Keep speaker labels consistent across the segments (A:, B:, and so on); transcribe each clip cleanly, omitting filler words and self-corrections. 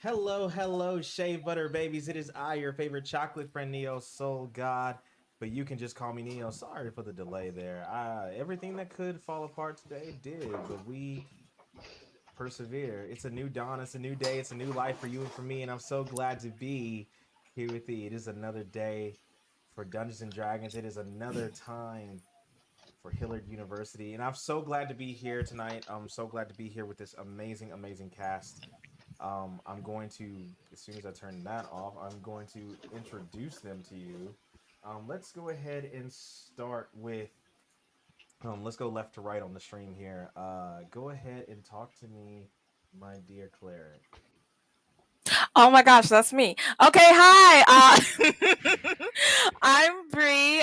A: Hello, hello, Shea Butter babies. It is I, your favorite chocolate friend, Neo Soul God. But you can just call me Neo. Sorry for the delay there. Everything that could fall apart today did, but we persevere. It's a new dawn, it's a new day, it's a new life for you and for me, and I'm so glad to be here with thee. It is another day for Dungeons and Dragons. It is another time for Hillard University, and I'm so glad to be here tonight. I'm so glad to be here with this amazing, amazing cast. I'm going to, as soon as I turn that off, I'm going to introduce them to you. Let's go ahead and start with, let's go left to right on the stream here. Go ahead and talk to me, my dear cleric.
B: Oh my gosh, that's me. Okay, hi. I'm Bree,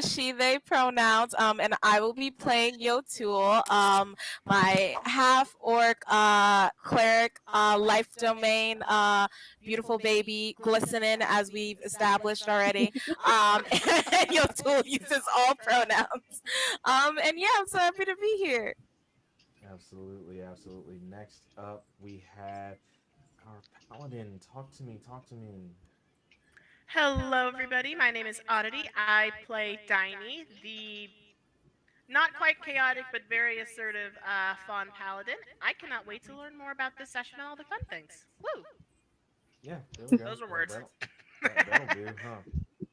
B: she, they pronouns, and I will be playing Yotul, my half orc cleric, life domain, beautiful baby, glistening, as we've established already. And Yotul uses all pronouns. And yeah, I'm so happy to be here.
A: Absolutely, absolutely. Next up, we have our paladin. Talk to me, talk to me.
C: Hello, everybody. My name is Oddity. I play Diney, the not quite chaotic but very assertive fawn paladin. I cannot wait to learn more about this session and all the fun things. Woo!
A: Yeah, there we go.
C: Those are words.
A: That'll do, huh?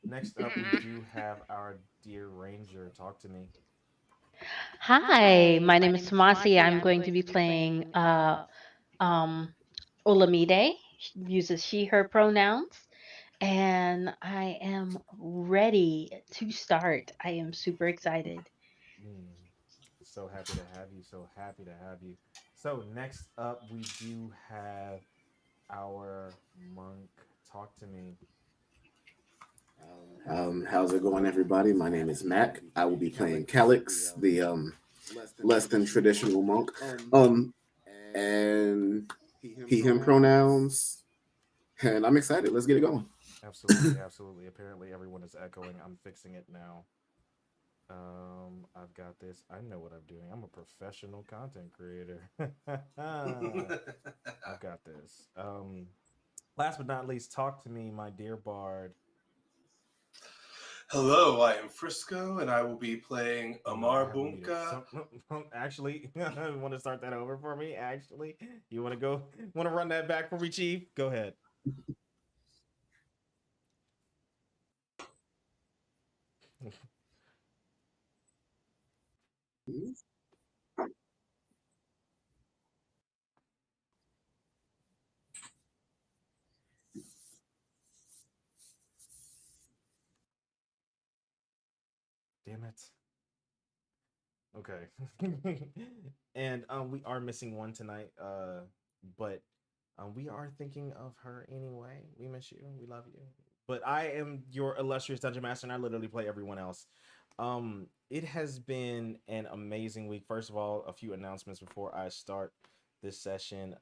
A: Next up, we
C: Mhm.
A: do have our dear ranger. Talk to me.
D: Hi, my name is Tomasi. I'm going to be playing um, Olamide. She uses she, her pronouns. And I am ready to start. I am super excited.
A: Mm, so happy to have you. So happy to have you. So next up, we do have our monk. Talk to me.
E: How's it going, everybody? My name is Mac. I will be playing Calix, the less than traditional monk. And he, him pronouns. And I'm excited. Let's get it going.
A: Absolutely, absolutely. Apparently, everyone is echoing. I'm fixing it now. I've got this. I know what I'm doing. I'm a professional content creator. I've got this. Last but not least, talk to me, my dear bard.
F: Hello, I am Frisco, and I will be playing
A: Oh no, I
F: Amar
A: have muted.
F: Bunka.
A: Actually, you want to start that over for me? Actually, you want to go? Want to run that back for me, Chief? Go ahead. Damn it. Okay. And we are missing one tonight. But we are thinking of her anyway. We miss you. We love you. But I am your illustrious dungeon master, and I literally play everyone else. It has been an amazing week. First of all, a few announcements before I start this session.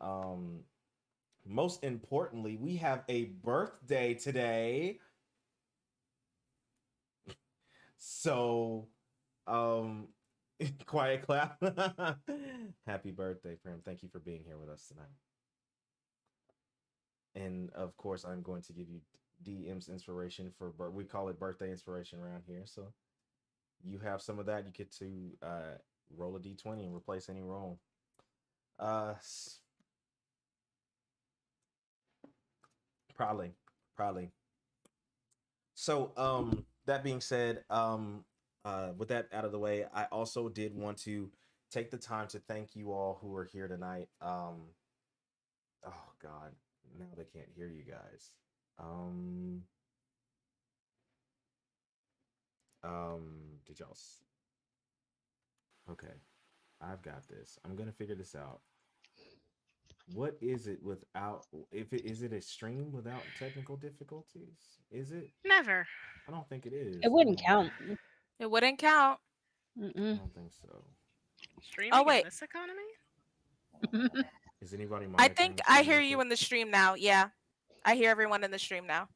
A: Most importantly, we have a birthday today. So, um, quiet clap. Happy birthday, Prim. Thank you for being here with us tonight. And of course, I'm going to give you DM's inspiration for we call it birthday inspiration around here. So you have some of that. You get to roll a d20 and replace any roll. Uh, probably, probably. So that being said, with that out of the way, I also did want to take the time to thank you all who are here tonight. Oh God, now they can't hear you guys. Um, did y'all? Okay, I've got this. I'm gonna figure this out. What is it without? If it is it a stream without technical difficulties? Is it?
C: Never.
A: I don't think it
D: It
A: is.
D: wouldn't count.
B: It wouldn't count.
A: I
D: Mm-mm.
A: don't think so.
B: Oh
C: Streaming in
B: wait,
C: this economy?
A: Is anybody
B: I
A: monitoring
B: think
A: the
B: I
A: stream
B: hear
A: real
B: you
A: quick?
B: in the stream now. Yeah, I hear everyone in the stream now.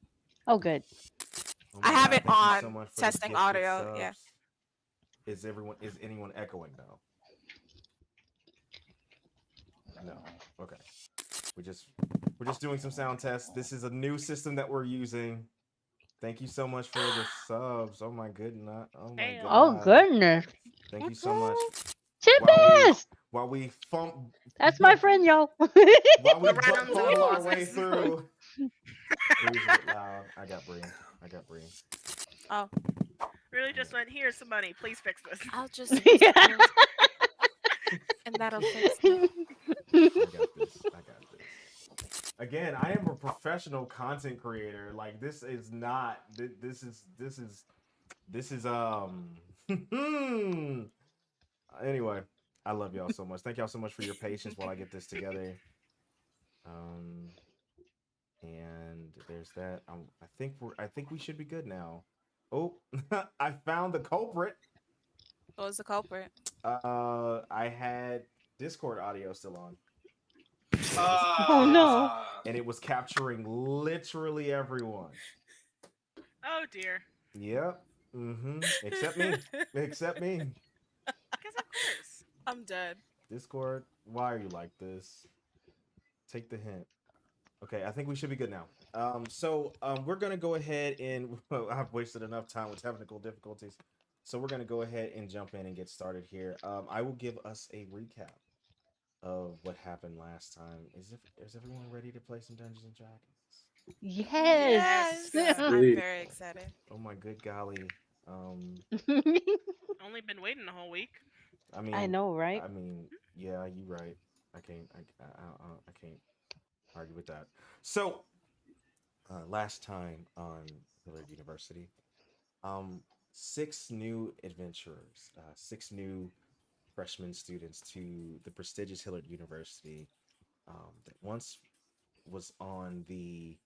D: Oh, good.
A: Oh
B: I
A: my
B: have
A: God!
B: it
A: Thank you so
B: on
A: much for the
B: testing
A: gifted
B: audio. Yeah.
A: subs. Is anyone echoing though? No. Okay. We just We're just doing some sound tests. This is a new system that we're using. Thank you so much for the subs. Oh my goodness. Oh my
C: Hey,
D: Oh
A: god.
D: goodness.
A: Thank you so much.
D: Tempest!
A: While we fump
D: That's my friend, y'all.
A: while we
C: The
A: butt
C: rounds of
A: fumble our way
C: applauses.
A: through. Bree's a bit loud. I got Bree.
B: Oh,
C: really just went, here's some money. Please fix this.
B: I'll just use gold, and that'll fix it.
A: I got this. Again, I am a professional content creator. Like this is not. This is Anyway, I love y'all so much. Thank y'all so much for your patience while I get this together. Um, and there's that. I think we should be good now. Oh, I found the culprit.
B: What was the culprit?
A: I had Discord audio still on,
D: Oh no.
A: and it was capturing literally everyone.
C: Oh dear.
A: Yep. Except me. Except me.
C: Because of course.
B: I'm dead.
A: Discord, why are you like this? Take the hint. Okay, I think we should be good now. We're gonna go ahead and I've wasted enough time with technical difficulties. So we're gonna go ahead and jump in and get started here. I will give us a recap of what happened last time. Is everyone ready to play some Dungeons and Dragons?
D: Yes.
C: Yes.
B: I'm very excited.
A: Oh my good golly.
C: Only been waiting a whole week.
A: I mean,
D: I know, right?
A: Yeah, you right. I can't argue with that. So, last time on Hillard University, um, 6 new adventurers, 6 new freshman students to the prestigious Hillard University, that once was on the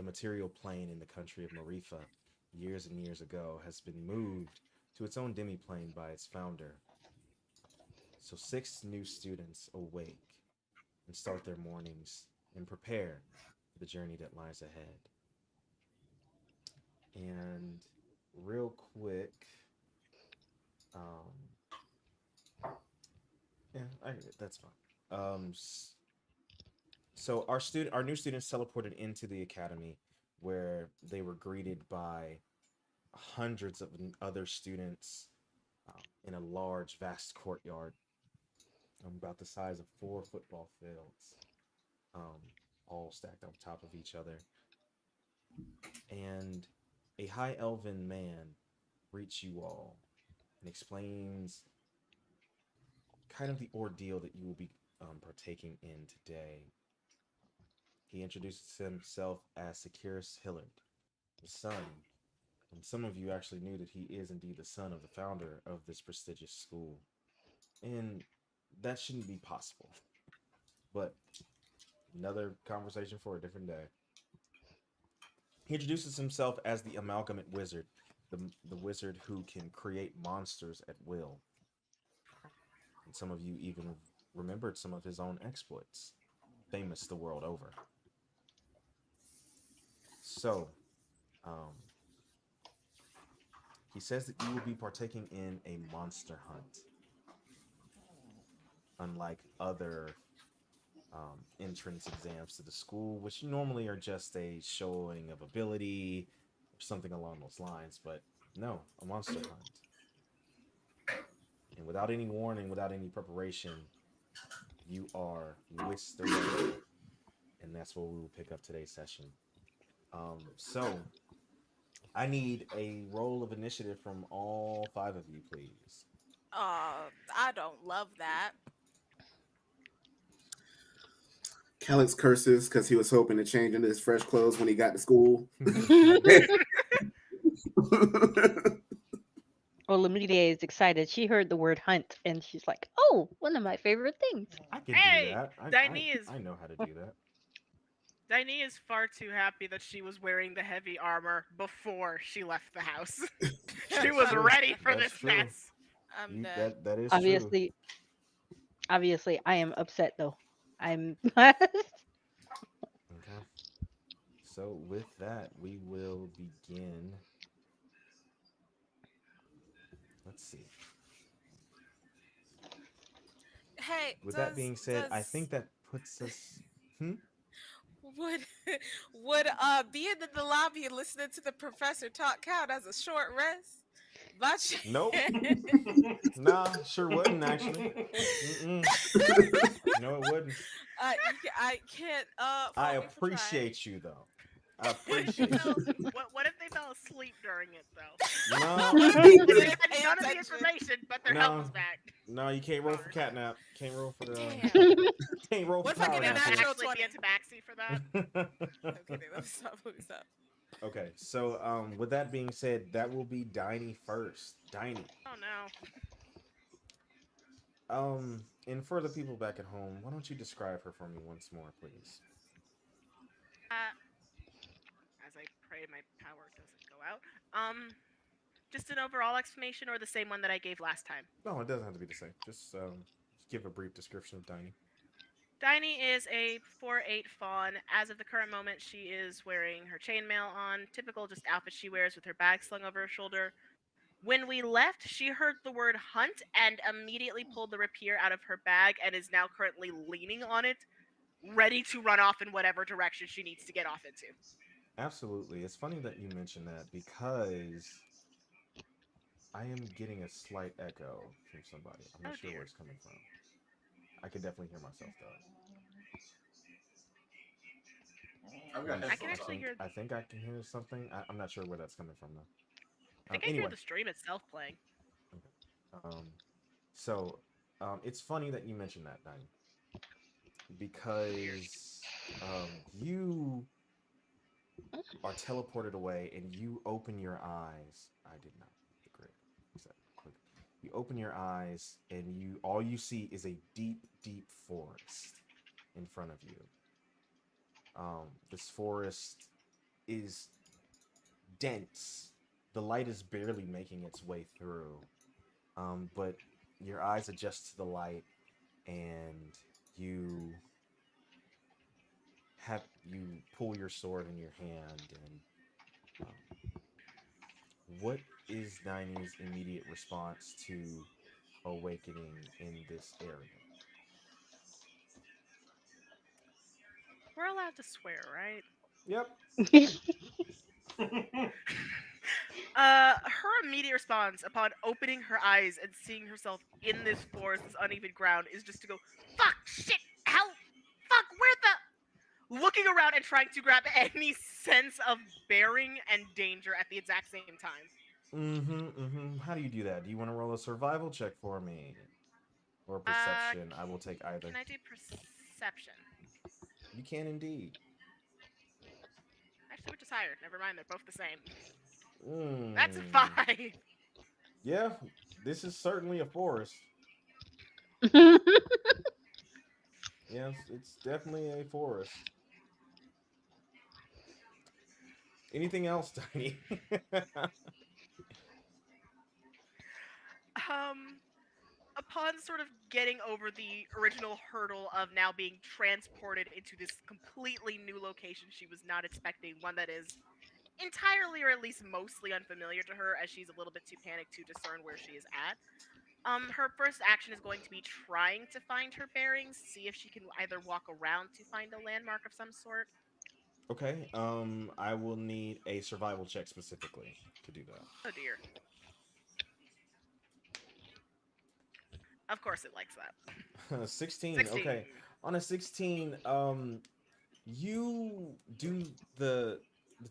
A: material plane in the country of Marifa years and years ago, has been moved to its own demi-plane by its founder. So 6 new students awake and start their mornings and prepare for the journey that lies ahead. And real quick, um, yeah, that's fine. So our new students teleported into the academy, where they were greeted by hundreds of other students in a large, vast courtyard, about the size of 4 football fields, um, all stacked on top of each other. And a high elven man greets you all and explains kind of the ordeal that you will be partaking in today. He introduces himself as Securus Hillard, the son. And some of you actually knew that he is indeed the son of the founder of this prestigious school. And that shouldn't be possible. But another conversation for a different day. He introduces himself as the Amalgamate Wizard, the wizard who can create monsters at will. And some of you even remembered some of his own exploits, famous the world over. So, um, he says that you will be partaking in a monster hunt. Unlike other entrance exams to the school, which normally are just a showing of ability or something along those lines, but no, a monster hunt. And without any warning, without any preparation, you are whisked away, and that's where we will pick up today's session. So I need a roll of initiative from all 5 of you, please.
B: I don't love that.
E: Calix curses because he was hoping to change into his fresh clothes when he got to school.
D: Olamide is excited. She heard the word hunt and she's like, oh, one of my favorite things.
A: I can
C: Hey,
A: do that. I know how to do that.
C: Diney is far too happy that she was wearing the heavy armor before she left the house. She was
A: true.
C: ready for
A: That's
C: this
A: true.
C: mess.
B: I'm dead.
A: That is true.
D: Obviously, I am upset though. I'm
A: Okay. So with that, we will begin. Let's see.
B: Hey,
A: With that being said, I think that puts us.
B: would would being in the lobby and listening to the professor talk count as a short rest? By
A: Nope.
B: chance?
A: Nah, sure wouldn't actually. Mm-mm. No, it wouldn't.
B: I can't
A: I
B: fault me for trying.
A: appreciate you though. I
C: What if they
A: appreciate
C: fell?
A: you.
C: What if they fell asleep during it though?
A: No,
B: What if they
C: What if they
B: didn't
C: had
B: pay
C: none of the
B: attention?
C: information, but their
A: No.
C: health was back?
A: no, you can't roll for
C: Darn.
A: catnap. Can't roll for the.
B: Damn.
A: Can't roll
B: What
A: for
B: if I
A: power
B: get a
A: nap.
B: natural
C: Actually
B: 20?
C: be into tabaxi for that.
B: Okay, let me stop. Let me stop.
A: Okay, so with that being said, that will be Diney first. Diney.
C: Oh no.
A: And for the people back at home, why don't you describe her for me once more, please?
C: As I pray my power doesn't go out. Just an overall explanation or the same one that I gave last time?
A: No, it doesn't have to be the same. Just give a brief description of Diney.
C: Diney is a 4/8 fawn. As of the current moment, she is wearing her chainmail on, typical just outfit she wears with her bag slung over her shoulder. When we left, she heard the word hunt and immediately pulled the rapier out of her bag and is now currently leaning on it, ready to run off in whatever direction she needs to get off into.
A: Absolutely. It's funny that you mention that because I am getting a slight echo from somebody. I'm not
C: Oh,
A: sure
C: dear.
A: where it's coming from. I can definitely hear myself though.
F: I've got
C: I can
F: headphones
C: actually
F: on.
C: hear.
A: I think I can hear something. I'm not sure where that's coming from though.
C: I think I
A: Anyway,
C: hear the stream itself playing.
A: so it's funny that you mentioned that, Diney, because you are teleported away and you open your eyes. I did not. Great. Click. You open your eyes and all you see is a deep, deep forest in front of you. This forest is dense. The light is barely making its way through. But your eyes adjust to the light and you pull your sword in your hand and what is Diney's immediate response to awakening in this area?
C: We're allowed to swear, right?
A: Yep.
C: Her immediate response upon opening her eyes and seeing herself in this forest, this uneven ground, is just to go, fuck, shit, hell, fuck, where the... Looking around and trying to grab any sense of bearing and danger at the exact same time.
A: How do you do that? Do you want to roll a survival check for me? Or perception? I will take either.
C: Can I do perception?
A: You can indeed.
C: Actually, which is higher? Never mind, they're both the same.
A: Mm.
C: That's a 5.
A: Yeah, this is certainly a forest. Yes, it's definitely a forest. Anything else, Tiny?
C: Upon sort of getting over the original hurdle of now being transported into this completely new location she was not expecting, one that is entirely or at least mostly unfamiliar to her, as she's a little bit too panicked to discern where she is at. Her first action is going to be trying to find her bearings, see if she can either walk around to find a landmark of some sort.
A: Okay, I will need a survival check specifically to do that.
C: Oh dear. Of course it likes that.
A: 16.
C: 16.
A: Okay. On a 16, you do the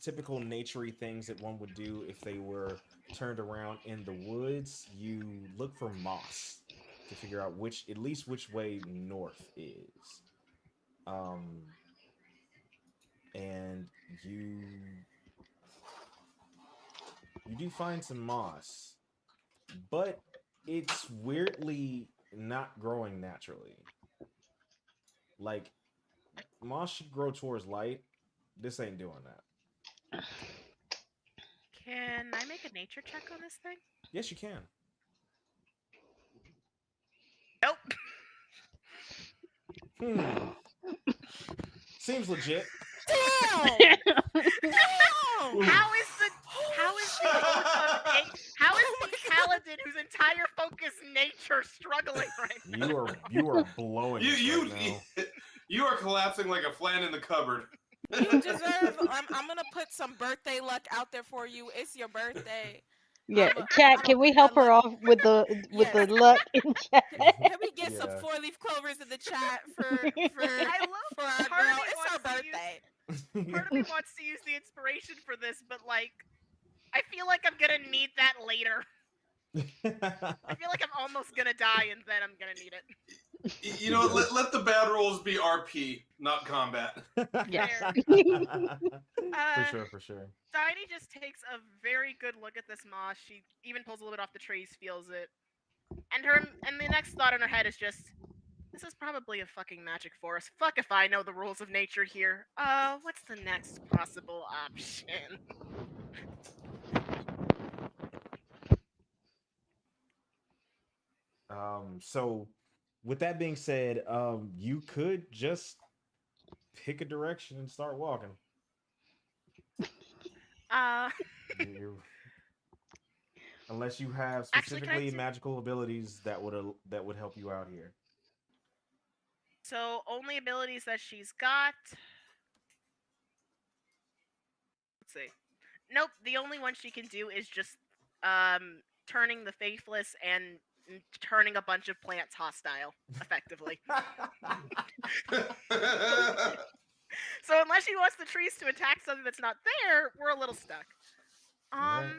A: typical naturey things that one would do if they were turned around in the woods. You look for moss to figure out which way north is. And you do find some moss, but it's weirdly not growing naturally. Like, moss should grow towards light. This ain't doing that.
C: Can I make a nature check on this thing?
A: Yes, you can.
C: Nope.
A: Seems legit.
B: Damn!
C: How is the paladin whose entire focus nature struggling right now?
A: You are blowing.
F: You
A: us right now.
F: you are collapsing like a flan in the cupboard.
B: You deserve. I'm gonna put some birthday luck out there for you. It's your birthday.
D: Yeah,
B: I'm
D: chat,
B: a
D: can we
B: put that
D: help her
B: luck.
D: off with
B: Yes.
D: the luck in chat?
B: Can we get some
A: Yeah.
B: 4-leaf clovers in the chat for
C: I love.
B: for our
C: Part of
B: girl?
C: me
B: It's
C: wants
B: her
C: to use.
B: birthday.
C: Part of me wants to use the inspiration for this, but like, I feel like I'm gonna need that later. I feel like I'm almost gonna die, and then I'm gonna need it.
F: You know, let the bad rolls be RP, not combat.
D: Yes.
C: Fair.
A: For
C: Uh,
A: sure, for sure.
C: Diney just takes a very good look at this moss. She even pulls a little bit off the trees, feels it, and the next thought in her head is just, "This is probably a fucking magic forest. Fuck if I know the rules of nature here. What's the next possible option?"
A: So with that being said, you could just pick a direction and start walking.
C: Uh,
A: You unless you have
C: actually, can I
A: specifically
C: do?
A: magical abilities that would help you out here.
C: So only abilities that she's got. Let's see. Nope. The only one she can do is just turning the faithless and turning a bunch of plants hostile effectively. So unless she wants the trees to attack something that's not there, we're a little stuck.
A: Alright.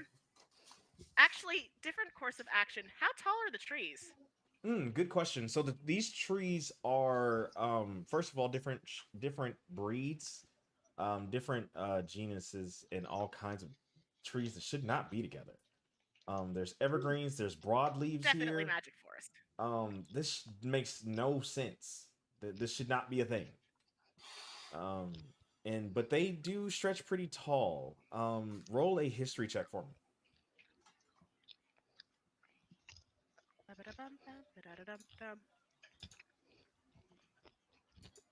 C: Actually, different course of action. How tall are the trees?
A: Good question. So these trees are, first of all, different breeds, different genuses, and all kinds of trees that should not be together. There's evergreens, there's broadleaves
C: Definitely
A: here.
C: magic forest.
A: This makes no sense. This should not be a thing. Um, and but they do stretch pretty tall. Roll a history check for me.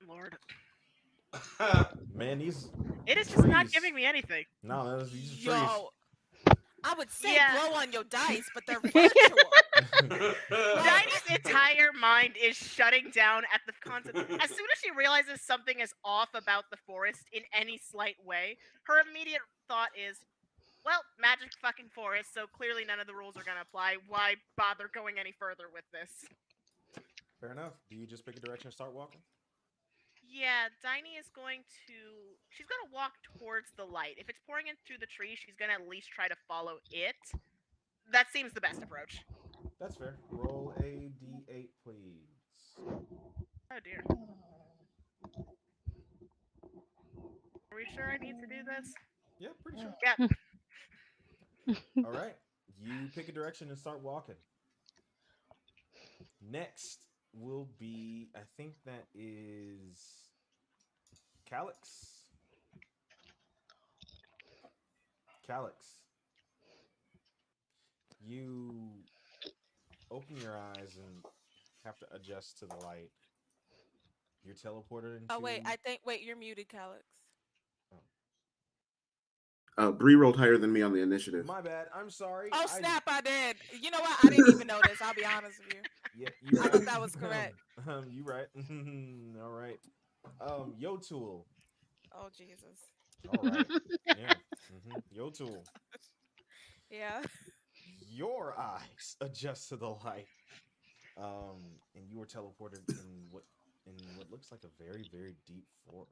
C: Lord,
A: Man, these
C: it is just not
A: trees.
C: giving me anything.
A: No, these are trees.
B: Yo, I would say
C: Yeah.
B: blow on your dice, but they're virtual.
C: Diney's entire mind is shutting down at the concept. As soon as she realizes something is off about the forest in any slight way, her immediate thought is, well, magic fucking forest, so clearly none of the rules are gonna apply. Why bother going any further with this?
A: Fair enough. Do you just pick a direction and start walking?
C: Yeah, Diney is going to. She's gonna walk towards the light. If it's pouring in through the tree, she's gonna at least try to follow it. That seems the best approach.
A: That's fair. Roll a d8, please.
C: Oh dear. Are we sure I need to do this?
A: Yeah, pretty sure.
C: Yep.
A: All right. You pick a direction and start walking. Next will be, I think that is Calyx. Calyx. You open your eyes and have to adjust to the light. You're teleported into.
B: Oh wait, wait, you're muted, Calyx.
E: Bree rolled higher than me on the initiative.
A: My bad. I'm sorry.
B: Oh snap! I did. You know what? I didn't even notice. I'll be honest with you.
A: Yeah, you
B: I
A: right.
B: thought that was correct.
A: You right. All right. Yo tool.
B: Oh Jesus.
A: All right. Yeah. Yo tool.
B: Yeah.
A: Your eyes adjust to the light. And you are teleported in what looks like a very, very deep forest.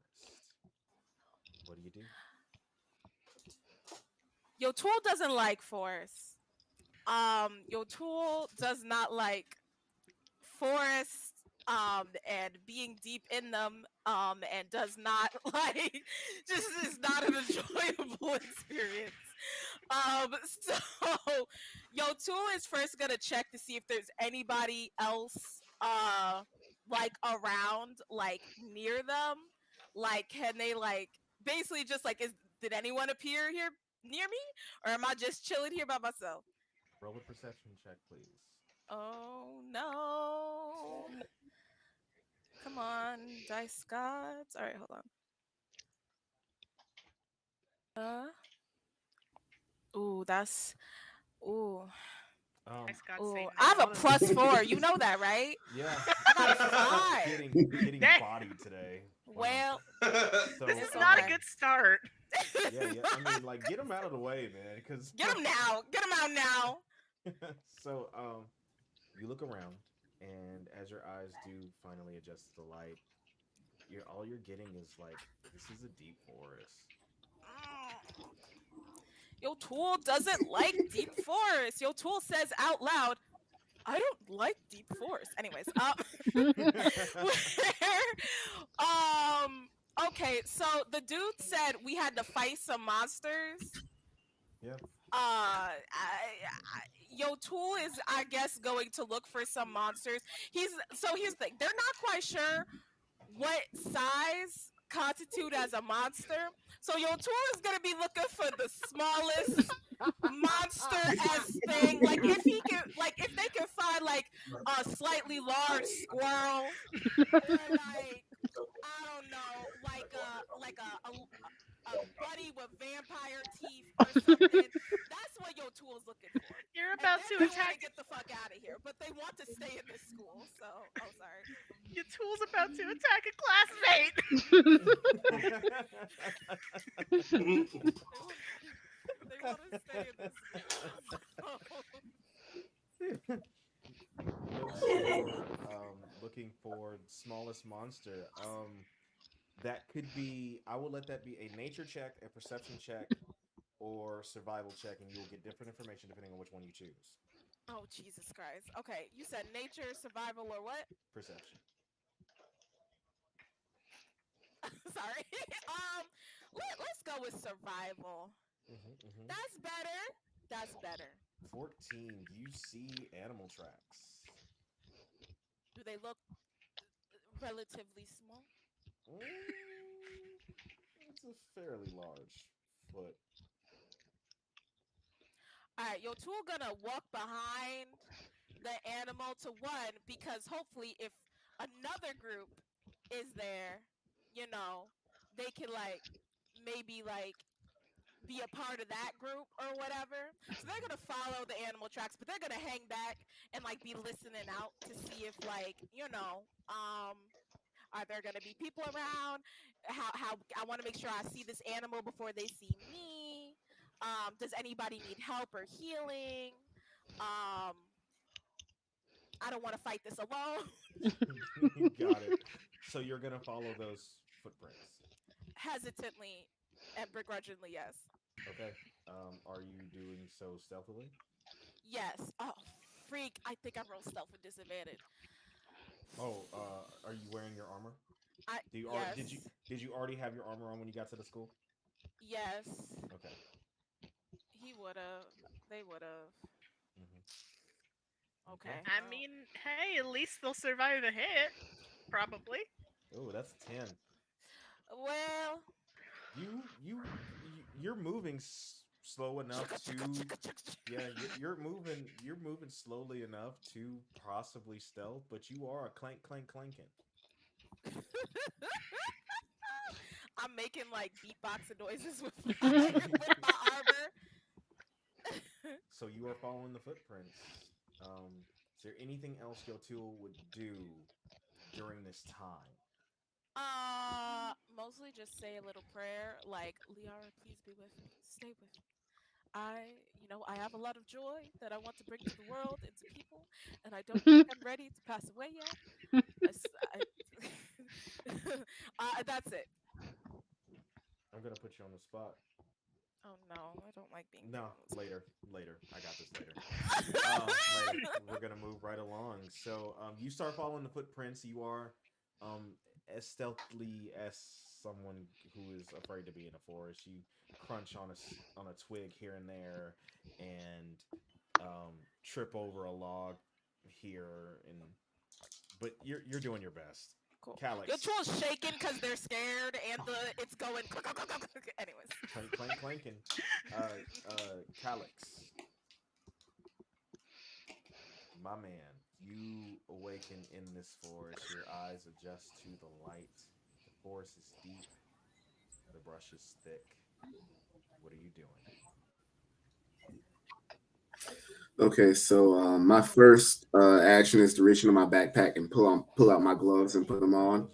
A: What do you do?
B: Your tool doesn't like forests. Your tool does not like forests. And being deep in them. And does not like. Just is not an enjoyable experience. So your tool is first gonna check to see if there's anybody else like around, like near them. Like can they like basically just like did anyone appear here near me? Or am I just chilling here by myself?
A: Roll a perception check, please.
B: Oh no. Come on, dice gods. Alright, hold on. Ooh, that's ooh.
C: Nice God
B: Oh,
C: save
B: I have a
C: man.
B: +4. You know that, right?
A: Yeah,
B: I got a
A: Stop
B: 5.
A: getting
C: Dang.
A: bodied today. Wow.
B: Well,
A: So
C: This
B: it's
C: is not a
B: okay.
C: good start.
A: yeah. I mean, like, get them out of the way, man. Because
B: Get him now. Get him out now.
A: so you look around, and as your eyes do finally adjust to the light, all you're getting is like this is a deep forest.
B: Mm. Your tool doesn't like deep forest. Your tool says out loud, I don't like deep forest. Anyways, where, okay, so the dude said we had to fight some monsters.
A: Yeah.
B: Yo tool is, I guess, going to look for some monsters. Here's the thing, they're not quite sure what size constitute as a monster, so your tool is going to be looking for the smallest monster as thing. Like if they can find like a slightly large squirrel, or like, I don't know, like a buddy with vampire teeth or something. That's what your tool is looking for.
C: You're
B: And
C: about
B: then
C: to
B: they want to
C: attack.
B: get the fuck out of here, but they want to stay in this school. So, oh, sorry.
C: Your tool's about to attack a classmate.
B: They want to stay in this school.
A: Looking for smallest monster. That could be. I will let that be a nature check, a perception check, or survival check, and you will get different information depending on which one you choose.
B: Oh, Jesus Christ. Okay, you said nature, survival, or what?
A: Perception.
B: Sorry. Let's go with survival. That's better. That's better.
A: 14. You see animal tracks.
B: Do they look relatively small?
A: It's a fairly large foot.
B: All right, your tool gonna walk behind the animal to one, because hopefully if another group is there, they can like maybe like be a part of that group or whatever. So they're gonna follow the animal tracks, but they're gonna hang back and like be listening out to see if like, are there gonna be people around? How I want to make sure I see this animal before they see me. Does anybody need help or healing? I don't want to fight this alone.
A: Got it. So you're gonna follow those footprints.
B: Hesitantly and begrudgingly, yes.
A: Okay. Are you doing so stealthily?
B: Yes. Oh, freak! I think I rolled stealth with disadvantage.
A: Oh, are you wearing your armor?
B: Yes.
A: Did you already have your armor on when you got to the school?
B: Yes.
A: Okay.
B: He would have. They would have. Okay.
C: I mean, hey, at least they'll survive a hit. Probably.
A: Oh, that's 10.
B: Well,
A: you're moving slow enough to you're moving slowly enough to possibly stealth, but you are a clank clanking.
B: I'm making like beatboxing noises with my armor.
A: So you are following the footprints. Is there anything else your tool would do during this time?
B: Mostly just say a little prayer, like, Liara, please be with me. Stay with me. I have a lot of joy that I want to bring to the world and to people, and I don't think I'm ready to pass away yet. That's it.
A: I'm gonna put you on the spot.
B: Oh no, I don't like being.
A: No, later. I got this later. Later. We're gonna move right along. So, you start following the footprints. You are, as stealthily as someone who is afraid to be in a forest. You crunch on a twig here and there, and trip over a log here, but you're doing your best.
B: Cool.
A: Calyx.
B: Your tool's shaking because they're scared, and it's going. Anyways.
A: Clanking. Calyx. My man, you awaken in this forest. Your eyes adjust to the light. The forest is deep. The brush is thick. What are you doing?
E: Okay, so my first action is to reach into my backpack and pull out my gloves and put them
A: What
E: on.
A: gloves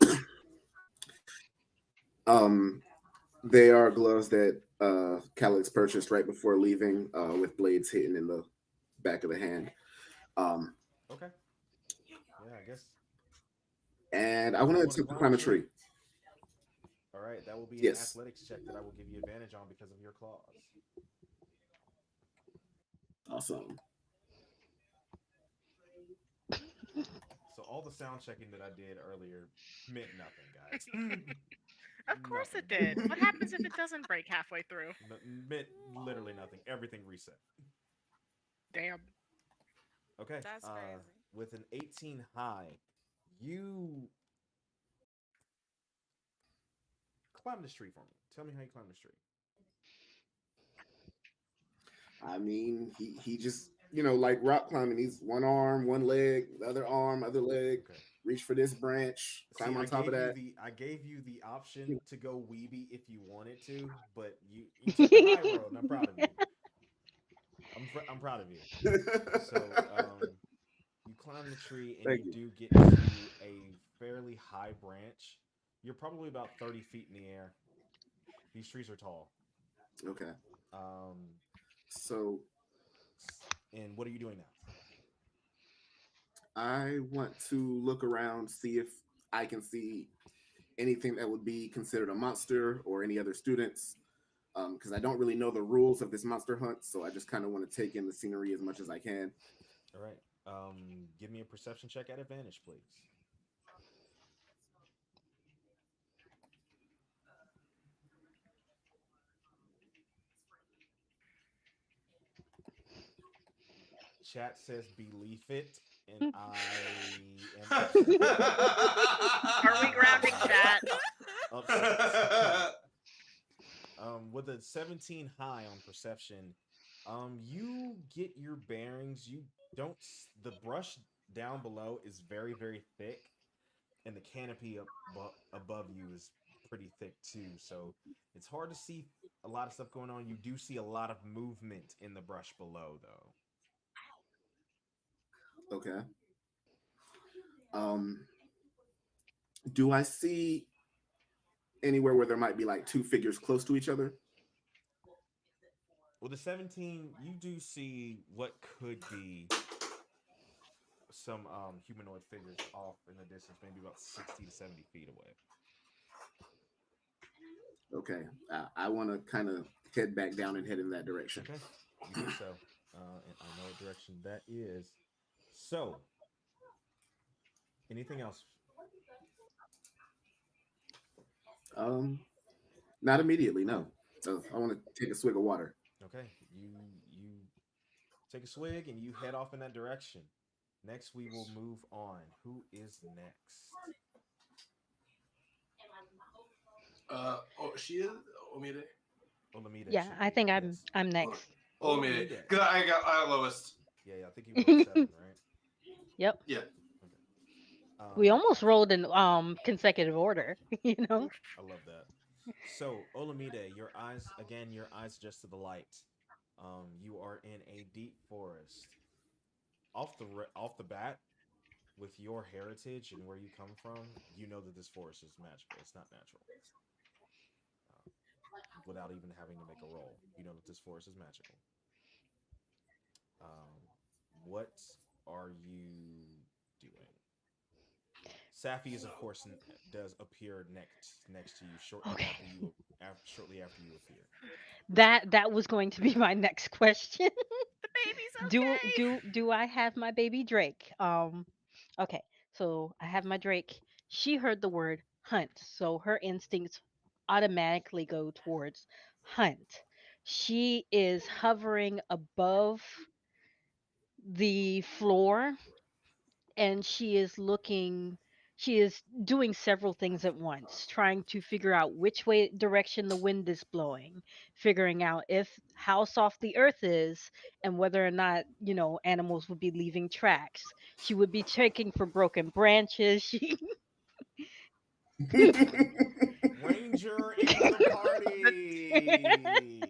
A: are these?
E: Um, they are gloves that Calix purchased right before leaving, with blades hidden in the back of the hand. Um,
A: Okay. Yeah, I guess
E: and I want
A: you
E: to
A: want to
E: attempt to
A: climb a
E: climb a
A: tree.
E: tree.
A: All right, that will be an
E: Yes.
A: athletics check that I will give you advantage on because of your claws.
E: Awesome.
A: So all the sound checking that I did earlier meant nothing, guys.
C: Of course it
A: Nothing.
C: did. What happens if it doesn't break halfway through?
A: Meant literally nothing. Everything reset.
C: Damn.
A: Okay.
B: That's crazy.
A: With an 18 high, you climb this tree for me. Tell me how you climb this tree.
E: I mean, he just like rock climbing. He's one arm, one leg, the other arm, other leg.
A: Okay.
E: Reach for this branch,
A: See,
E: climb on top of that.
A: I gave you the option to go weeby if you wanted to, but you took the high road, and I'm proud of you. I'm proud of you. So you climb the tree and you
E: Thank you.
A: do get to a fairly high branch. You're probably about 30 feet in the air. These trees are tall.
E: Okay.
A: Um,
E: So
A: and what are you doing now?
E: I want to look around, see if I can see anything that would be considered a monster or any other students. Because I don't really know the rules of this monster hunt, so I just kind of want to take in the scenery as much as I can.
A: All right. Give me a perception check at advantage, please. Chat says believe it, and I am upset.
C: Are we grounding chat?
A: Upset. With a 17 high on perception, you get your bearings. You don't. The brush down below is very, very thick, and the canopy above you is pretty thick too. So it's hard to see a lot of stuff going on. You do see a lot of movement in the brush below, though.
E: Okay. Um, do I see anywhere where there might be like two figures close to each other?
A: With the 17, you do see what could be some humanoid figures off in the distance, maybe about 60 to 70 feet away.
E: Okay. I want to kind of head back down and head in that direction.
A: Okay, you do so. And I know what direction that is. So, anything else?
E: Um, Not immediately, no. So I want to take a swig of water.
A: Okay, you take a swig and you head off in that direction. Next, we will move on. Who is next?
F: Oh, she is Omide.
A: Olamide
D: Yeah,
A: should
D: I
A: be.
D: think I'm
A: Yes.
D: I'm next.
F: Omide,
A: Olamide.
F: because I got lowest.
A: Yeah, I think you rolled 7, right?
D: Yep.
F: Yeah.
A: Okay.
D: We almost rolled in consecutive order, you know?
A: I love that. So, Olamide, your eyes adjust to the light. You are in a deep forest. Off the bat, with your heritage and where you come from, you know that this forest is magical. It's not natural. Without even having to make a roll, you know that this forest is magical. Um, what are you doing? Safi is, of course, does appear next to you
D: Okay.
A: shortly after you appear.
D: That was going to be my next question.
C: The baby's
D: do
C: okay.
D: do do I have my baby Drake? Okay. So I have my Drake. She heard the word hunt, so her instincts automatically go towards hunt. She is hovering above the floor, and she is doing several things at once, trying to figure out which way direction the wind is blowing, figuring out if how soft the earth is, and whether or not animals would be leaving tracks. She would be checking for broken branches. She
A: Ranger in the party.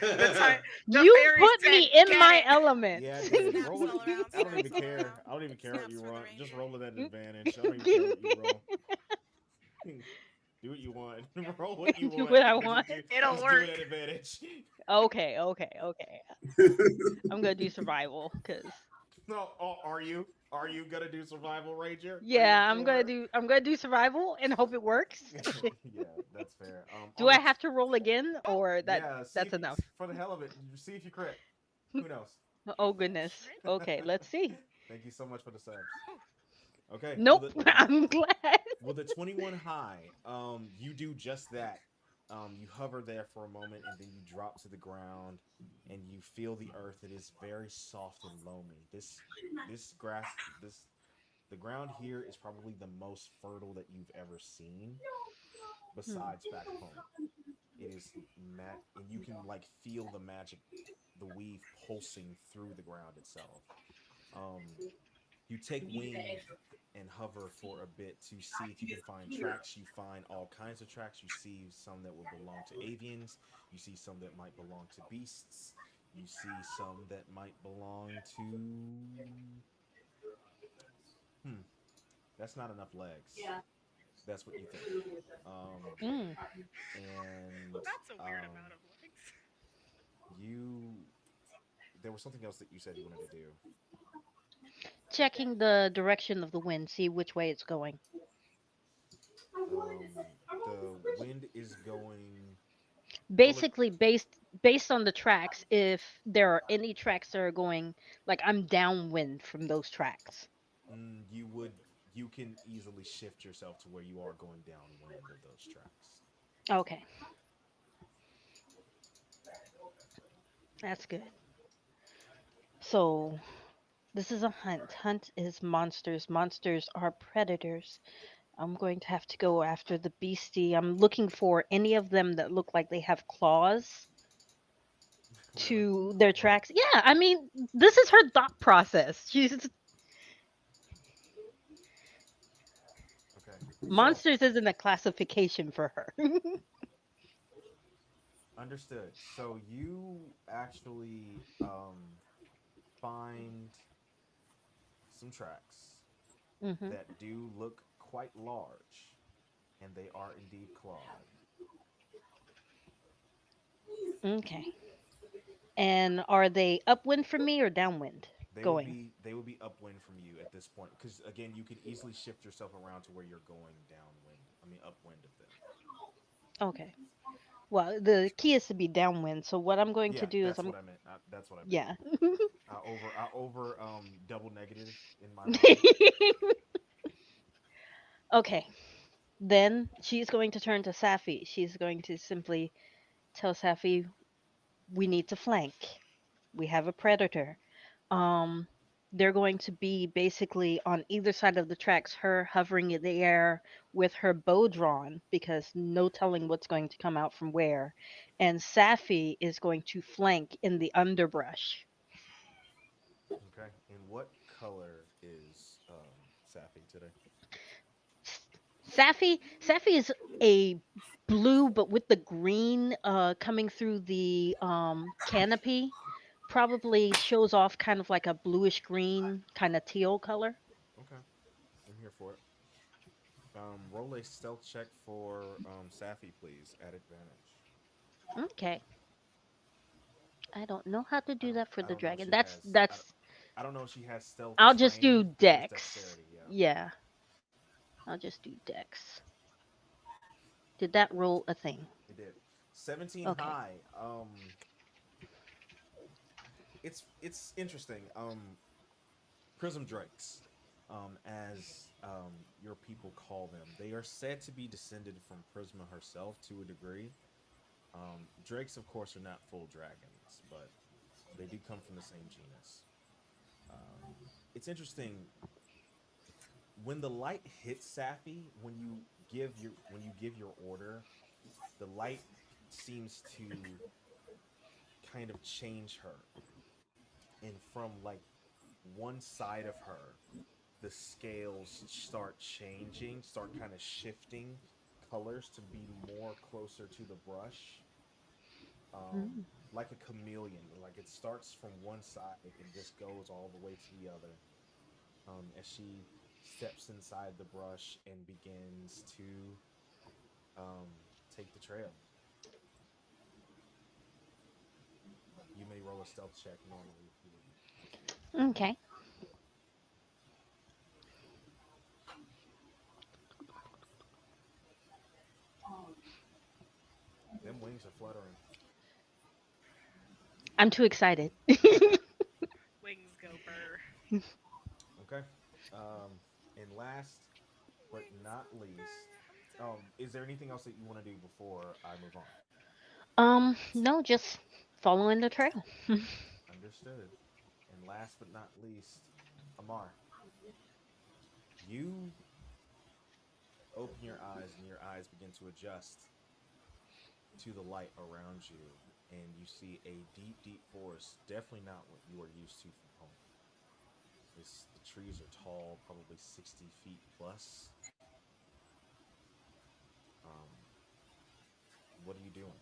C: The time the
D: You
C: fairy
D: put
C: said,
D: me in
C: "Get
D: my
C: it."
D: element.
A: Yeah, I did.
B: Snaps
A: Roll it.
B: all around,
A: I don't even
B: snaps all
A: care.
B: around.
A: I don't even care what
B: Snaps
A: you
B: for the
A: roll. Just
B: ranger.
A: roll it at advantage. I don't even care what you roll. Do what you want. Roll what you
D: Do
A: want,
D: what I
A: but
D: want.
C: It'll
A: just do it
C: work.
A: at advantage.
D: Okay, okay, okay. I'm gonna do survival because
A: No, oh, are you? Are you gonna do survival ranger? Are you
D: yeah,
A: sure?
D: I'm gonna do survival and hope it works.
A: Yeah, that's fair.
D: Do I have to roll again or
A: yeah, see
D: that's
A: if you,
D: enough?
A: for the hell of it, see if you crit. Who knows?
D: Oh goodness. Okay, let's see.
A: Thank you so much for the subs. Okay,
D: Nope. I'm glad.
A: with a 21 high, you do just that. You hover there for a moment and then you drop to the ground and you feel the earth. It is very soft and loamy. This grass this the ground here is probably the most fertile that you've ever seen
D: Hmm.
A: besides back home. It is and you can like feel the magic, the weave pulsing through the ground itself. Um, you take wing and hover for a bit to see if you can find tracks. You find all kinds of tracks. You see some that will belong to avians. You see some that might belong to beasts. You see some that might belong to. Hmm, that's not enough legs. That's what you think. Um,
D: Mm.
A: and
C: That's a weird amount of legs.
A: you. There was something else that you said you wanted to do.
D: Checking the direction of the wind, see which way it's going.
A: Um, the wind is going. Roll it.
D: Basically based on the tracks, if there are any tracks that are going like I'm downwind from those tracks.
A: You would. You can easily shift yourself to where you are going downwind of those tracks.
D: Okay, that's good. So this is a hunt. Hunt is monsters. Monsters are predators. I'm going to have to go after the beastie. I'm looking for any of them that look like they have claws
A: Really?
D: to their tracks. Yeah, I mean, this is her thought process. She's
A: Okay. So
D: monsters isn't a classification for her.
A: understood. So you actually find some tracks
D: Hmm.
A: that do look quite large, and they are indeed clawed.
D: Okay. And are they upwind from me or downwind going?
A: They would be upwind from you at this point because again you can easily shift yourself around to where you're going downwind. I mean upwind of them.
D: Okay. Well, the key is to be downwind. So what I'm going to
A: Yeah,
D: do is
A: that's
D: I'm
A: what I meant. That's what I meant.
D: yeah.
A: I over double negative in my mind.
D: Okay. Then she's going to turn to Safi. She's going to simply tell Safi, we need to flank. We have a predator. Um, they're going to be basically on either side of the tracks, her hovering in the air with her bow drawn because no telling what's going to come out from where. And Safi is going to flank in the underbrush.
A: Okay. And what color is Safi today?
D: Safi is a blue but with the green coming through the canopy. Probably shows off kind of like a bluish green, kind of teal color.
A: Okay, I'm here for it. Roll a stealth check for Safi, please, at advantage.
D: Okay. I don't know how to do that for
A: I
D: the
A: don't know if
D: dragon.
A: she has. I don't know if she has stealth
D: I'll just do
A: training. That is
D: dex.
A: dexterity. Yeah,
D: Yeah, I'll just do dex. Did that roll a thing?
A: it did. 17
D: Okay.
A: high. It's interesting. Prism drakes, as your people call them, they are said to be descended from Prisma herself to a degree. Drakes, of course, are not full dragons, but they do come from the same genus. Um, it's interesting when the light hits Safi. When you give your order, the light seems to kind of change her, and from like one side of her, the scales start changing, start kind of shifting colors to be more closer to the brush, um,
D: Mm.
A: like a chameleon. Like it starts from one side and just goes all the way to the other. As she steps inside the brush and begins to um, take the trail. You may roll a stealth check normally if you would.
D: Okay.
A: Them wings are fluttering.
D: I'm too excited.
C: Wings go burr.
A: Okay. And last but
B: Wings
A: not
B: go
A: least,
B: burr. I'm done.
A: is there anything else that you want to do before I move on?
D: No, just following the trail.
A: Understood. And last but not least, Amar, you open your eyes and your eyes begin to adjust to the light around you, and you see a deep, deep forest. Definitely not what you are used to from home. The trees are tall, probably 60 feet plus. Um, what are you doing?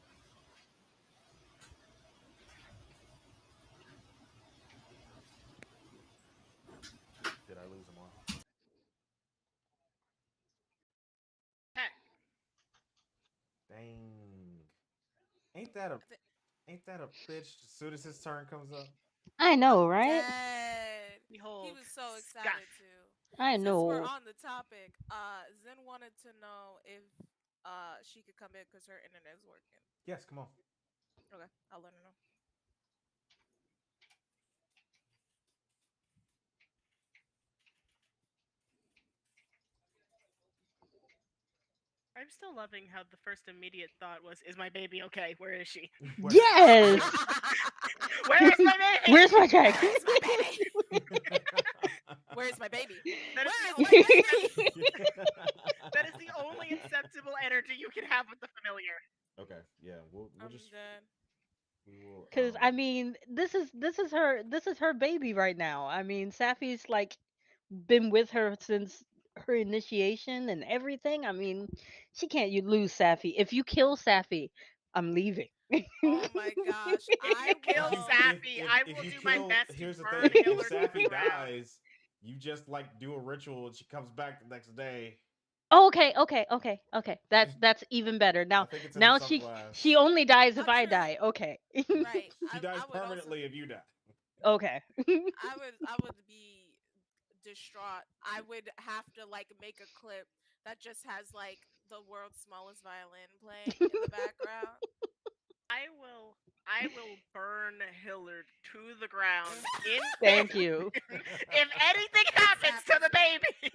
A: Did I lose Amar?
C: Heck,
A: Dang. Ain't that a ain't that a bitch as soon as his turn comes up?
D: I
B: I'm
D: know, right?
B: dead. He
C: behold,
B: was so
C: scuff.
B: excited too.
D: I
B: Since we're
D: know.
B: on the topic, Zen wanted to know if she could come in because her internet is working.
A: Yes, come on.
B: Okay, I'll let her know.
C: I'm still loving how the first immediate thought was, "Is my baby okay? Where is she?
A: Where?
D: Yes.
C: Where is my baby?"
D: Where's my check?
B: Where's my baby? Where's my baby?
C: That is the
B: Where is
C: only
B: my baby?
C: that is the only acceptable energy you can have with the familiar.
A: Okay, yeah, we'll
B: I'm
A: just
B: dead.
A: we will
D: Cuz I mean, this is her baby right now. I mean, Safi's like been with her since her initiation and everything. I mean, she can't you lose Safi. If you kill Safi, I'm leaving.
B: Oh my gosh.
C: If
B: I
C: you kill
A: if you
B: will.
C: Safi, I
A: if
C: will
A: you
C: do my
A: kill,
C: best to
A: here's the
C: burn
A: thing, if
C: Hillard to the
A: Safi
C: ground.
A: dies, you just like do a ritual and she comes back the next day.
D: Okay, okay, okay, okay. That's even better.
A: I
D: Now
A: think it's in the
D: now she
A: subclass.
D: only dies if I
B: True.
D: die. Okay.
B: Right.
A: She dies
B: I would also
A: permanently if you die.
D: Okay.
B: I would be distraught. I would have to like make a clip that just has like the world's smallest violin playing in the background.
C: I will burn Hillard to the ground in
D: Thank you.
C: if anything
B: In
C: happens to
B: Sappy's
C: the
B: name.
C: baby.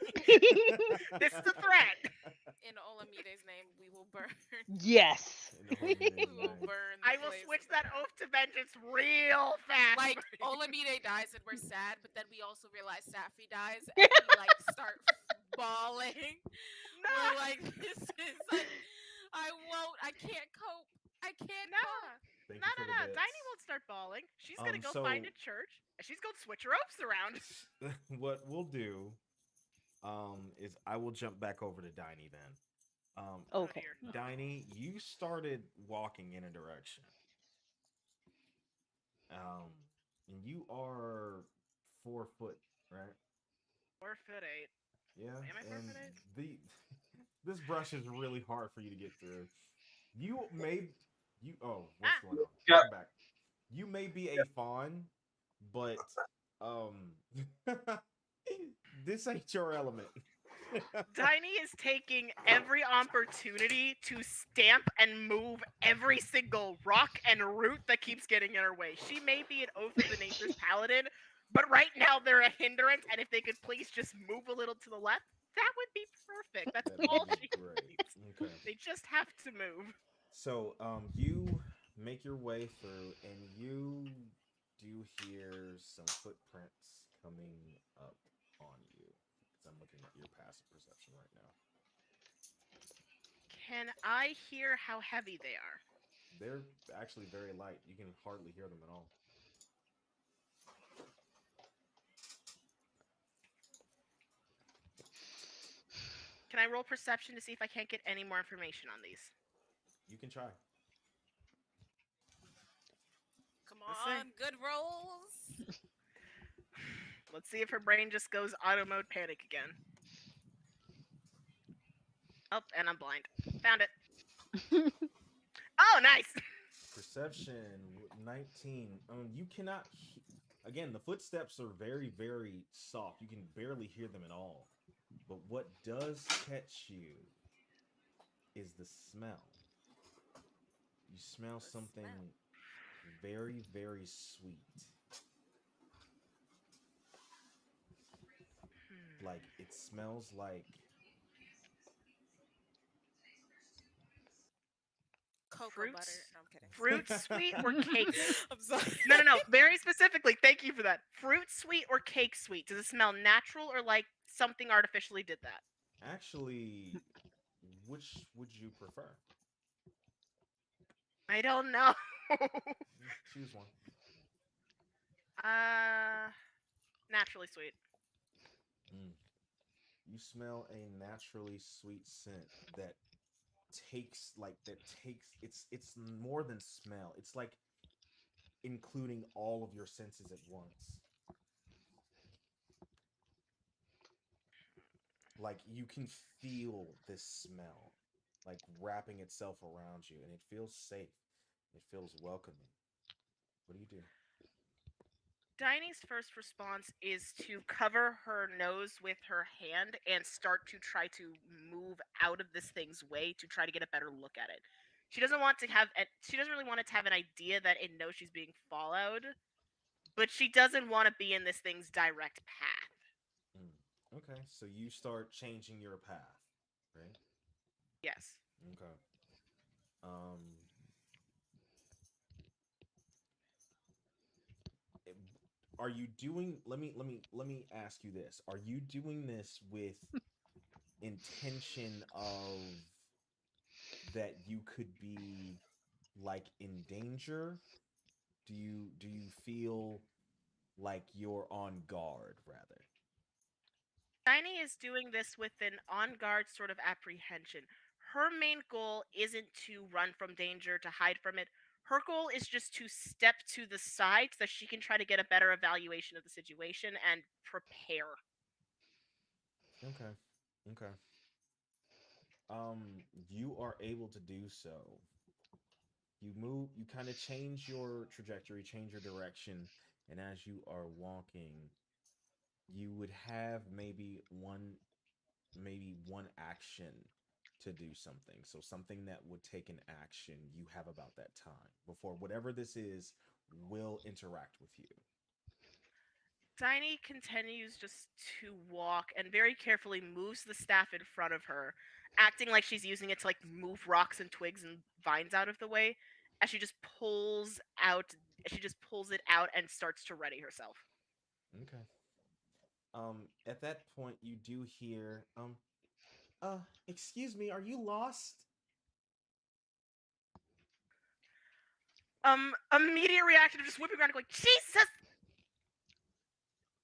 C: This is a threat.
B: In Olamide's name, we will burn.
D: Yes.
A: In the Holy
B: We
A: Maiden's
B: will
A: name.
B: burn the
C: I will
B: place
C: switch
B: to the
C: that
B: ground.
C: oath to vengeance real fast.
B: Like Olamide dies and we're sad, but then we also realize Safi dies and we like start bawling. We're
C: Nah,
B: like, this is like, I won't. I can't cope. I can't
C: nah,
B: cope.
A: Thank
C: nah,
A: you for
C: nah,
A: the
C: nah.
A: bits.
C: Diney won't start bawling. She's gonna go find
A: So
C: a church and she's gonna switch her oaths around.
A: what we'll do is I will jump back over to Diney then.
C: Oh
D: Okay.
C: dear.
A: Diney, you started walking in a direction. Um, and you are 4 foot, right?
C: 4'8".
A: Yeah,
C: Am I
A: and
C: 4'8"?
A: the this brush is really hard for you to get through. You may you oh, what's
C: Ah,
A: going on?
F: Yeah.
A: Welcome back. You may be a fawn, but um this ain't your element.
C: Diney is taking every opportunity to stamp and move every single rock and root that keeps getting in her way. She may be an Oath of the Nature's paladin, but right now they're a hindrance, and if they could please just move a little to the left, that would be perfect. That's
A: That
C: all
A: would be
C: she
A: great.
C: needs.
A: Okay.
C: They just have to move.
A: So you make your way through and you do hear some footprints coming up on you. Because I'm looking at your passive perception right now.
C: Can I hear how heavy they are?
A: They're actually very light. You can hardly hear them at all.
C: Can I roll perception to see if I can't get any more information on these?
A: You can try.
B: Come
C: Let's see.
B: on, good rolls.
C: Let's see if her brain just goes auto mode panic again. Oh, and I'm blind. Found it. Oh, nice.
A: Perception 19. You cannot. Again, the footsteps are very, very soft. You can barely hear them at all. But what does catch you is the smell. You smell something very, very sweet. Like it smells like
B: Cocoa
C: Fruits?
B: butter. No, I'm kidding.
C: Fruit sweet or cake?
B: I'm sorry.
C: No. Very specifically. Thank you for that. Fruit sweet or cake sweet? Does it smell natural or like something artificially did that?
A: Actually, which would you prefer?
C: I don't know.
A: Choose one.
C: Naturally sweet.
A: You smell a naturally sweet scent that takes it's more than smell. It's like including all of your senses at once. Like you can feel this smell like wrapping itself around you and it feels safe. It feels welcoming. What do you do?
C: Diny's first response is to cover her nose with her hand and start to try to move out of this thing's way to try to get a better look at it. She doesn't really want it to have an idea that it knows she's being followed, but she doesn't want to be in this thing's direct path.
A: Okay, so you start changing your path, right?
C: Yes.
A: Okay. Um are you doing let me ask you this. Are you doing this with intention of that you could be like in danger? Do you feel like you're on guard rather?
C: Tiny is doing this with an on guard sort of apprehension. Her main goal isn't to run from danger, to hide from it. Her goal is just to step to the side so that she can try to get a better evaluation of the situation and prepare.
A: Okay. Okay. You are able to do so. You kind of change your trajectory, change your direction, and as you are walking, you would have maybe one action to do something. So something that would take an action, you have about that time before whatever this is will interact with you.
C: Tiny continues just to walk and very carefully moves the staff in front of her, acting like she's using it to like move rocks and twigs and vines out of the way as she just pulls it out and starts to ready herself.
A: Okay. At that point you do hear excuse me, are you lost?
C: Immediate reaction of just whipping around like Jesus,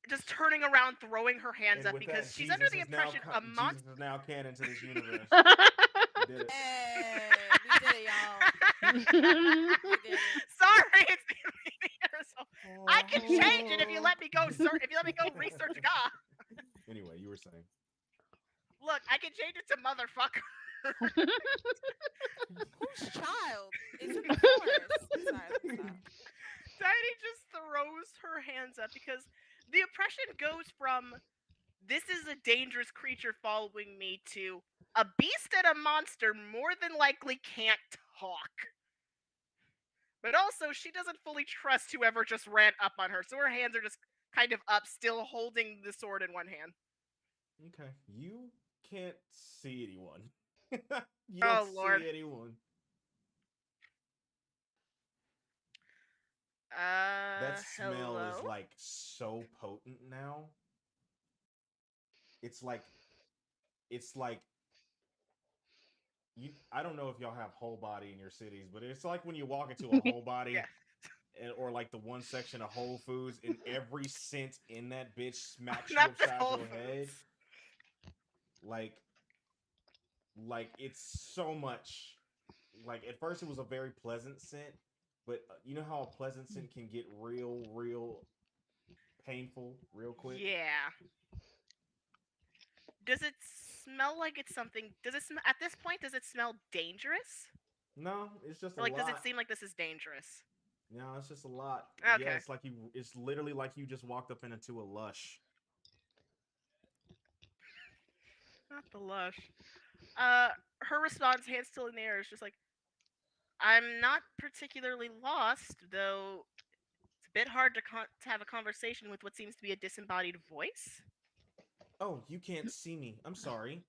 C: just turning around, throwing her hands
A: And
C: up
A: with
C: because
A: that,
C: she's under the impression a monster.
A: Jesus is now canon to this universe. We did it.
B: Hey, we did it, y'all. We did it.
C: Sorry, it's the universe. I can change it if you let me go. If you let me go research God.
A: Anyway, you were saying.
C: Look, I can change it to motherfucker.
B: Whose child is in the forest? Sorry.
C: Tiny just throws her hands up because the oppression goes from this is a dangerous creature following me to a beast and a monster more than likely can't talk. But also, she doesn't fully trust whoever just ran up on her, so her hands are just kind of up, still holding the sword in one hand.
A: Okay, you can't see anyone. You
C: Oh,
A: don't
C: Lord.
A: see anyone. That smell
C: Hello?
A: is like so potent now. It's like I don't know if y'all have whole body in your cities, but it's like when you walk into a whole body
C: Yeah.
A: or like the one section of Whole Foods and every scent in that bitch smacks you
C: Not the
A: upside
C: Whole
A: your head.
C: Foods.
A: Like it's so much. Like at first it was a very pleasant scent, But you know how a pleasant scent can get real painful real quick?
C: Yeah. Does it smell like it's something? Does it at this point? Does it smell dangerous,
A: No, it's just a
C: or like does it
A: lot.
C: seem like this is dangerous?
A: No, it's just a lot. Yeah,
C: Okay,
A: it's like you. It's literally like you just walked up into a lush.
C: not the lush. Uh, her response, hands still in the air, is just like, "I'm not particularly lost, though. It's a bit hard to to have a conversation with what seems to be a disembodied voice."
A: Oh, you can't see me. I'm sorry.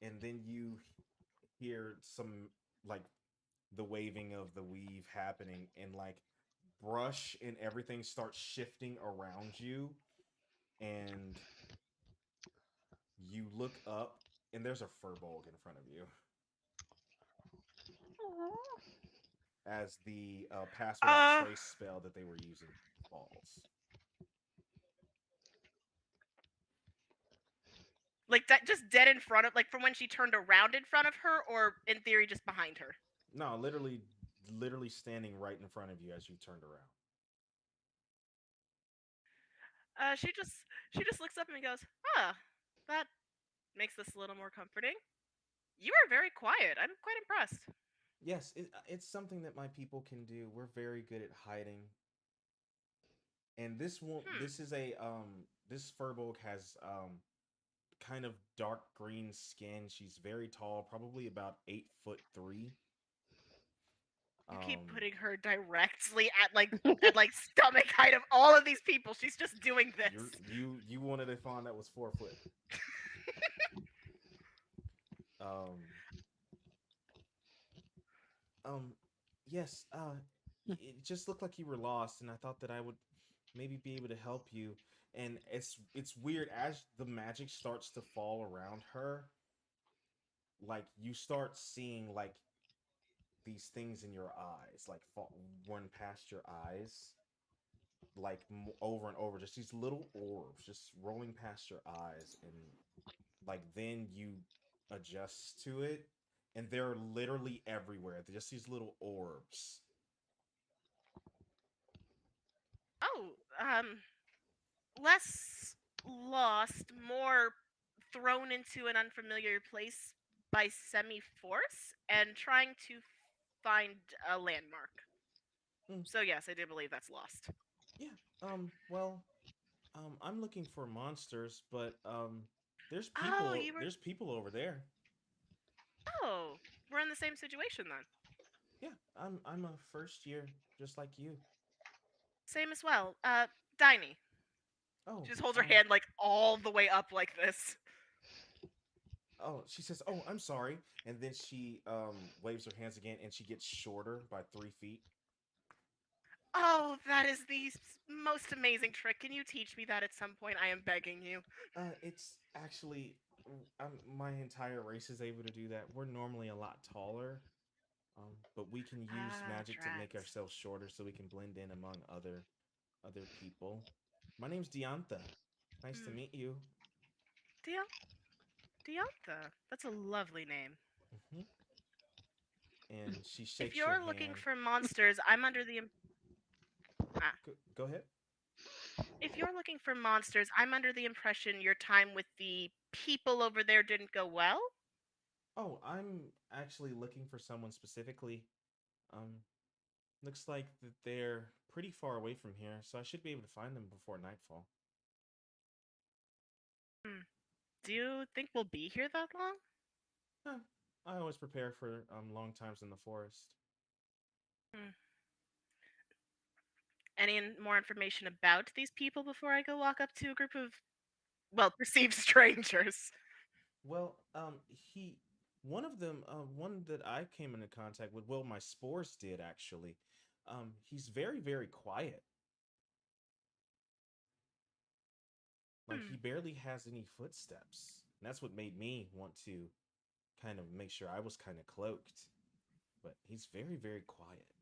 A: And then you hear some like the waving of the weave happening, and like brush and everything starts shifting around you, and you look up and there's a furbolg in front of you as the pass without
C: Uh,
A: trace spell that they were using falls.
C: like that, just dead in front of, like from when she turned around in front of her, or in theory just behind her.
A: No, literally standing right in front of you as you turned around.
C: She just looks up and goes, "Huh, that makes this a little more comforting. You are very quiet. I'm quite impressed."
A: Yes, it's something that my people can do. We're very good at hiding. And this won't.
C: Hmm.
A: This is a This furbolg has kind of dark green skin. She's very tall, probably about 8'3".
C: You keep
A: Um,
C: putting her directly at like stomach height of all of these people. She's just doing
A: you
C: this.
A: you wanted a fawn that was 4 foot. Um, um, yes. It just looked like you were lost, and I thought that I would maybe be able to help you. And it's weird as the magic starts to fall around her. Like you start seeing like these things in your eyes, like run past your eyes, like over and over. Just these little orbs, just rolling past your eyes, and like then you adjust to it, and they're literally everywhere. They're just these little orbs.
C: Oh, less lost, more thrown into an unfamiliar place by semi force and trying to find a landmark.
A: Mm,
C: So yes, I do believe that's lost.
A: yeah. Well, I'm looking for monsters, but
C: Oh, you were.
A: there's people over there.
C: Oh, we're in the same situation then.
A: Yeah, I'm a first year, just like you.
C: Same as well. Diney.
A: Oh,
C: She just holds her hand like all the way up like this.
A: oh, she says, "Oh, I'm sorry," and then she waves her hands again, and she gets shorter by 3 feet.
C: Oh, that is the most amazing trick. Can you teach me that at some point? I am begging you.
A: It's actually, my entire race is able to do that. We're normally a lot taller, but we can use
C: Ah,
A: magic to make
C: drats.
A: ourselves shorter so we can blend in among other people. My name's Diantha. Nice to
C: Hmm.
A: meet you.
C: Dia- Diantha. That's a lovely name.
A: Hmm. And she
C: If
A: shakes your
C: you're looking
A: hand.
C: for monsters, I'm under the ah.
A: Go ahead.
C: If you're looking for monsters, I'm under the impression your time with the people over there didn't go well.
A: Oh, I'm actually looking for someone specifically. Um, Looks like that they're pretty far away from here, so I should be able to find them before nightfall.
C: Hmm. Do you think we'll be here that long?
A: Huh. I always prepare for long times in the forest.
C: Hmm. Any more information about these people before I go walk up to a group of, well, perceived strangers?
A: Well, he, one of them, one that I came into contact with, well, my spores did actually. He's very quiet. Like he
C: Hmm.
A: barely has any footsteps. And that's what made me want to kind of make sure I was kind of cloaked. But he's very quiet.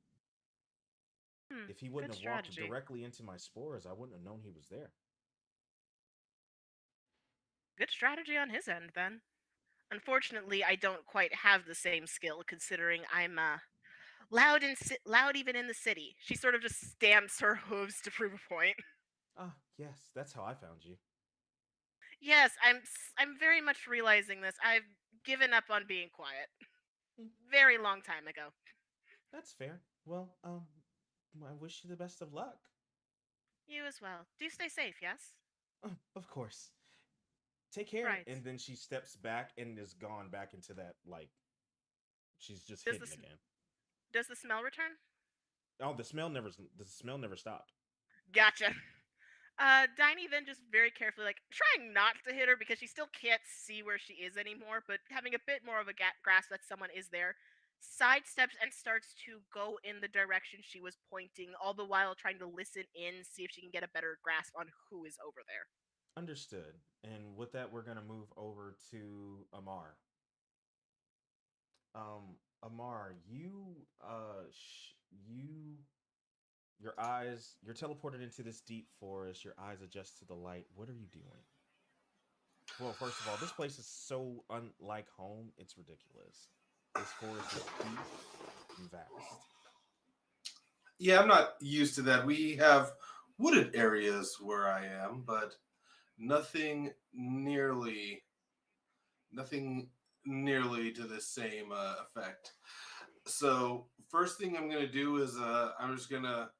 C: Hmm.
A: If he
C: Good
A: wouldn't have walked
C: strategy.
A: directly into my spores, I wouldn't have known he was there.
C: Good strategy on his end, then. Unfortunately, I don't quite have the same skill, considering I'm loud even in the city. She sort of just stamps her hooves to prove a point.
A: Ah, yes, that's how I found you.
C: Yes, I'm very much realizing this. I've given up on being quiet.
A: Hmm,
C: Very long time ago.
A: that's fair. Well, I wish you the best of luck.
C: You as well. Do stay safe, yes?
A: Of course. Take care.
C: Right.
A: And then she steps back and is gone back into that, like, she's just
C: Does the
A: hidden
C: s-
A: again.
C: does the smell return?
A: Oh, the smell never stopped.
C: Gotcha. Diney then just very carefully, like, trying not to hit her because she still can't see where she is anymore, but having a bit more of a grasp that someone is there, sidesteps and starts to go in the direction she was pointing, all the while trying to listen in, see if she can get a better grasp on who is over there.
A: Understood. And with that, we're gonna move over to Amar. Amar, you, your eyes, you're teleported into this deep forest. Your eyes adjust to the light. What are you doing? Well, first of all, this place is so unlike home. It's ridiculous. This forest is deep and vast.
F: Yeah, I'm not used to that. We have wooded areas where I am, but nothing nearly, nothing nearly to the same effect. So first thing I'm gonna do is I'm just gonna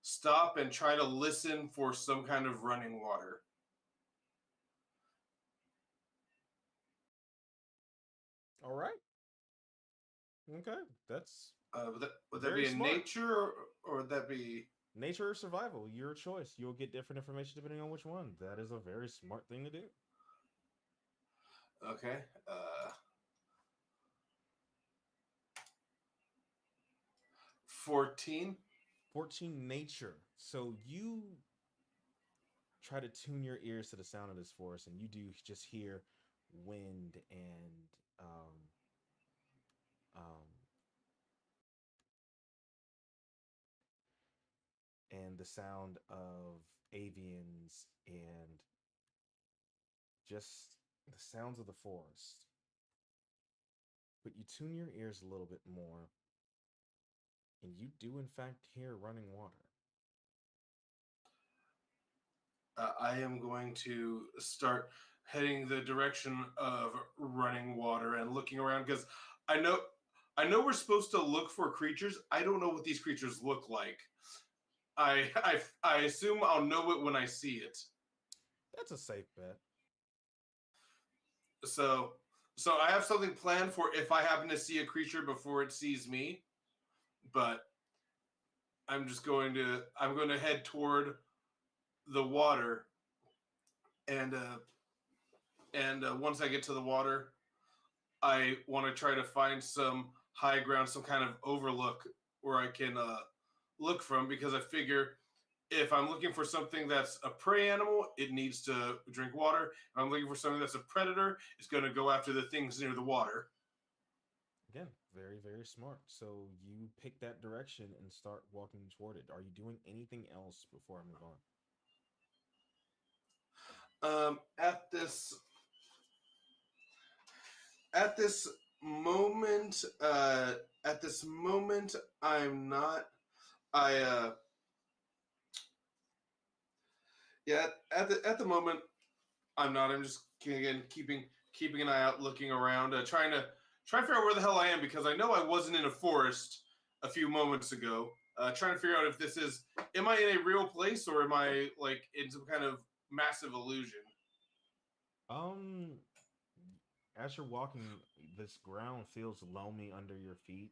F: stop and try to listen for some kind of running water.
A: All right. Okay. That's
F: Would that
A: very
F: be in
A: smart.
F: nature, or would that be
A: Nature or survival, your choice. You'll get different information depending on which one. That is a very smart thing to do.
F: okay? 14.
A: 14 nature. So you try to tune your ears to the sound of this forest, and you do just hear wind and um, the sound of avians and just the sounds of the forest. But you tune your ears a little bit more, and you do in fact hear running water.
F: I am going to start heading the direction of running water and looking around because I know I know we're supposed to look for creatures. I don't know what these creatures look like. I assume I'll know it when I see it.
A: That's a safe bet.
F: So so I have something planned for if I happen to see a creature before it sees me, but I'm going to head toward the water and once I get to the water, I want to try to find some high ground, some kind of overlook where I can look from because I figure if I'm looking for something that's a prey animal, it needs to drink water. If I'm looking for something that's a predator, it's going to go after the things near the water.
A: Again, very, very smart. So you pick that direction and start walking toward it. Are you doing anything else before I move on?
F: Um, at this at this moment, I'm not. I Yeah. At the moment, I'm not. I'm just again keeping an eye out, looking around, trying to figure out where the hell I am because I know I wasn't in a forest a few moments ago. Trying to figure out if this is am I in a real place or am I like in some kind of massive illusion?
A: Um, as you're walking, this ground feels loamy under your feet.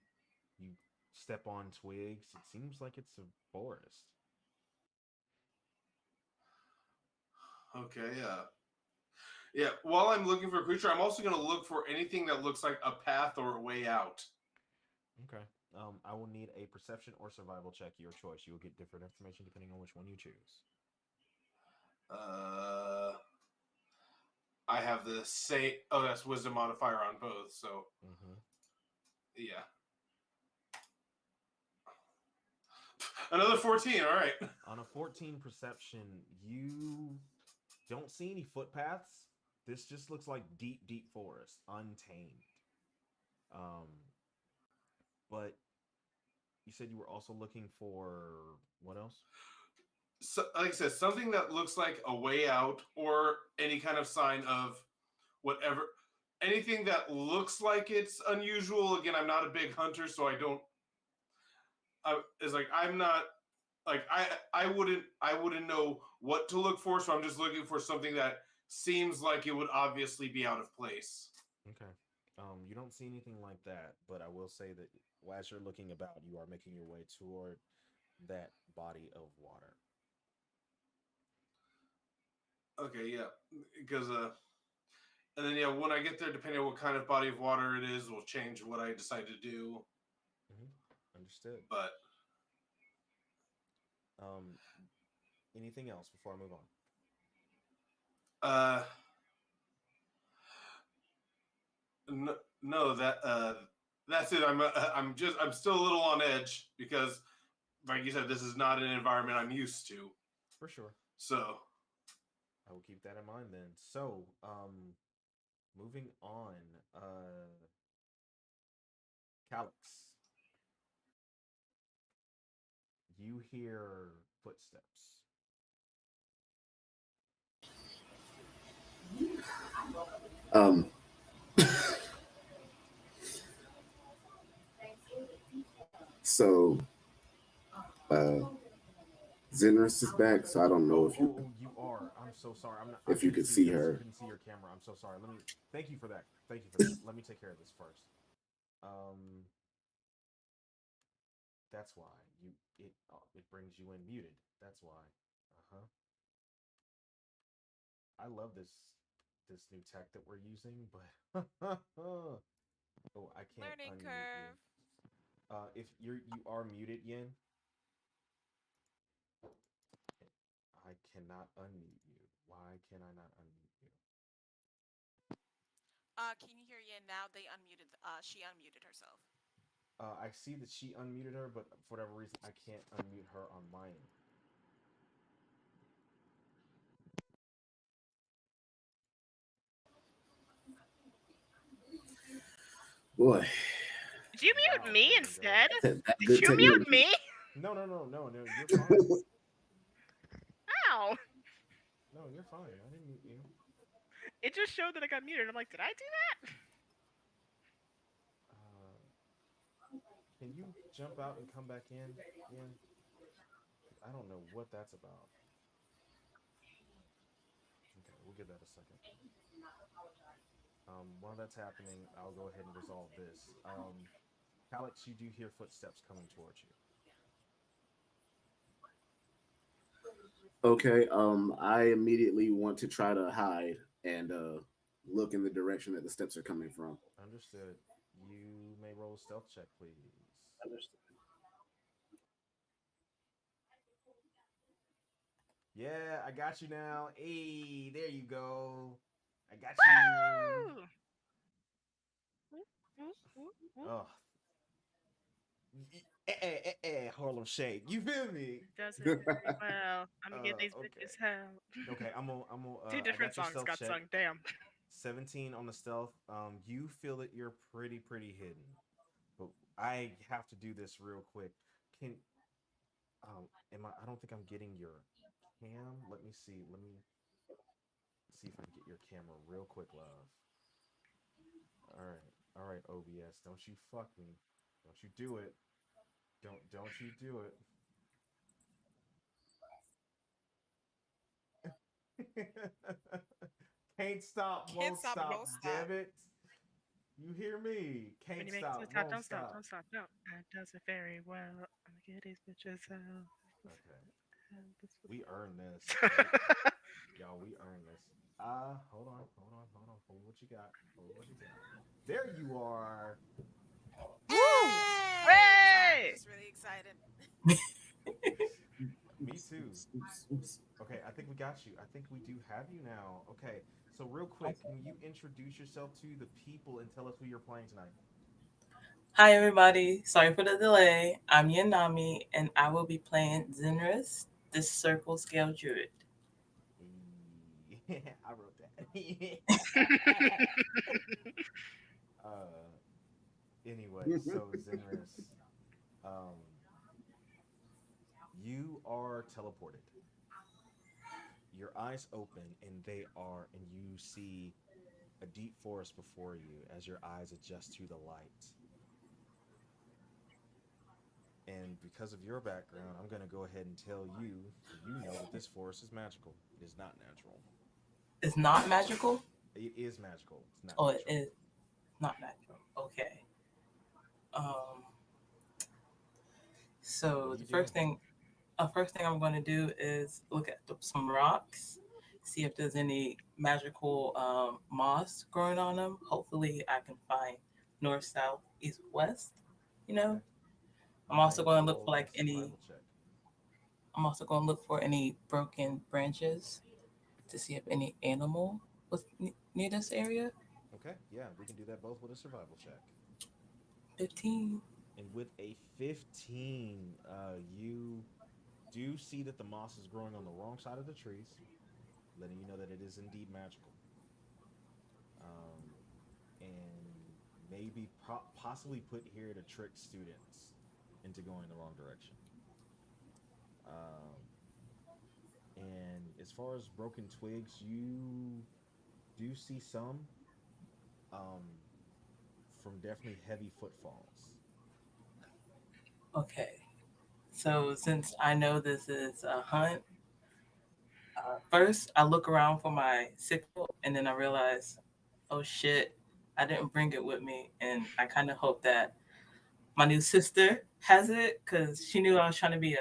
A: You step on twigs. It seems like it's a forest.
F: Okay. Yeah. While I'm looking for a creature, I'm also going to look for anything that looks like a path or a way out.
A: Okay. I will need a perception or survival check, your choice. You will get different information depending on which one you choose.
F: Uh, I have the same. Oh, that's wisdom modifier on both. So
A: Mm-hmm.
F: yeah, another 14. All right.
A: On a 14 perception, you don't see any footpaths. This just looks like deep, deep forest, untamed. Um, but you said you were also looking for what else?
F: So, like I said, something that looks like a way out or any kind of sign of whatever. Anything that looks like it's unusual. Again, I'm not a big hunter, so I don't. It's like I'm not like I wouldn't know what to look for, so I'm just looking for something that seems like it would obviously be out of place.
A: Okay. You don't see anything like that, but I will say that as you're looking about, you are making your way toward that body of water.
F: Okay, yeah, because and then yeah, when I get there, depending on what kind of body of water it is, will change what I decide to do.
A: Understood.
F: But
A: Um, anything else before I move on?
F: uh, no, no, that's it. I'm still a little on edge because, like you said, this is not an environment I'm used to.
A: For sure.
F: So
A: I will keep that in mind then. So, moving on, Calix, you hear footsteps.
E: Um, so uh, Zenris is back, so I don't know
A: You are. I'm so sorry. I'm not. I
E: if you
A: couldn't
E: could
A: see
E: see
A: because I
E: her.
A: couldn't see your camera. I'm so sorry. Let me. Thank you for that. Thank you for that. Let me take care of this first. Um, that's why it brings you in muted. That's why. Uh huh. I love this new tech that we're using, but oh, I can't
B: Learning
A: unmute you.
B: curve.
A: If you are muted, Yin, I cannot unmute you. Why can I not unmute you?
B: Can you hear Yin now? They unmuted. She unmuted herself.
A: I see that she unmuted her, but for whatever reason, I can't unmute her on my end.
E: Boy,
C: Did you mute
A: Wow,
C: me
A: there we go.
C: instead?
E: that
C: Did
E: good
C: you mute
E: technology.
C: me?
A: No, you're fine.
C: Ow!
A: No, you're fine. I didn't mute you.
C: It just showed that I got muted. I'm like, did I do that?
A: Uh, can you jump out and come back in? Yeah, I don't know what that's about. Okay, we'll give that a second. While that's happening, I'll go ahead and resolve this. Alex, you do hear footsteps coming towards you.
E: Okay, I immediately want to try to hide and look in the direction that the steps are coming from.
A: Understood. You may roll a stealth check, please. Yeah, I got you now. Hey, there you go. I got you.
C: Woo!
A: Oh, Harlem Shake. You feel me?
C: Does it very well. I'm gonna give these
A: Okay.
C: bitches hell.
A: Okay, I'm gonna.
C: Two
A: I
C: different
A: got your
C: songs
A: stealth
C: got
A: check.
C: sung. Damn.
A: 17 on the stealth. You feel that you're pretty hidden, but I have to do this real quick. Can am I? I don't think I'm getting your cam. Let me see. Let me see if I can get your camera real quick, love. All right, OBS. Don't you fuck me. Don't you do it. Don't you do it. Can't stop,
B: Can't
A: won't
B: stop,
A: stop.
B: won't stop.
A: Damn it. You hear me?
C: When
A: Can't
C: you make it to
A: stop,
C: the top,
A: won't
C: don't stop,
A: stop.
C: don't stop, no. That does it very well. I'm gonna give these bitches hell.
A: Okay. We earned this. Y'all, we earned this. Hold what you got. Hold what you got. There you are.
C: Woo!
B: Sorry, I'm
C: Hey!
B: just really excited.
A: Me too. Okay, I think we got you. I think we do have you now. Okay, so real quick, can you introduce yourself to the people and tell us who you're playing tonight?
G: Hi, everybody. Sorry for the delay. I'm Yanami, and I will be playing Zenris, the Circle Scale Druid.
A: I wrote that. uh, anyway, so Zenris, um, You are teleported. Your eyes open, and you see a deep forest before you as your eyes adjust to the light. And because of your background, I'm going to go ahead and tell you, you know that this forest is magical. It is not natural.
G: It's not magical.
A: It is magical. It's not
G: Oh, it
A: natural.
G: is not natural. Okay. Um.
A: What
G: So
A: are you
G: the
A: doing?
G: first thing I'm going to do is look at some rocks, see if there's any magical moss growing on them. Hopefully, I can find north, south, east, west. You
A: Okay.
G: know, I'm
A: Go
G: also
A: ahead and
G: going to look for
A: roll a
G: like any.
A: survival check.
G: I'm also going to look for any broken branches to see if any animal was near this area.
A: Okay. Yeah, we can do that both with a survival check.
G: 15.
A: And with a 15, you do see that the moss is growing on the wrong side of the trees, letting you know that it is indeed magical. Um, and maybe possibly put here to trick students into going the wrong direction. Um, and as far as broken twigs, you do see some um, from definitely heavy footfalls.
G: Okay. So since I know this is a hunt, first I look around for my sickle, and then I realize, oh shit, I didn't bring it with me, and I kind of hope that my new sister has it because she knew I was trying to be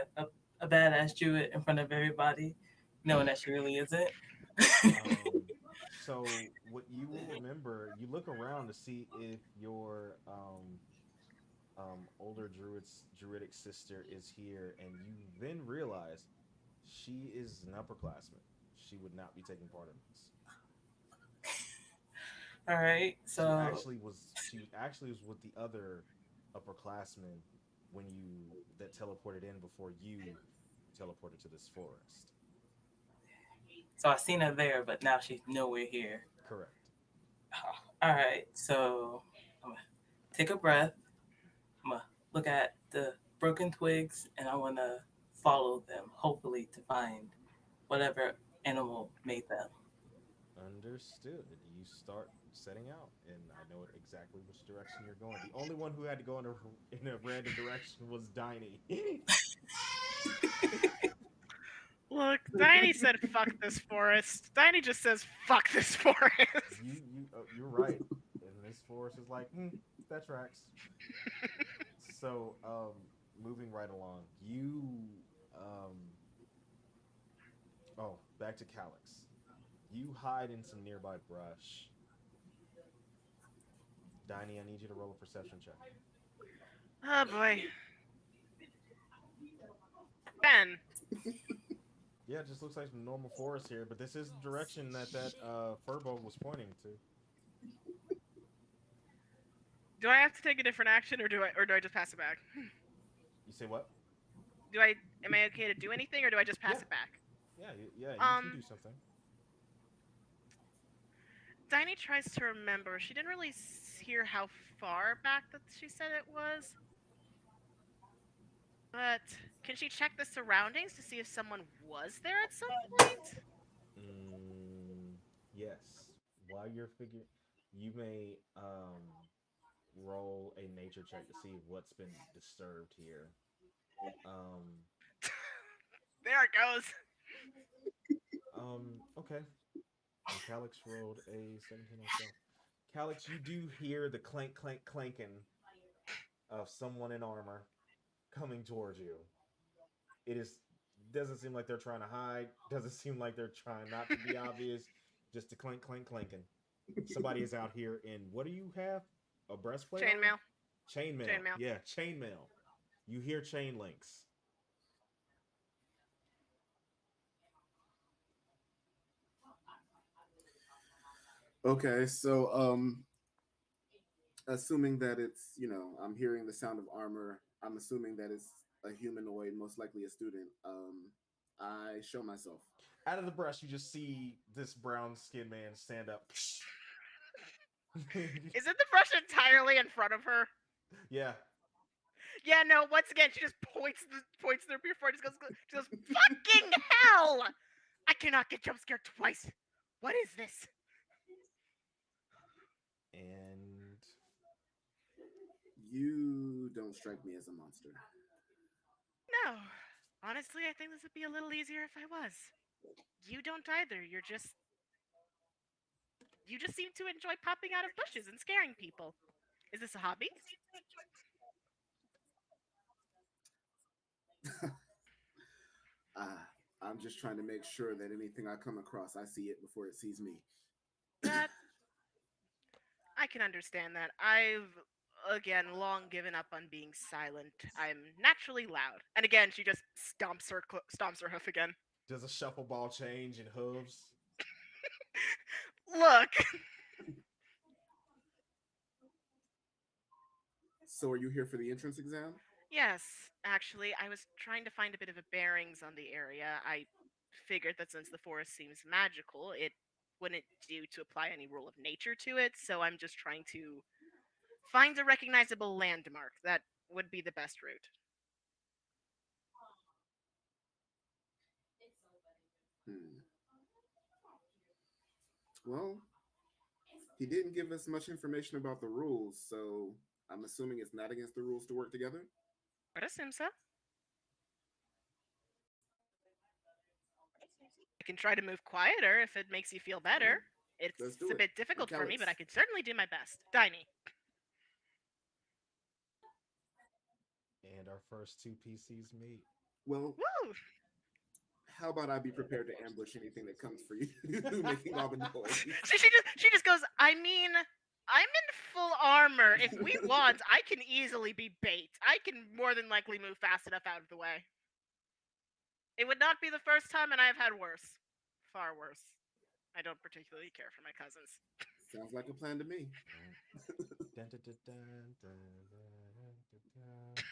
G: a badass Druid in front of everybody, knowing that she really isn't.
A: Um, so what you will remember, you look around to see if your older druidic sister is here, and you then realize she is an upperclassman. She would not be taking part in this.
G: All right,
A: She
G: so
A: actually was. She actually was with the other upperclassmen when you that teleported in before you teleported to this forest.
G: I seen her there, but now she's nowhere here.
A: Correct.
G: All right, so I'm gonna take a breath. I'm gonna look at the broken twigs, and I wanna follow them, hopefully to find whatever animal made them.
A: Understood. You start setting out, and I know exactly which direction you're going. The only one who had to go in a random direction was Diney.
C: Look, Diney said fuck this forest. Diney just says fuck this forest.
A: You're right. And this forest is like, that tracks. So, moving right along, um, back to Calyx. You hide in some nearby brush. Diney, I need you to roll a perception check.
C: Oh boy. 10.
A: Yeah, it just looks like some normal forest here, but this is the direction that Furbo was pointing to.
C: Do I have to take a different action or do I just pass it back?
A: You say what?
C: Am I okay to do anything or do I just pass
A: Yeah,
C: it back?
A: yeah, you can
C: Um
A: do something.
C: Diney tries to remember. She didn't really hear how far back that she said it was. But can she check the surroundings to see if someone was there at some point?
A: Mm, yes. While you're figuring, you may roll a nature check to see what's been disturbed here. Um,
C: There it goes.
A: okay. And Calyx rolled a 17 on stealth. Calyx, you do hear the clank, clank, clanking of someone in armor coming towards you. It is doesn't seem like they're trying to hide. Doesn't seem like they're trying not to be obvious. Just a clank, clank, clanking. Somebody is out here in what do you have? A breastplate on?
C: Chainmail.
A: Chainmail.
C: Chainmail.
A: Yeah, chainmail. You hear chain links.
E: Okay, so assuming that it's, I'm hearing the sound of armor, I'm assuming that it's a humanoid, most likely a student. I show myself.
A: Out of the brush, you just see this brown skinned man stand up.
C: Is it the brush entirely in front of her?
A: Yeah.
C: Yeah, no. Once again, she just points their beer forward. She goes, fucking hell! I cannot get jump scared twice. What is this?
A: And
E: You don't strike me as a monster.
C: No. Honestly, I think this would be a little easier if I was. You don't either. You just seem to enjoy popping out of bushes and scaring people. Is this a hobby?
E: I'm just trying to make sure that anything I come across, I see it before it sees me.
C: That I can understand that. I've again long given up on being silent. I'm naturally loud. And again, she just stomps her hoof again.
A: does a shuffle ball change and hooves?
C: Look.
E: So, are you here for the entrance exam?
C: Yes, actually, I was trying to find a bit of a bearings on the area. I figured that since the forest seems magical, it wouldn't do to apply any rule of nature to it, so I'm just trying to find a recognizable landmark that would be the best route.
E: Hmm. Well, he didn't give us much information about the rules, so I'm assuming it's not against the rules to work together.
C: I'd assume so. I can try to move quieter if it makes you feel better. It's
E: Let's do
C: a
E: it.
C: bit difficult for me, but I
E: Alex.
C: could certainly do my best. Diney.
A: And our first two PCs meet.
E: Well,
C: Woo!
E: how about I be prepared to ambush anything that comes for you, making all the noise.
C: She just goes, I mean, I'm in full armor. If we want, I can easily be bait. I can more than likely move fast enough out of the way. It would not be the first time, and I have had worse. Far worse. I don't particularly care for my cousins.
E: Sounds like a plan to me.
A: Dun, dun, dun, dun, dun, dun, dun, dun.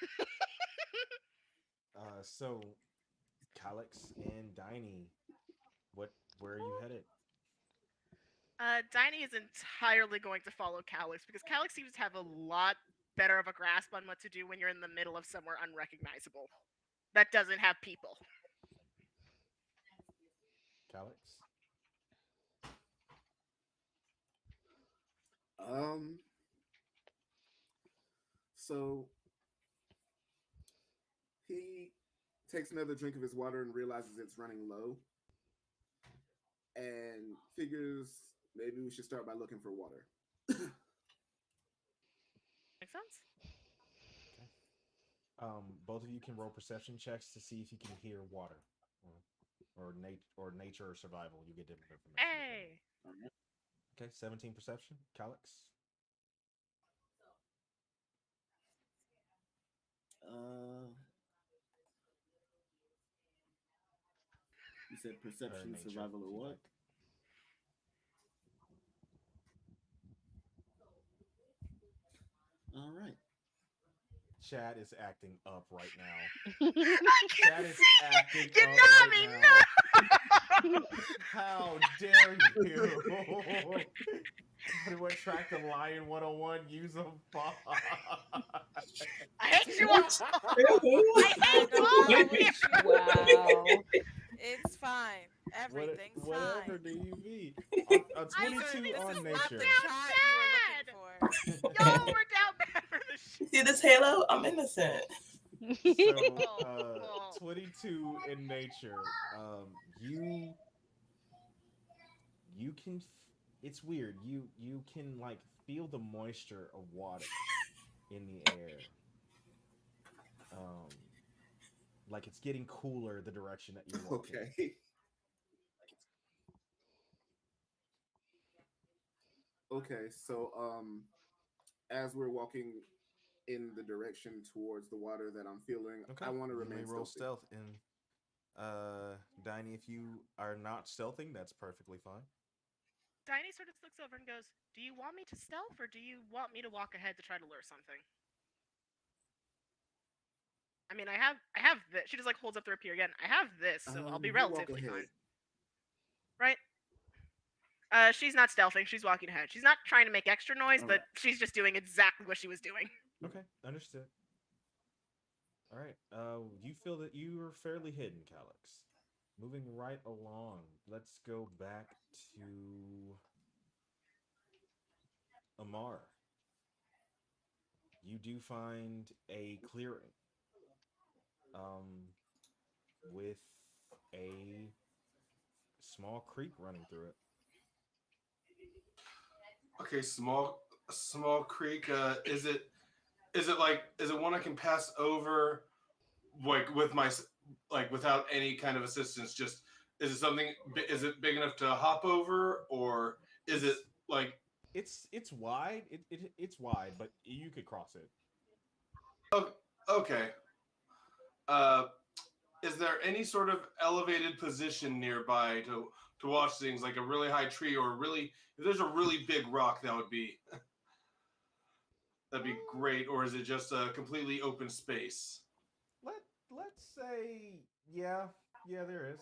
A: So Calix and Diney, where are you headed?
C: Diney is entirely going to follow Calix because Calix seems to have a lot better of a grasp on what to do when you're in the middle of somewhere unrecognizable that doesn't have people.
A: Calix?
E: So he takes another drink of his water and realizes it's running low, and figures maybe we should start by looking for water.
C: Makes sense?
A: Okay. Both of you can roll perception checks to see if you can hear water, or nature or survival. You get different information.
C: Hey!
A: Okay, 17 perception. Calix.
E: You said perception,
A: nature,
E: survival, or
A: if you
E: what?
A: like.
E: All right.
A: Chad is acting up right now.
C: I can
A: Chad is
C: see it!
A: acting
C: You
A: up
C: know me,
A: right
C: no!
A: now. How dare you? Somebody attract a lion 101, use a bot.
C: I hate you all! I hate all of you!
D: Wow.
B: It's fine. Everything's
A: Whatever
B: fine.
A: do you mean? A
C: I
A: 22
C: this
A: on
C: is
A: nature.
C: not
B: The
C: down
B: shot
C: bad!
B: you were looking for.
C: Y'all were down bad for the shit.
G: See this halo? I'm innocent.
A: So 22 in nature. You can it's weird. You can like feel the moisture of water in the air. Like it's getting cooler the direction that you're walking.
E: Okay. Okay, so as we're walking in the direction towards the water that I'm feeling,
A: Okay.
E: I want to
A: You
E: remain
A: may roll
E: stealthy.
A: stealth, and Diney, if you are not stealthing, that's perfectly fine.
C: Diney sort of looks over and goes, do you want me to stealth or do you want me to walk ahead to try to lure something? I mean, I have this. She just like holds up the rapier again. I have this, so I'll be
E: You walk
C: relatively
E: ahead.
C: fine. Right? She's not stealthing. She's walking ahead. She's not trying to make extra noise, but
E: Alright.
C: she's just doing exactly what she was doing.
A: Okay, understood. All right. You feel that you are fairly hidden, Calyx. Moving right along, let's go back to Amar. You do find a clearing um, with a small creek running through it.
F: Okay, small creek. Is it one I can pass over like with my like without any kind of assistance? Just is it something? Is it big enough to hop over, or is it
A: It's
F: like
A: it's wide. It's wide, but you could cross it.
F: okay? Uh, is there any sort of elevated position nearby to watch things like a really high tree or really if there's a really big rock that'd be great, or is it just a completely open space?
A: Let let's say yeah, yeah, there is.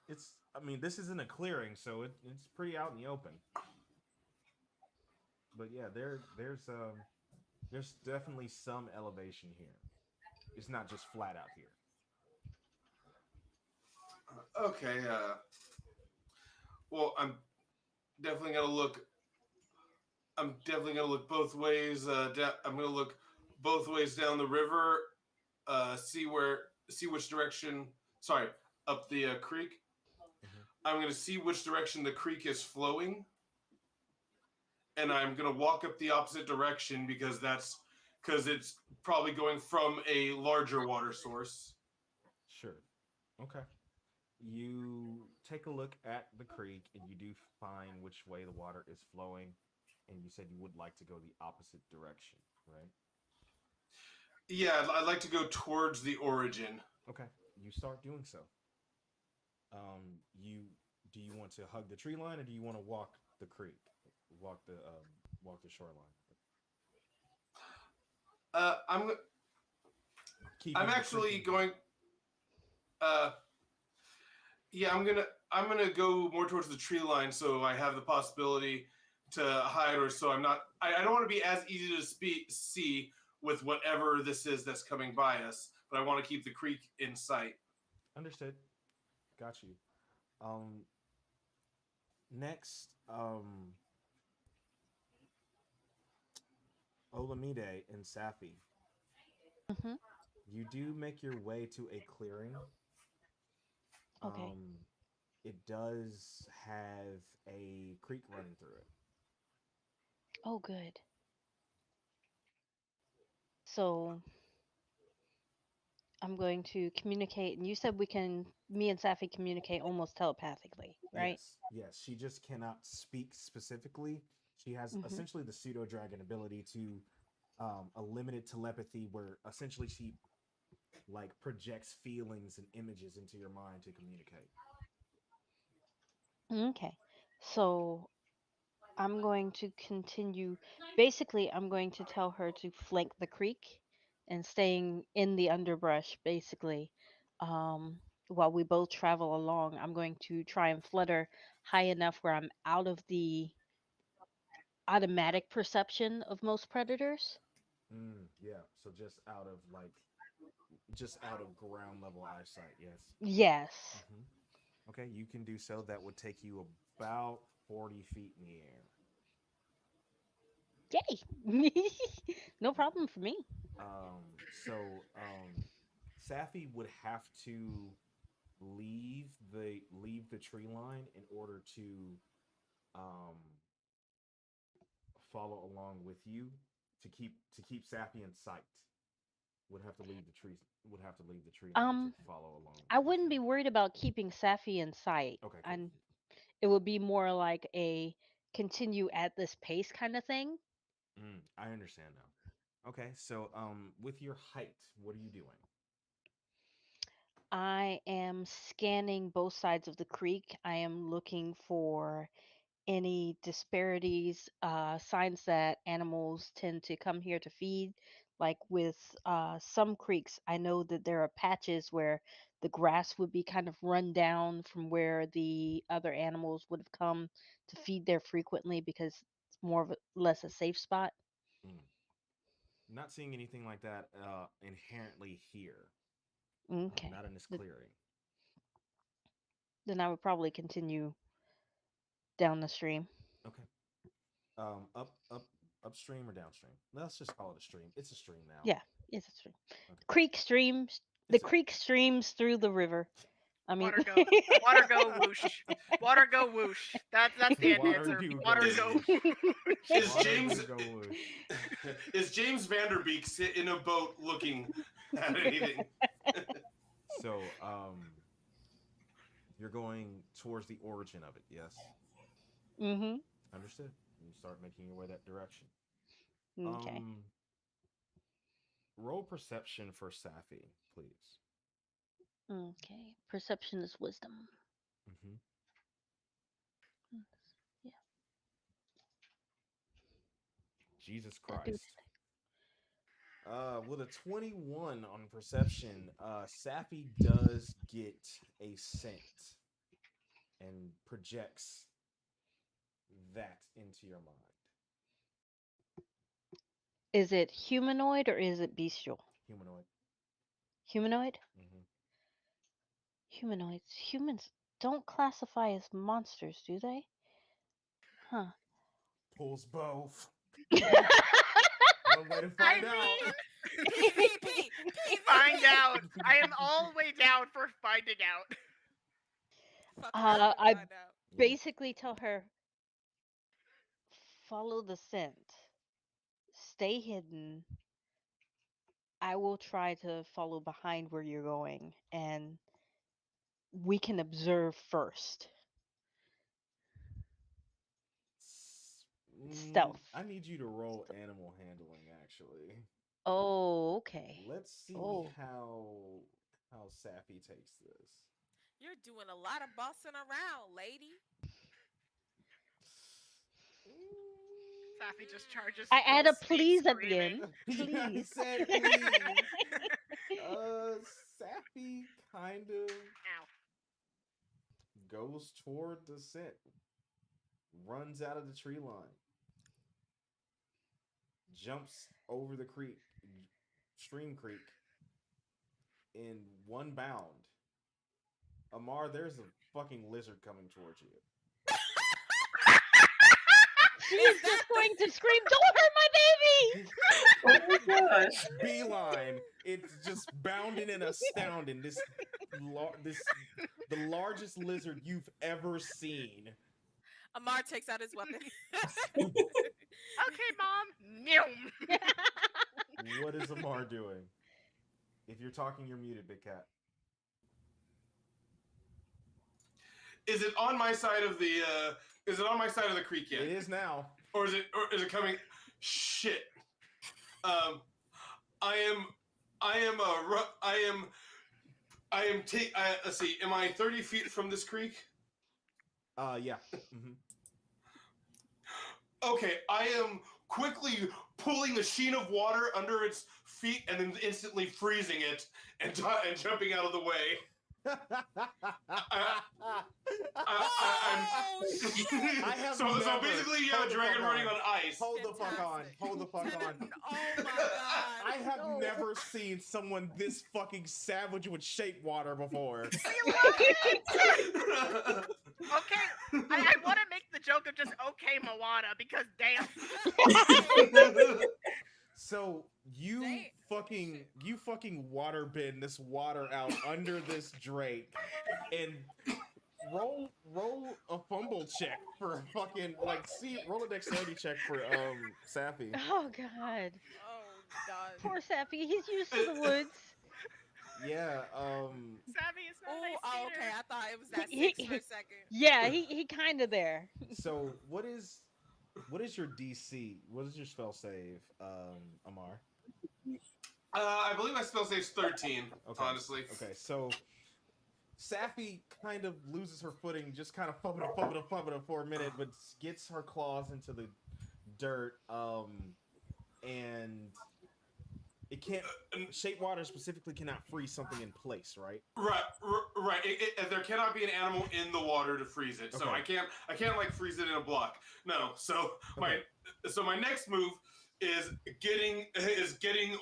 A: It's I mean, this isn't a clearing, so it's pretty out in the open. But yeah, there's definitely some elevation here. It's not just flat out here.
F: Okay. Well, definitely gonna look. I'm definitely gonna look both ways. I'm gonna look both ways down the river. See which direction. Sorry, up the creek.
A: Mhm.
F: I'm gonna see which direction the creek is flowing, and I'm gonna walk up the opposite direction because it's probably going from a larger water source.
A: Sure. Okay. You take a look at the creek and you do find which way the water is flowing, and you said you would like to go the opposite direction, right?
F: Yeah, I'd like to go towards the origin.
A: Okay. You start doing so. You do you want to hug the tree line or do you want to walk the creek, walk the walk the shoreline,
F: Uh, I'm I'm
A: keeping the creek
F: actually
A: in view?
F: going. Uh, yeah, I'm gonna go more towards the tree line so I have the possibility to hide, or so I'm not. I don't want to be as easy to see with whatever this is that's coming by us, but I want to keep the creek in sight.
A: Understood. Got you. Um, next, Olamide and Safi,
D: Hmm.
A: you do make your way to a clearing.
D: Okay.
A: Um, it does have a creek running through it.
D: Oh, good. So I'm going to communicate, and you said me and Safi communicate almost telepathically, right?
A: Yes, yes. She just cannot speak specifically. She has
D: Hmm.
A: essentially the pseudo dragon ability to a limited telepathy where essentially she like projects feelings and images into your mind to communicate.
D: Okay. So I'm going to continue. Basically, I'm going to tell her to flank the creek and staying in the underbrush, basically. Um, while we both travel along, I'm going to try and flutter high enough where I'm out of the automatic perception of most predators.
A: Yeah. So just out of ground level eyesight. Yes.
D: Yes.
A: hmm Okay, you can do so. That would take you about 40 feet in the air.
D: Yay. No problem for me.
A: So Safi would have to leave the tree line in order to um, follow along with you to keep Safi in sight. Would have to leave the tree would have to leave the tree line to
D: Um,
A: follow along
D: I
A: with
D: wouldn't
A: you.
D: be worried about keeping Safi in sight.
A: Okay, cool.
D: And it would be more like a continue at this pace kind of thing.
A: I understand now. Okay, so with your height, what are you doing?
D: I am scanning both sides of the creek. I am looking for any disparities, signs that animals tend to come here to feed. Like with some creeks, I know that there are patches where the grass would be kind of run down from where the other animals would have come to feed there frequently because it's more of less a safe spot.
A: Mm. Not seeing anything like that inherently here.
D: Okay.
A: Not in this
D: Th-
A: clearing.
D: Then I would probably continue down the stream.
A: Okay. Upstream or downstream? Let's just call it a stream. It's a stream now.
D: Yeah, it's a stream.
A: Okay.
D: Creek streams. The
A: It's a-
D: creek streams through the river. I mean,
C: Water go whoosh. Water go whoosh. That's the end
A: Water
C: answer.
A: do
C: Water
A: go
C: go
A: whoosh.
C: whoosh.
F: Is
A: Water
F: James
A: do go whoosh.
F: is James Vanderbeek sit in a boat looking at anything?
A: So, you're going towards the origin of it, yes?
D: mm-hmm.
A: Understood. You start making your way that direction.
D: Okay.
A: Roll perception for Safi, please.
D: Okay. Perception is wisdom.
A: Mm-hmm.
D: Yeah.
A: Jesus
D: I do
A: Christ. With a 21 on perception, Safi does get a scent and projects that into your mind.
D: Is it humanoid or is it bestial?
A: Humanoid.
D: Humanoid?
A: Mm-hmm.
D: Humanoids. Humans don't classify as monsters, do they? Huh.
A: Pulls both. One way to find out.
C: Find out. I am all the way down for finding out.
B: Fuck
D: I
B: around and find out.
D: basically tell her, follow the scent. Stay hidden. I will try to follow behind where you're going, and we can observe first. Stealth.
A: I need you to roll animal handling, actually.
D: Oh, okay.
A: Let's see
D: Oh.
A: how Safi takes this.
B: You're doing a lot of bossing around, lady.
C: Safi just charges.
D: I add a
C: full speed
D: please at the
C: screaming.
D: end.
A: Yeah, he
D: Please.
A: said please. Safi kind of
C: Ow.
A: goes toward the scent, runs out of the tree line, jumps over the stream creek in one bound. Amar, there's a fucking lizard coming towards you.
D: She's just going to scream, "Don't hurt my baby!"
G: Oh my gosh.
A: Beeline. It's just bounding and astounding. The largest lizard you've ever seen.
B: Amar takes out his weapon.
C: Okay, Mom. Meow.
A: What is Amar doing? If you're talking, you're muted, Big Cat.
F: Is it on my side of the? Is it on my side of the creek yet?
A: It is now.
F: Or is it coming? Shit. Let's see. Am I 30 feet from this creek?
A: Yeah. Mm-hmm.
F: Okay, I am quickly pulling a sheen of water under its feet and then instantly freezing it and jumping out of the way.
A: I have
F: so
A: never-
F: basically, yeah,
A: hold the
F: dragon
A: fuck
F: running
A: on.
F: on ice.
A: Hold the fuck on. Hold the fuck on.
B: Oh my god.
A: I have
D: No.
A: never seen someone this fucking savage with shape water before.
C: Okay, I want to make the joke of just okay, Moana, because damn.
A: So you fucking water bend this water out under this drake and roll a fumble check for fucking roll a dexterity check for Safi.
D: Oh God.
B: Oh god.
D: Poor Sappy. He's used to the woods.
A: Yeah,
C: Savvy is not a nice
B: Oh,
C: skater.
B: okay. I thought it was that
D: He-
B: 6 for a second.
D: Yeah, he kind of there.
A: so what is your DC? What is your spell save, Amar?
F: I believe my spell save's 13.
A: Okay.
F: Honestly.
A: Okay, so Safi kind of loses her footing, just kind of fubbing for a minute, but gets her claws into the dirt, and it can't. Shape water specifically cannot freeze something in place, right?
F: Right. There cannot be an animal in the water to freeze it, so
A: Okay.
F: I can't like freeze it in a block. No. So my next move is getting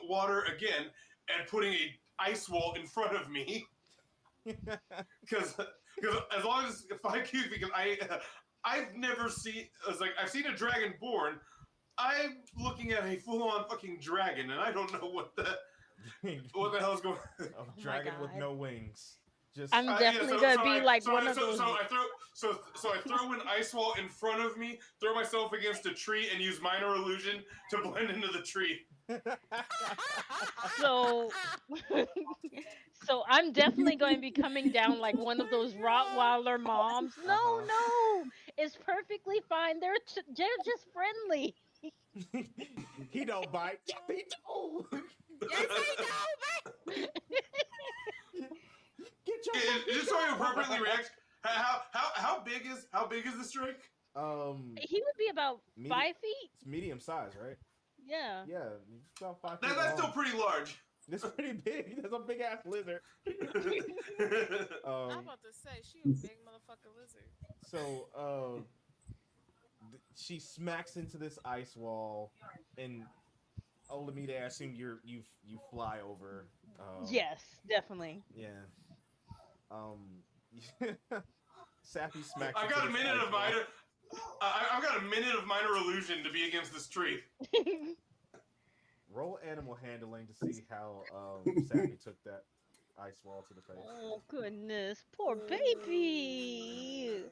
F: water again and putting a ice wall in front of me. Because as long as 5 cubic feet, I've never seen. It's like I've seen a dragon born. I'm looking at a full-on fucking dragon, and I don't know what the hell is going.
A: A dragon with
D: God.
A: no wings. Just
D: I'm definitely gonna be like one of those.
F: So I throw an ice wall in front of me, throw myself against a tree, and use minor illusion to blend into the tree.
D: So, so I'm definitely going to be coming down like one of those Rottweiler moms. No, no, it's perfectly fine. They're just friendly.
A: He don't bite. He do.
B: Yes, I know, man.
A: Get your
F: Just so he appropriately reacts. How big is this drake?
D: He would be about 5 feet.
A: It's medium size, right?
D: Yeah.
A: Yeah, it's about 5 feet.
F: That's still pretty large.
A: It's pretty big. That's a big ass lizard.
B: I'm about to say she a big motherfucking lizard.
A: So, she smacks into this ice wall, and Olamide, I assume you fly over.
D: Yes, definitely.
A: Yeah. Sappy smacks.
F: I've got a minute of minor. I've got a minute of minor illusion to be against this tree.
A: Roll animal handling to see how Sappy took that ice wall to the face.
D: Oh goodness, poor baby.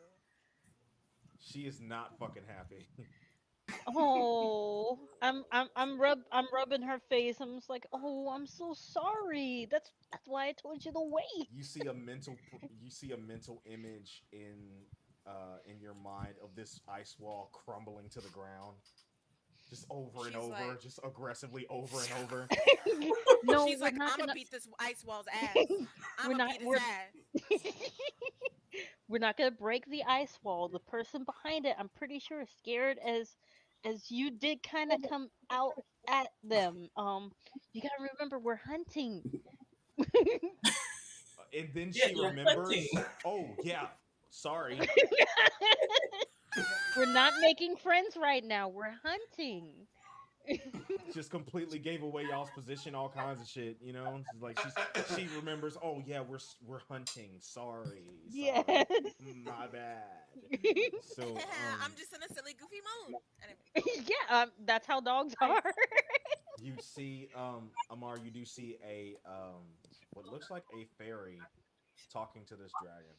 A: She is not fucking happy.
D: Oh, I'm rubbing her face. I'm just like, oh, I'm so sorry. That's why I told you to wait.
A: You see a mental image in your mind of this ice wall crumbling to the ground, just over and over,
B: like,
A: just aggressively over and over.
D: No,
B: she's like, I'm gonna beat this ice wall's ass. I'm gonna beat his ass.
D: We're not gonna break the ice wall. The person behind it, I'm pretty sure, is scared as you did kind of come out at them. You gotta remember we're hunting.
A: And then she remembers.
G: Hunting.
A: Oh yeah, sorry.
D: We're not making friends right now. We're hunting.
A: Just completely gave away y'all's position, all kinds of shit. You know, it's like she remembers. Oh yeah, we're hunting. Sorry.
D: Yes.
A: My bad. So
B: I'm just in a silly, goofy mood. Anyway.
D: Yeah, that's how dogs are.
A: you see, Amar, you do see a what looks like a fairy talking to this dragon.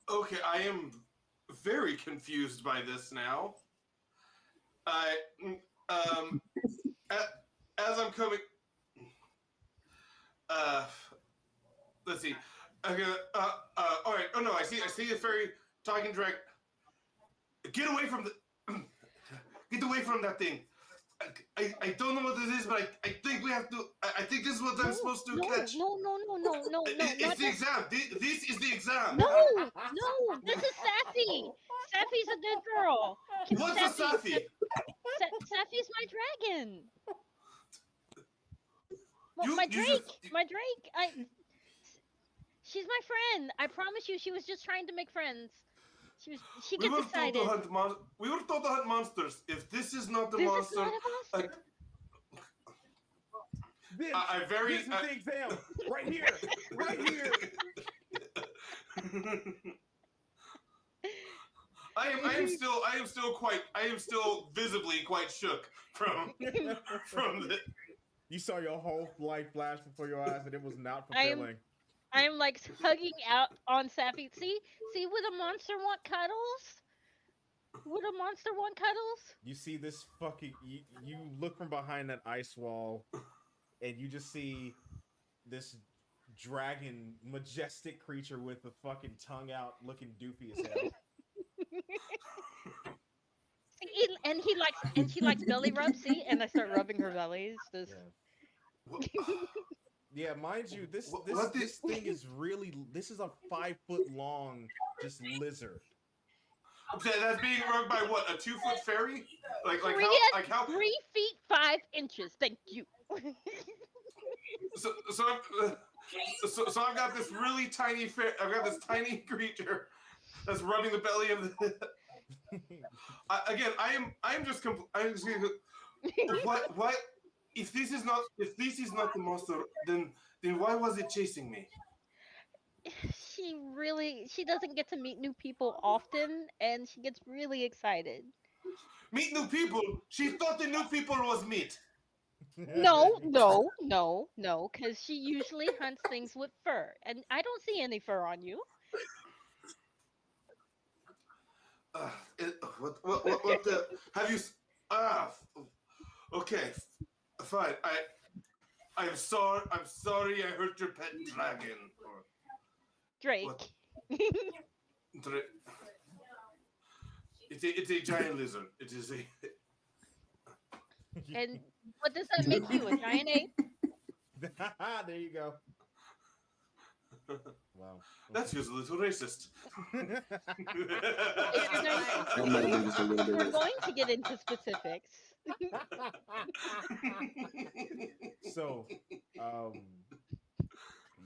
F: Okay, I am very confused by this now. As I'm coming, let's see. Okay, all right. Oh no, I see the fairy talking dragon. Get away from that thing. I don't know what this is, but I think we have to. I think this is what I'm supposed to catch.
D: No.
F: It's the exam. This is the exam.
D: No, this is Safi. Safi's a good girl.
F: What's a Safi?
D: Safi's my dragon. Well,
F: You just-
D: my Drake. She's my friend. I promise you, she was just trying to make friends. She
F: We
D: gets
F: were told
D: excited.
F: to hunt we were told to hunt monsters. If this is not the
D: This
F: monster,
D: is not a monster.
A: This,
F: very-
A: this is the exam. Right here. Right here.
F: I am still visibly quite shook from the.
A: You saw your whole life flash before your eyes, and it was not fulfilling.
D: I'm like hugging out on Safi. See, would a monster want cuddles? Would a monster want cuddles?
A: You see this fucking. You look from behind that ice wall, and you just see this dragon, majestic creature with a fucking tongue out, looking doofy as hell.
D: And she likes belly rubs. See, and I start rubbing her bellies. Just...
A: Yeah, mind you, this thing is really. This is a 5 foot long just lizard.
F: Okay, that's being rubbed by what? A 2-foot fairy? Like how?
D: 3 feet 5 inches. Thank you.
F: So I've got this really tiny I've got this tiny creature that's rubbing the belly of the. Again, I am just I'm just gonna why if this is not the monster, then why was it chasing me?
D: She doesn't get to meet new people often, and she gets really excited.
F: Meet new people. She thought the new people was meat.
D: No, no, no, no, because she usually hunts things with fur, and I don't see any fur on you.
F: What the have you? Ah, okay, fine. I'm sorry. I hurt your pet dragon. Or what?
D: Drake.
F: Dra- it's a giant lizard. It is a.
D: And what does that make you? A giant ape?
A: There you go. Wow.
F: That feels a little racist.
D: If you're going,
E: That might have been just a little
D: if
E: bit
D: we're
E: racist.
D: going to get into specifics,
A: So,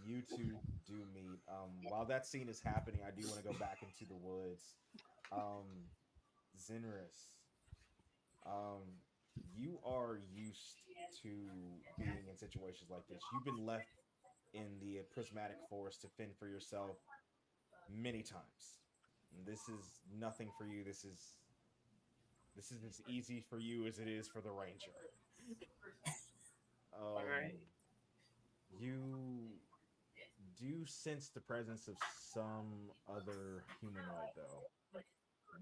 A: you two do meet. While that scene is happening, I do want to go back into the woods. Zenris, um, you are used to being in situations like this. You've been left in the prismatic forest to fend for yourself many times. This is nothing for you. This is as easy for you as it is for the ranger.
G: Alright.
A: You do sense the presence of some other humanoid, though.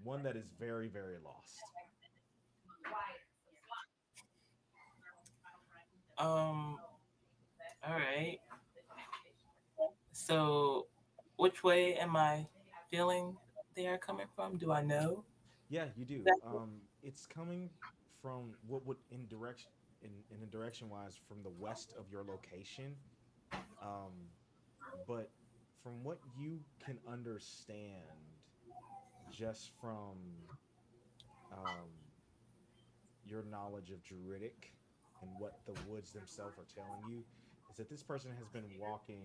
A: One that is very, very lost.
G: All right. So, which way am I feeling they are coming from? Do I know?
A: Yeah, you do.
G: Exactly.
A: It's coming from what would in a direction wise from the west of your location. Um, but from what you can understand, just from um, your knowledge of Druidic and what the woods themselves are telling you, is that this person has been walking,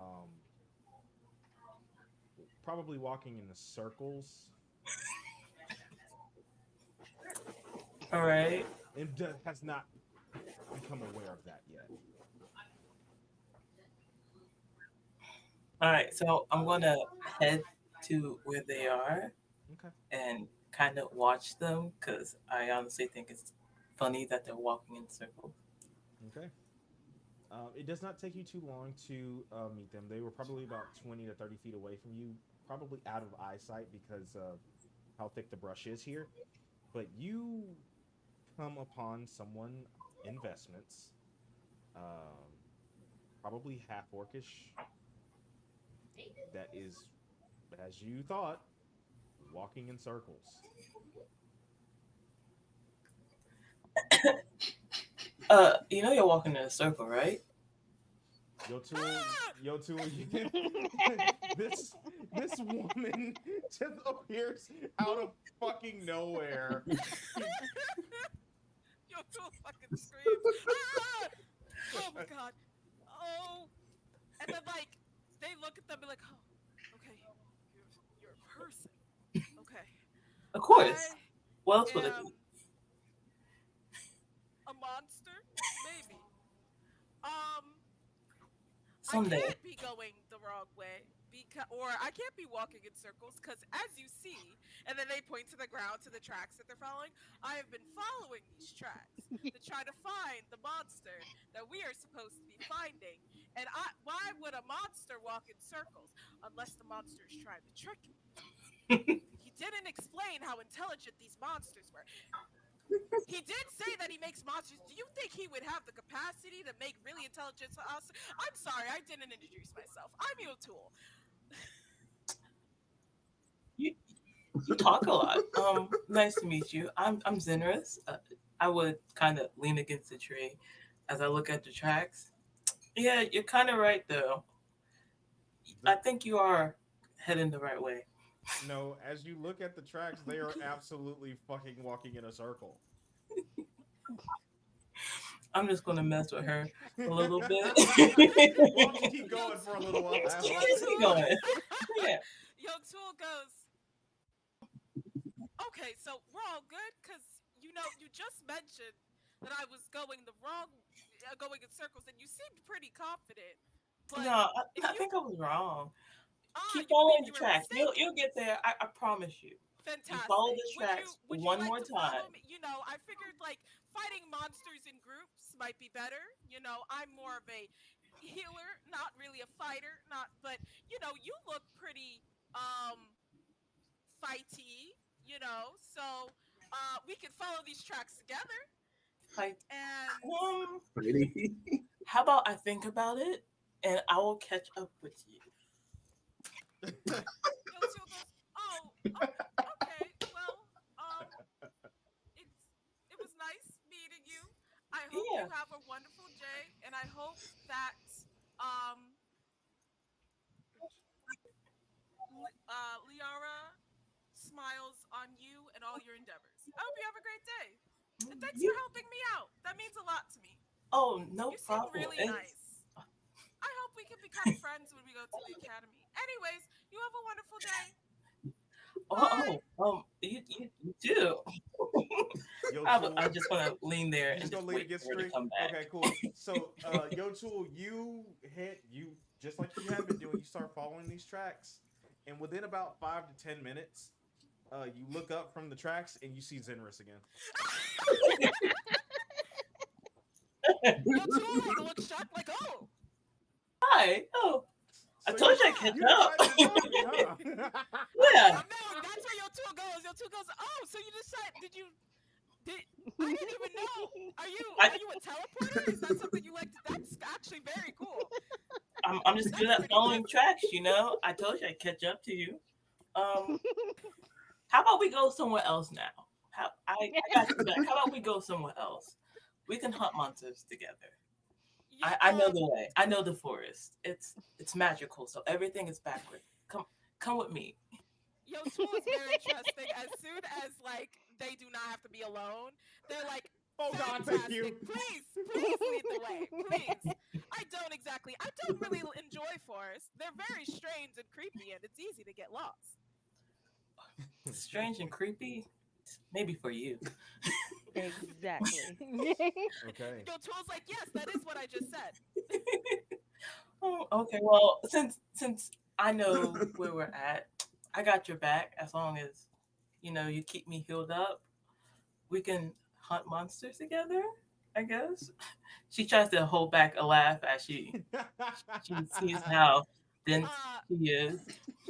A: um, probably walking in the circles,
G: All right.
A: and has not become aware of that yet.
G: All right. So I'm gonna head to where they are
A: Okay.
G: and kind of watch them because I honestly think it's funny that they're walking in circles.
A: Okay. It does not take you too long to meet them. They were probably about 20 to 30 feet away from you, probably out of eyesight because of how thick the brush is here. But you come upon someone investments, um, probably half orcish, that is, as you thought, walking in circles.
G: You're walking in a circle, right?
A: Yo, tool, yo, tool. this this woman just appears out of fucking nowhere.
B: Yo, two fucking screams. Ah! Oh my god. Oh. And then like they look at them and be like, oh, okay, you're a person. Okay.
G: Of course. What else
B: I
G: would it
B: am
G: be?
B: a monster? Maybe. I
G: Someday.
B: can't be going the wrong way or I can't be walking in circles because as you see, and then they point to the ground to the tracks that they're following. I have been following these tracks to try to find the monster that we are supposed to be finding. And why would a monster walk in circles unless the monster is trying to trick me? He didn't explain how intelligent these monsters were. He did say that he makes monsters. Do you think he would have the capacity to make really intelligent monsters? I'm sorry, I didn't introduce myself. I'm Yotul.
G: You talk a lot. Nice to meet you. I'm Zenris. I would kind of lean against the tree as I look at the tracks. Yeah, you're kind of right though. I think you are heading the right way.
A: No, as you look at the tracks, they are absolutely fucking walking in a circle.
G: I'm just gonna mess with her a little bit.
A: Why don't you keep going for a little while?
G: Just keep going. Yeah.
B: Yotul goes, Okay, so we're all good because you just mentioned that I was going the wrong, going in circles, and you seemed pretty confident.
G: No,
B: But if
G: I
B: you
G: think I was wrong. Keep
B: you believe
G: following the
B: you were
G: tracks. You'll
B: mistaken.
G: get there. I promise you. You follow
B: Fantastic.
G: the tracks
B: Would you
G: one
B: like
G: more
B: to follow
G: time.
B: me? I figured like fighting monsters in groups might be better. I'm more of a healer, not really a fighter, not but you look pretty um fighty, so we can follow these tracks together
G: Like,
B: and
E: Pretty.
G: how about I think about it and I will catch up with you.
B: Yotsuo goes, "Oh, okay. Well, um it's it was nice meeting you. I hope
G: Yeah.
B: you have a wonderful day, and I hope that um, Liara smiles on you and all your endeavors. I hope you have a great day, and thanks for
G: You.
B: helping me out. That means a lot to me.
G: Oh, no
B: You seem
G: problem.
B: really
G: It's
B: nice. I hope we can become friends when we go to the academy. Anyways, you have a wonderful day. Bye."
G: you do.
A: Yo,
G: I
A: Tool,
G: just want to lean there
A: you
G: and
A: just gonna
G: just
A: lead
G: wait
A: against
G: for her to
A: Streak?
G: come back.
A: Okay, cool. So, Yo, Tool, you just like you have been doing. You start following these tracks, and within about 5 to 10 minutes, you look up from the tracks and you see Zenris again.
B: Yotsuo like looks shocked, like, "Oh,
G: Hi. Oh, I
A: So
G: told you I
B: ah."
G: catch
A: you
G: up.
A: decided to join me, huh?
G: Yeah.
B: No, that's where Yotsuo goes. Yotsuo goes, "Oh, so you decided? Did I didn't even know.
G: I,
B: Are you a teleporter? Is that something you like to? That's actually very cool.
G: I'm just good
B: That's
G: at
B: pretty
G: following
B: clever."
G: tracks, you know? I told you I'd catch up to you. Um, how about we go somewhere else now? I got you back. How about we go somewhere else? We can hunt monsters together.
B: Yeah,
G: I know the way. I know the forest. It's magical, so everything is backward. Come with me.
B: Yotsuo is very trusting. As soon as like they do not have to be alone, they're like,
A: Oh God, thank you.
B: "Fantastic! Please lead the way, please." I don't really enjoy forests. They're very strange and creepy, and it's easy to get lost.
G: Strange and creepy. Maybe for you.
D: Exactly.
A: Okay.
B: Yotsuo's like, "Yes, that is what I just said."
G: Oh, okay. Well, since I know where we're at, I got your back as long as you keep me healed up. We can hunt monsters together, I guess. She tries to hold back a laugh as she sees how dense
B: Uh,
G: she is.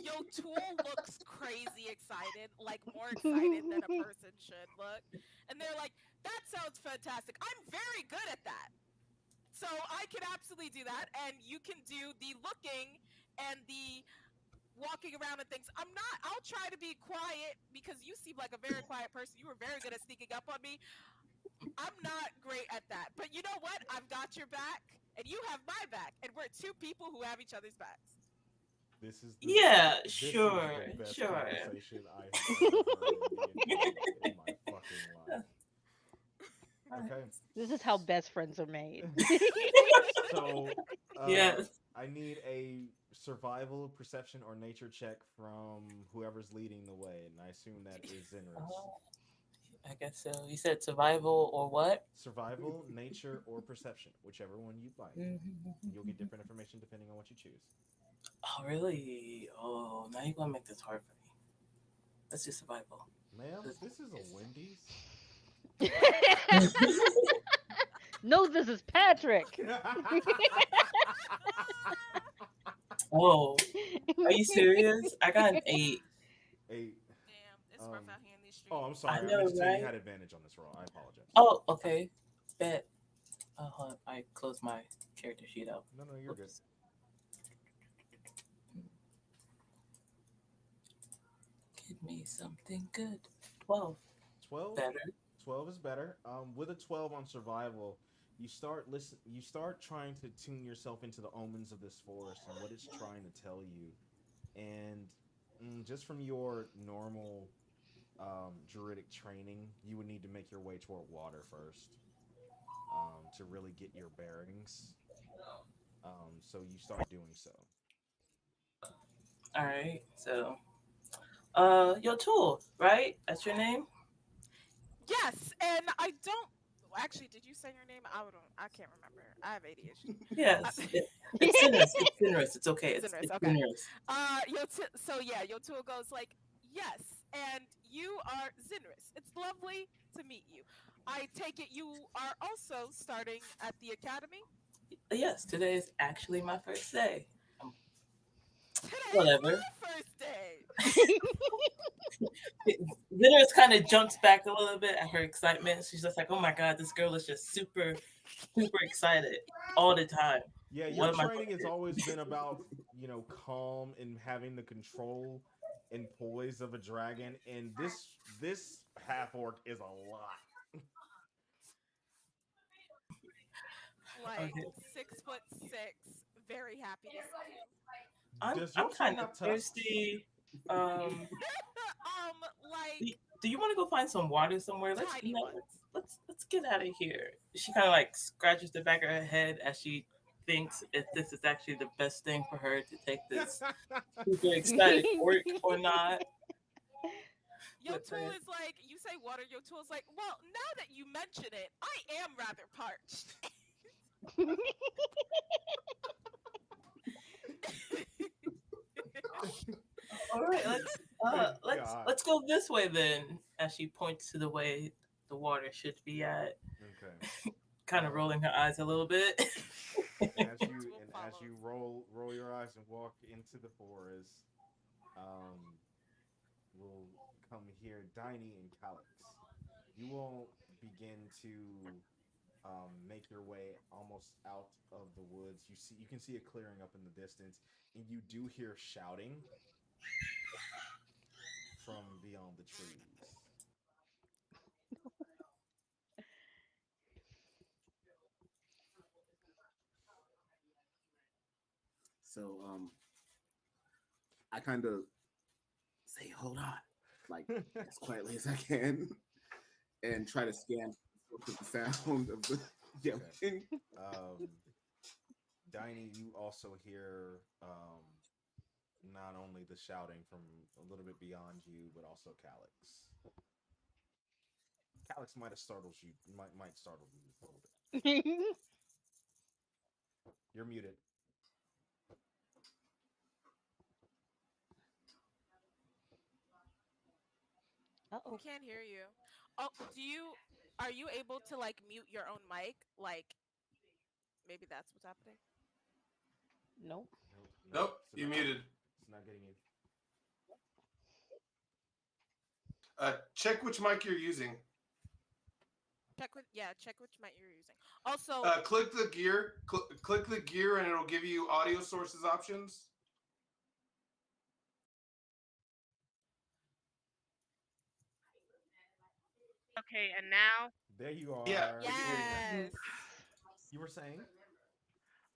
B: Yotul looks crazy excited, like more excited than a person should look. And they're like, "That sounds fantastic. I'm very good at that. So I can absolutely do that. And you can do the looking and the walking around and things. I'll try to be quiet because you seem like a very quiet person. You were very good at sneaking up on me. I'm not great at that. But you know what? I've got your back and you have my back. And we're two people who have each other's backs."
G: Yeah,
A: this is
G: sure,
A: the best
G: sure.
A: conversation I have ever heard in D&D in my fucking life. Okay.
D: This is how best friends are made.
A: So,
G: Yes.
A: I need a survival, perception, or nature check from whoever's leading the way, and I assume that is Zenris.
G: I guess so. You said survival or what?
A: Survival, nature, or perception, whichever one you like. You'll get different information depending on what you choose.
G: Oh, really? Oh, now you're gonna make this hard for me. Let's do survival.
A: Ma'am, this is a Wendy's.
D: No, this is Patrick.
G: Oh, are you serious? I got an 8.
A: Eight.
B: Damn, it's rough out here in these streets.
A: Oh, I'm sorry.
G: I
A: I
G: know,
A: meant to tell you
G: right?
A: you had advantage on this roll. I apologize.
G: Oh, okay. Bet. Hold on. I closed my character sheet out.
A: No, you're good.
G: Oops. Give me something good. 12.
A: 12.
G: Better.
A: 12 is better. With a 12 on survival, you start trying to tune yourself into the omens of this forest and what it's trying to tell you. And just from your normal druidic training, you would need to make your way toward water first to really get your bearings. So you start doing so.
G: All right. So Your tool, right? That's your name.
B: Yes, and I don't. Actually, did you say your name? I don't. I can't remember. I have ADHD.
G: Yes. It's sinners. It's sinners. It's okay.
B: Zinris.
G: It's
B: Okay.
G: sinners.
B: So yeah, your tool goes like, yes, and you are Zinris. It's lovely to meet you. I take it you are also starting at the academy.
G: Yes, today is actually my first day. Um,
B: Today's
G: Whatever.
B: my first day.
G: Sinners kind of jumps back a little bit at her excitement. She's just like, "Oh my god, this girl is just super, super excited all the time."
A: Yeah, your
G: What am I
A: training
G: supposed
A: has
G: to do?
A: always been about, calm and having the control and poise of a dragon, and this half orc is a lot.
B: Like
G: Okay.
B: 6'6", very happy to see you.
A: Does
G: I'm
A: your tool
G: kind of
A: have tusks?
G: thirsty. Um, do,
B: Like
G: do you want to go find some water somewhere?
B: tiny ones.
G: Let's get out of here. She kind of like scratches the back of her head as she thinks if this is actually the best thing for her to take this super excited orc or not.
B: Your
G: With
B: tool
G: her.
B: is like, you say water. Your tool is like, well, now that you mention it, I am rather parched.
G: All right,
A: Good God.
G: let's go this way then. As she points to the way the water should be at,
A: Okay.
G: kind of rolling her eyes a little bit.
A: And as
B: Your
A: you
B: tool
A: and as you
B: follows.
A: roll your eyes and walk into the forest, um, will come here, Diney and Calix. You will begin to make your way almost out of the woods. You can see a clearing up in the distance, and you do hear shouting from beyond the trees.
E: So I kind of say, "Hold on," like as quietly as I can, and try to scan for the sound of the yelling.
A: um, Diney, you also hear not only the shouting from a little bit beyond you, but also Calix. Calix might have startled you. Might startle you a little bit. You're muted.
B: We
D: Uh-oh.
B: can't hear you. Oh, are you able to like mute your own mic? Like maybe that's what's happening.
D: Nope.
A: Nope, nope.
F: Nope, you muted.
A: It's not getting you.
F: Check which mic you're using.
B: Check which mic you're using. Also,
F: Click the gear. Click the gear, and it'll give you audio sources options.
C: Okay, and now
A: There you
F: Yeah,
A: are.
F: we can hear you now.
B: yes.
A: You were saying?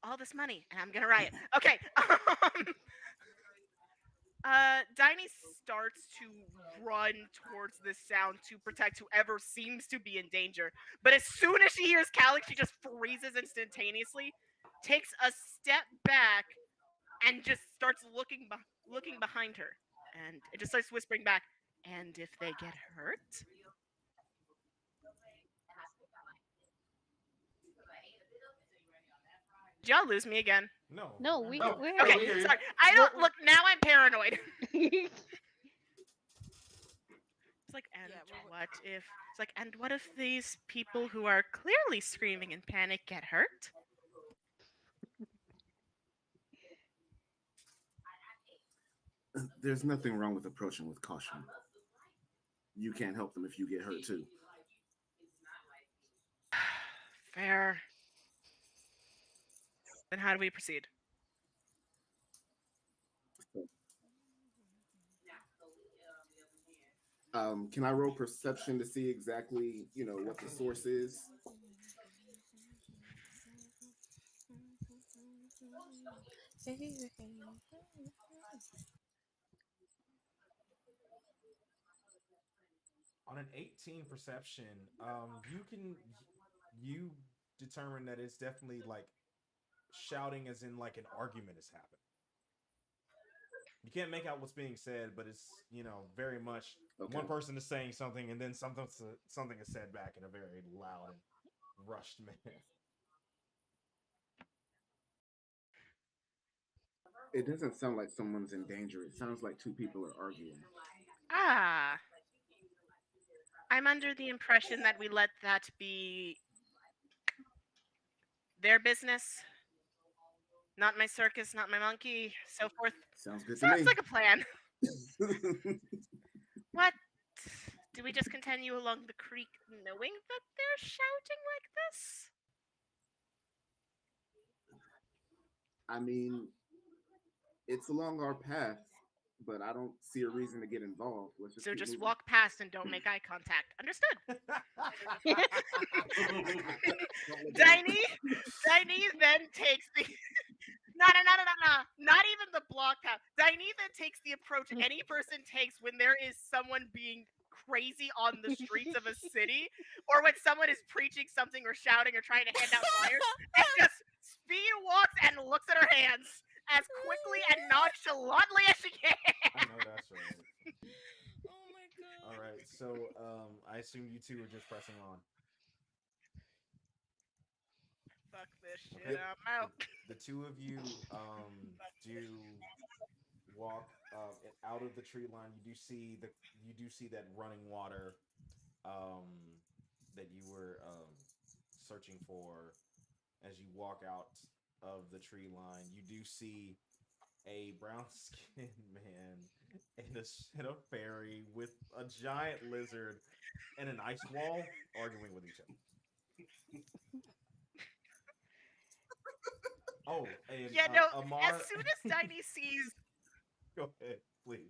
C: all this money, and I'm gonna riot. Okay. Diney starts to run towards this sound to protect whoever seems to be in danger. But as soon as she hears Calix, she just freezes instantaneously, takes a step back, and just starts looking behind her. And it just starts whispering back, and if they get hurt? Did y'all lose me again?
A: No.
D: No,
A: I'm
F: No,
D: we're
F: no,
C: Okay,
F: we hear you.
C: sorry. I don't look now. I'm paranoid. It's like, and
B: Yeah,
C: what if? It's like, and what if these people who are clearly screaming in panic get hurt?
E: There's nothing wrong with approaching with caution. You can't help them if you get hurt too.
C: Fair. Then how do we proceed?
E: Can I roll perception to see exactly, what the source is?
A: On an 18 perception, you determine that it's definitely like shouting as in like an argument is happening. You can't make out what's being said, but it's very much
E: Okay.
A: one person is saying something, and then something is said back in a very loud and rushed manner.
E: It doesn't sound like someone's in danger. It sounds like two people are arguing.
C: Ah, I'm under the impression that we let that be their business, not my circus, not my monkey, so forth.
E: Sounds good to
C: Sounds
E: me.
C: like a plan. What? Do we just continue along the creek knowing that they're shouting like this?
E: I mean, it's along our path, but I don't see a reason to get involved. Let's just
C: So
E: keep
C: just
E: moving.
C: walk past and don't make eye contact. Understood. Diney then takes the no, not even the block path. Diney then takes the approach any person takes when there is someone being crazy on the streets of a city, or when someone is preaching something or shouting or trying to hand out flyers, and just speed walks and looks at her hands as quickly and nonchalantly as she can.
A: I know that's right.
B: Oh my god.
A: All right, so I assume you two are just pressing on.
C: Fuck this shit.
A: Okay.
C: I'm out.
A: The two of you do walk out of the tree line. You do see that running water that you were searching for as you walk out of the tree line. You do see a brown-skinned man and a fairy with a giant lizard and an ice wall arguing with each other. Oh, and
C: Yeah, no,
A: Amar.
C: as soon as Diney sees
A: Go ahead, please.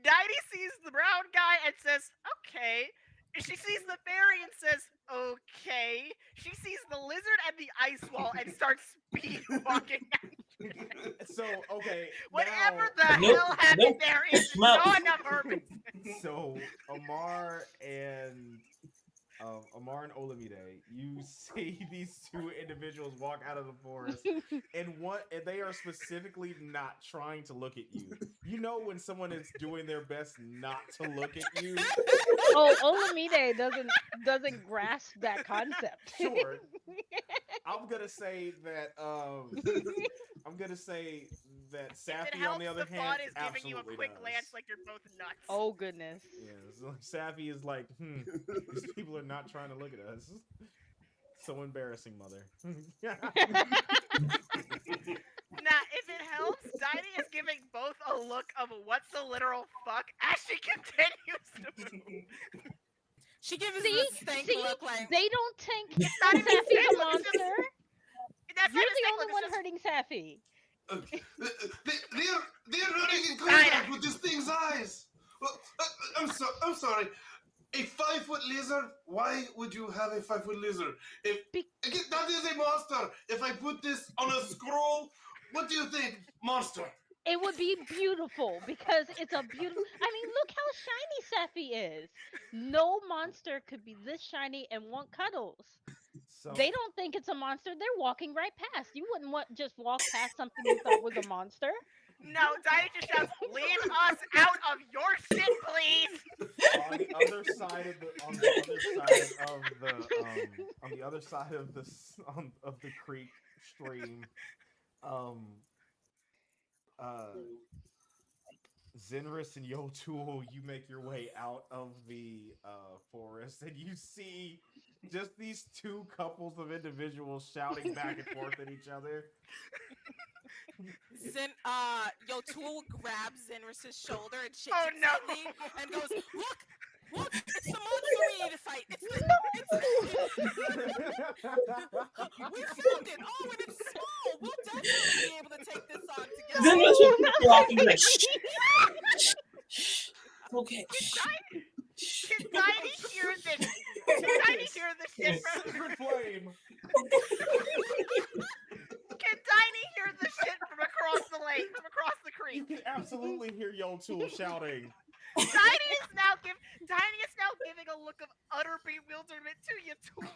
C: Diney sees the brown guy and says, okay. She sees the fairy and says, okay. She sees the lizard and the ice wall and starts speed walking.
A: So, okay.
C: Whatever
A: now,
C: the hell happened there is none of her business.
A: So, Amar and Olamide, you see these two individuals walk out of the forest, and they are specifically not trying to look at you. You know when someone is doing their best not to look at you.
D: Oh, Olamide doesn't grasp that concept.
A: Sure. I'm gonna say that Safi on the other hand
C: thought is giving you a quick
A: does.
C: glance like you're both nuts.
D: Oh goodness.
A: Yeah, so Safi is like, these people are not trying to look at us. So embarrassing, mother.
C: Now, if it helps, Diney is giving both a look of what's the literal fuck as she continues to move.
B: She gives us this stank look like
D: They don't think
C: It's not even
D: Safi's
C: stank
D: a
C: look, it's just-
D: monster.
C: That's
D: You're
C: not a
D: the
C: stank
D: only
C: look,
D: one
C: it's just-
D: hurting Safi.
F: They're running in contact with this thing's eyes. Well, I'm sorry. A 5-foot lizard? Why would you have a 5-foot lizard? Again, that is a monster. If I put this on a scroll, what do you think, monster?
D: It would be beautiful because it's a beautiful. I mean, look how shiny Safi is. No monster could be this shiny and want cuddles.
A: So
D: They don't think it's a monster. They're walking right past. You wouldn't just walk past something you thought was a monster.
C: No, Diney just shouts, leave us out of your shit, please!
A: on the other side of the creek stream, Zenris and Yotul, you make your way out of the forest, and you see just these two couples of individuals shouting back and forth at each other.
B: Yotul grabs Zenris's shoulder and shakes
C: Oh,
B: it
C: no.
B: slightly and goes, look, it's the monster we need to fight. We found it. Oh, and it's small. We'll definitely be able to take this on together.
G: Then was walking like, shh. Okay.
C: Can Diney hear this? Can Diney hear this shit from...
A: Secret flame.
C: Can Diney hear this shit from across the lake, from across the
A: You
C: creek?
A: can absolutely hear Yotul shouting.
C: Diney is now giving a look of utter bewilderment to Yatul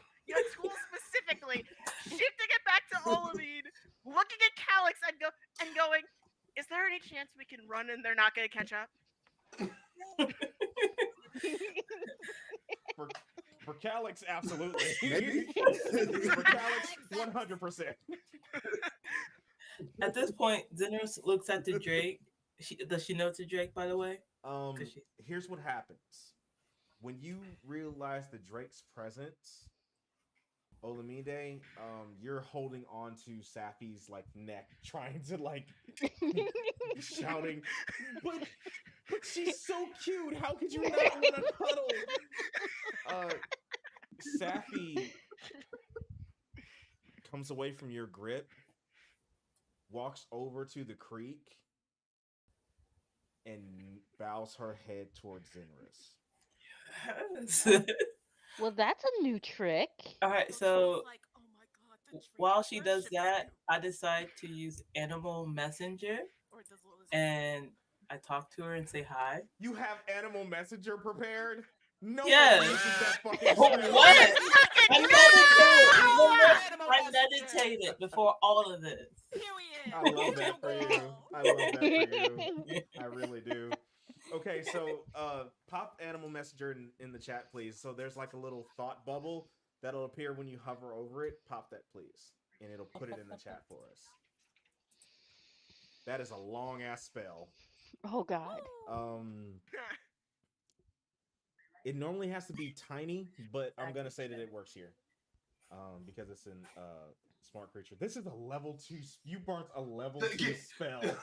C: specifically, shifting it back to Olamide, looking at Calix and go, one and they're not going to catch up?
A: For Calyx, absolutely.
E: Maybe.
A: For Calyx, 100%.
G: At this point, Zenris looks at the Drake. Does she know it's a Drake, by the way?
A: Here's what happens. When you realize the Drake's presence, Olamide, you're holding on to Safi's like neck, trying to like shouting, but she's so cute. How could you not want to cuddle? Safi comes away from your grip, walks over to the creek, and bows her head towards Zenris.
G: Yes.
D: Well, that's a new trick.
G: All right, so while she does that, I decide to use Animal Messenger, and I talk to her and say hi.
A: You have Animal Messenger prepared? No
G: Yes.
A: one uses that fucking
G: What? I meditated before all of this.
A: I love that for you. I love that for you. I really do. Okay, so pop Animal Messenger in the chat, please. So there's like a little thought bubble that'll appear when you hover over it. Pop that, please. And it'll put it in the chat for us. That is a long ass spell.
D: Oh God.
A: It normally has to be tiny, but I'm gonna say that it works here. Because it's an smart creature. This is a level 2. You burnt a level 2 spell.
B: Let's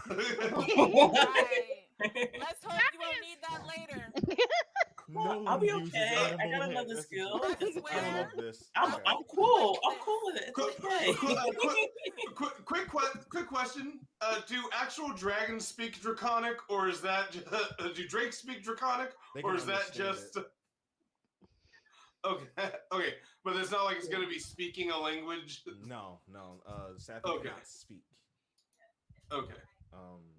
B: hope you won't need that later.
A: No
G: I'll be
A: one uses
G: okay. I
A: animal
G: got
A: head.
G: another
A: This is-
G: skill.
A: I love this.
G: I'm
A: Okay.
G: cool. I'm cool with it. It's okay.
F: Quick question. Do actual dragons speak Draconic, or is that do drakes speak Draconic,
A: They can
F: or is that
A: understand
F: just
A: it.
F: okay? But it's not like it's going to be speaking a language.
A: No. Safi
F: Okay.
A: cannot speak.
F: Okay.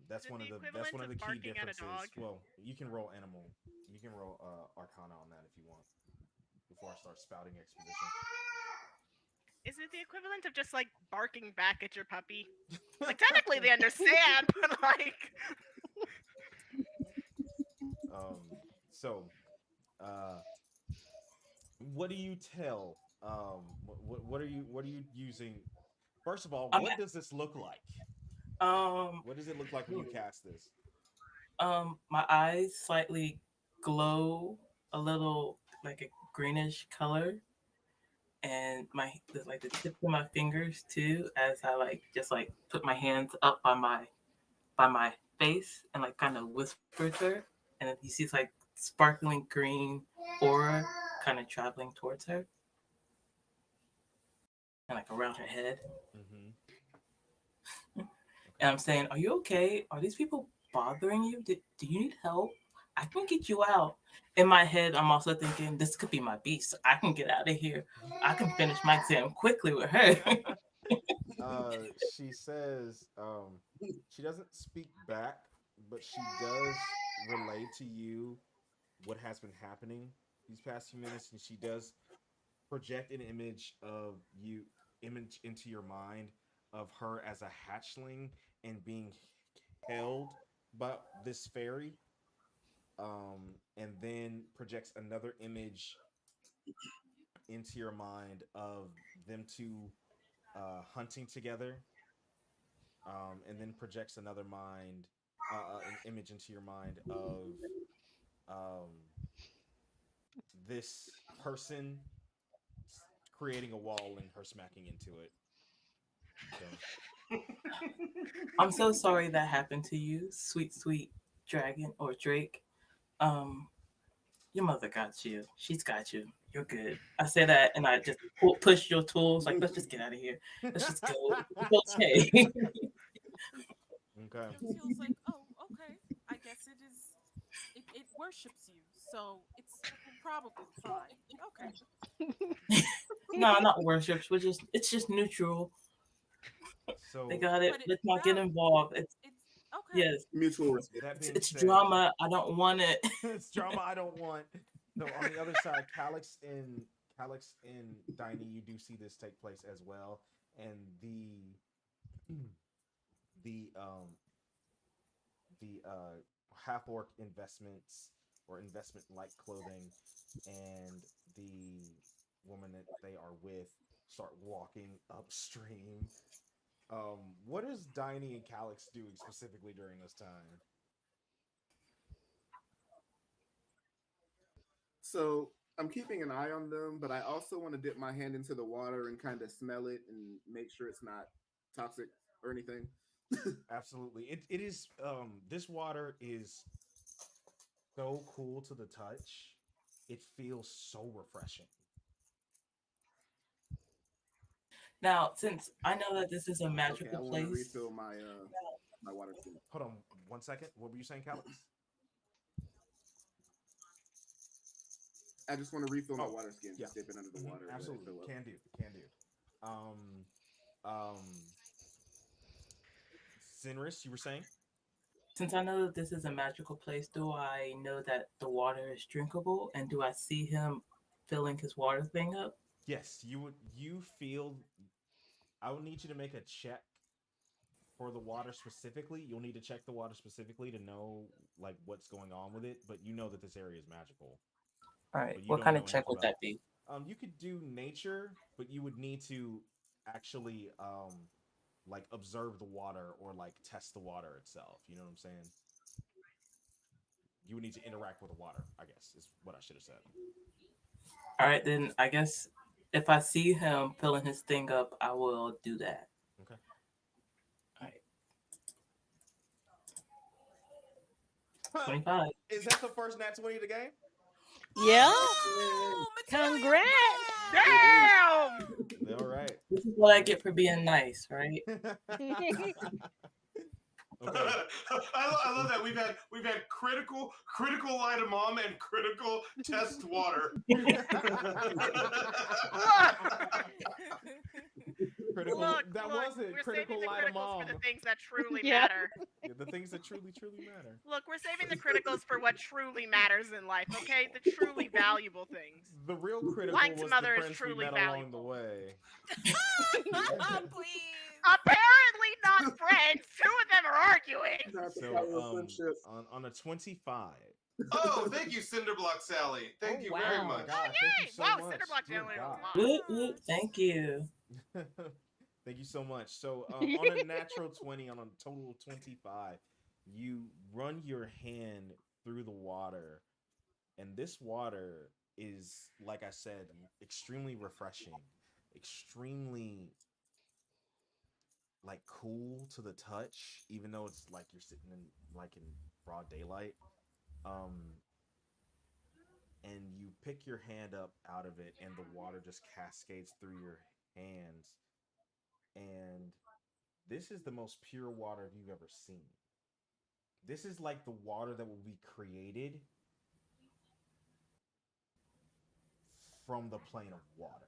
A: That's
C: Is it
A: one of
C: the
A: the key
C: equivalent of barking at a
A: differences.
C: dog?
A: Well, you can roll animal. You can roll Arcana on that if you want. Before I start spouting exposition.
C: Is it the equivalent of just like barking back at your puppy? Like technically they understand, but like
A: So, what do you tell? What are you using? First of all, what does this look like? What does it look like when you cast this?
G: My eyes slightly glow a little like a greenish color, and like the tips of my fingers too, as I just put my hands up by my face and like kind of whisper to her, and then you see it's like sparkling green aura kind of traveling towards her and like around her head.
A: Mm-hmm.
G: And I'm saying, "Are you okay? Are these people bothering you? Do you need help? I can get you out." In my head, I'm also thinking, this could be my beast. I can get out of here. I can finish my exam quickly with her.
A: She says she doesn't speak back, but she does relay to you what has been happening these past few minutes, and she does project an image into your mind of her as a hatchling and being held by this fairy, and then projects another image into your mind of them two hunting together, and then projects an image into your mind of this person creating a wall and her smacking into it. So.
G: I'm so sorry that happened to you, sweet dragon or Drake. Your mother got you. She's got you. You're good. I say that, and I just push your tools. Like, let's just get out of here. Let's just go. It's okay.
A: Okay.
B: Feels like, oh, okay. I guess it is. It worships you, so it's probably fine. Okay.
G: No, not worships. It's just neutral.
A: So
G: they got it. Let's not get involved. It's
B: okay.
G: Yes.
E: Mutual respect.
G: It's drama. I don't want it.
A: It's drama I don't want. So on the other side, Calyx and Diney, you do see this take place as well, and the the half orc investments or investment like clothing and the woman that they are with start walking upstream. What is Diney and Calix doing specifically during this time?
E: So I'm keeping an eye on them, but I also want to dip my hand into the water and kind of smell it and make sure it's not toxic or anything.
A: Absolutely. It is this water is so cool to the touch. It feels so refreshing.
G: Now, since I know that this is a
E: Okay, I
G: magical
E: want to
G: place,
E: refill my my water skin.
A: Hold on 1 second. What were you saying, Calix?
E: I just want to refill my
A: Oh,
E: water skin.
A: yeah.
E: Just dip it under the water. And let it
A: Absolutely.
E: fill up.
A: Can do. Can do. Um um Sinris, you were saying?
G: since I know that this is a magical place, do I know that the water is drinkable? And do I see him filling his water thing up?
A: Yes, you feel I would need you to make a check for the water specifically. You'll need to check the water specifically to know like what's going on with it, but you know that this area is magical.
G: All right.
A: But you
G: What
A: don't
G: kind
A: know
G: of check
A: anything
G: would
A: about
G: that be?
A: you could do nature, but you would need to actually like observe the water or like test the water itself. You know what I'm saying? You would need to interact with the water, I guess, is what I should have said.
G: All right, then I guess if I see him filling his thing up, I will do that.
A: Okay.
G: All right. 25.
A: Is that the first nat 20 of the game?
D: Yeah.
B: Oh, material
D: Congrats.
C: Damn!
A: All right.
G: This is what I get for being nice, right?
A: Okay.
F: I love that we've had critical line of mom and critical test water.
A: Critical.
C: Look,
A: That
C: look,
A: wasn't
C: we're
A: critical
C: saving the
A: light of
C: criticals
A: mom.
C: for the things that truly
D: Yeah.
C: matter.
A: Yeah, the things that truly matter.
C: Look, we're saving the criticals for what truly matters in life, okay? The truly valuable things.
A: The real critical
C: Lying to
A: was
C: mother
A: the
C: is
A: friends
C: truly
A: we met along the
C: valuable.
A: way.
B: Please.
C: Apparently not friends. Two of them are arguing.
E: Not the
A: So
E: power of friendship.
A: on a 25.
F: Oh, thank you, Cinderblock Sally. Thank
D: Oh,
F: you very
D: wow.
F: much.
A: God, thank you
C: Yay!
A: so
C: Wow,
A: much.
C: Cinderblock
A: Dear
C: Sally knows
A: God.
C: a lot.
G: Whoop, whoop, thank you.
A: Thank you so much. So on a natural 20, on a total of 25, you run your hand through the water, and this water is, like I said, extremely refreshing, extremely like cool to the touch, even though it's like you're sitting in like in broad daylight. And you pick your hand up out of it, and the water just cascades through your hands. And this is the most pure water you've ever seen. This is like the water that will be created from the plane of water,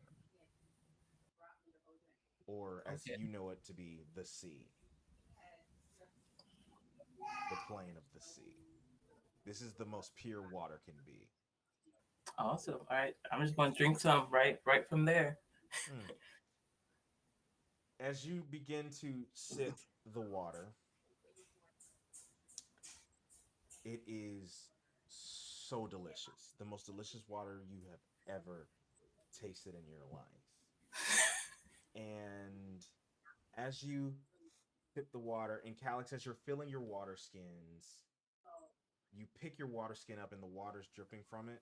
A: or as
G: Okay.
A: you know it to be, the sea. The plane of the sea. This is the most pure water can be.
G: Awesome. All right. I'm just going to drink some right from there.
A: As you begin to sip the water, it is so delicious. The most delicious water you have ever tasted in your life. And as you sip the water, and Calix, as you're filling your water skins, you pick your water skin up and the water's dripping from it,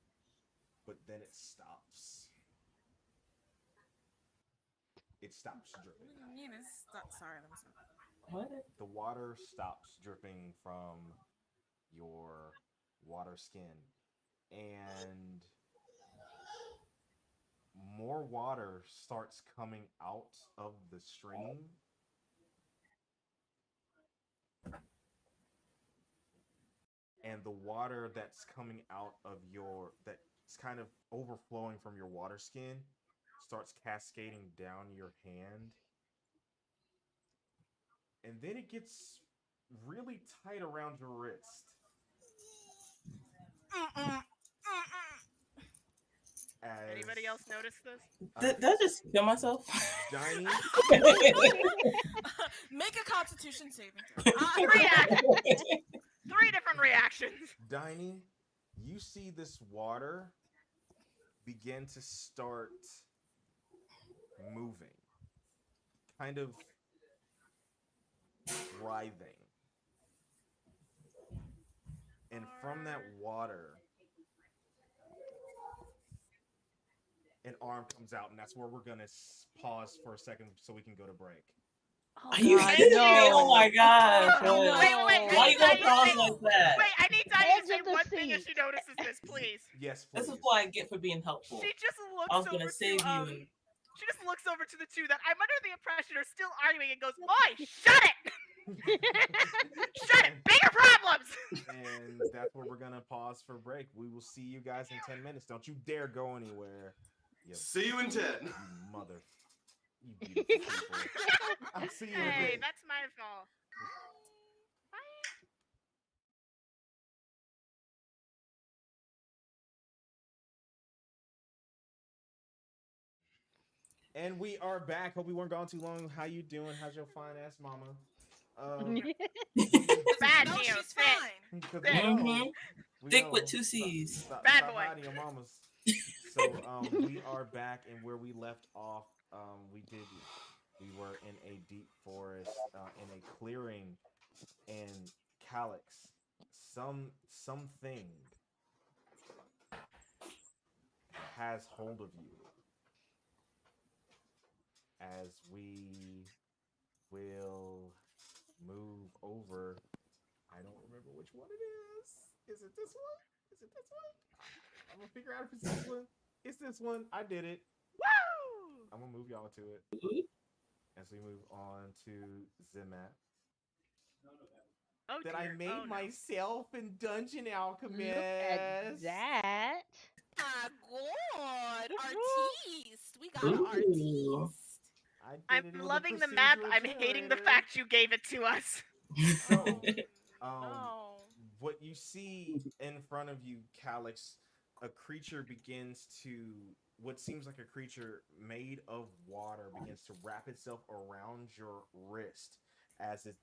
A: but then it stops. It stops dripping.
B: What do you mean it's stop? Sorry, let me stop.
G: What?
A: The water stops dripping from your water skin, and more water starts coming out of the stream. And the water that's coming out of that's kind of overflowing from your water skin starts cascading down your hand. And then it gets really tight around your wrist. As
C: Anybody else notice this?
G: Did I just kill myself?
A: Johnny,
B: Make a Constitution saving throw.
C: React. reactions.
A: Diney, you see this water begin to start moving, kind of writhing. And from that water, an arm comes out, and that's where we're gonna pause for a second so we can go to break.
D: Oh,
G: Are you
D: God,
G: kidding me?
D: no.
G: Oh my gosh.
D: No.
C: Wait,
G: Why
C: I
G: you gonna
C: need
G: pause
C: Diney-
G: like that?
C: Wait, I need Diney
D: Edge
C: to say
D: of the
C: one thing if
D: seat.
C: she notices this, please.
A: Yes,
G: This
A: please.
G: is what I get for being helpful.
C: She just looks
G: I was
C: over
G: gonna save
C: to
G: you.
C: she just looks over to the two that I'm under the impression are still arguing and goes, "Oi, shut it! Shut it! Bigger problems!"
A: And that's where we're gonna pause for break. We will see you guys in 10 minutes. Don't you dare go anywhere. You,
F: See you in 10.
A: you mother. You beautiful people. I'll see you in a
C: Hey,
A: bit.
C: that's my fault.
A: And we are back. Hope we weren't gone too long. How you doing? How's your fine ass mama?
C: Bad
B: No,
C: Neo,
B: she's
C: sit.
B: fine.
A: 'Cause
G: Mhm.
A: we
G: Thick
A: know.
G: with 2 C's.
C: Bad
A: Stop
C: boy.
A: hiding your mamas. So we are back, and where we left off, we were in a deep forest, in a clearing, and Calyx, something has hold of you as we will move over. I don't remember which one it is. Is it this one? Is it this one? I'm gonna figure out if it's this one. It's this one. I did it.
C: Woo!
A: I'm gonna move y'all to it as we move on to the map
C: Oh,
A: that
C: dear.
A: I made
C: Oh, no.
A: myself in Dungeon Alchemist.
D: Look at that.
B: My God,
C: Woo-hoo.
B: artiste. We got an
G: Ooh.
B: artiste.
A: I did
C: I'm
A: it with a
C: loving the map.
A: procedural
C: I'm hating the
A: generator.
C: fact you gave it to us.
A: So,
B: No.
A: what you see in front of you, Calyx, a creature begins to, what seems like a creature made of water begins to wrap itself around your wrist as the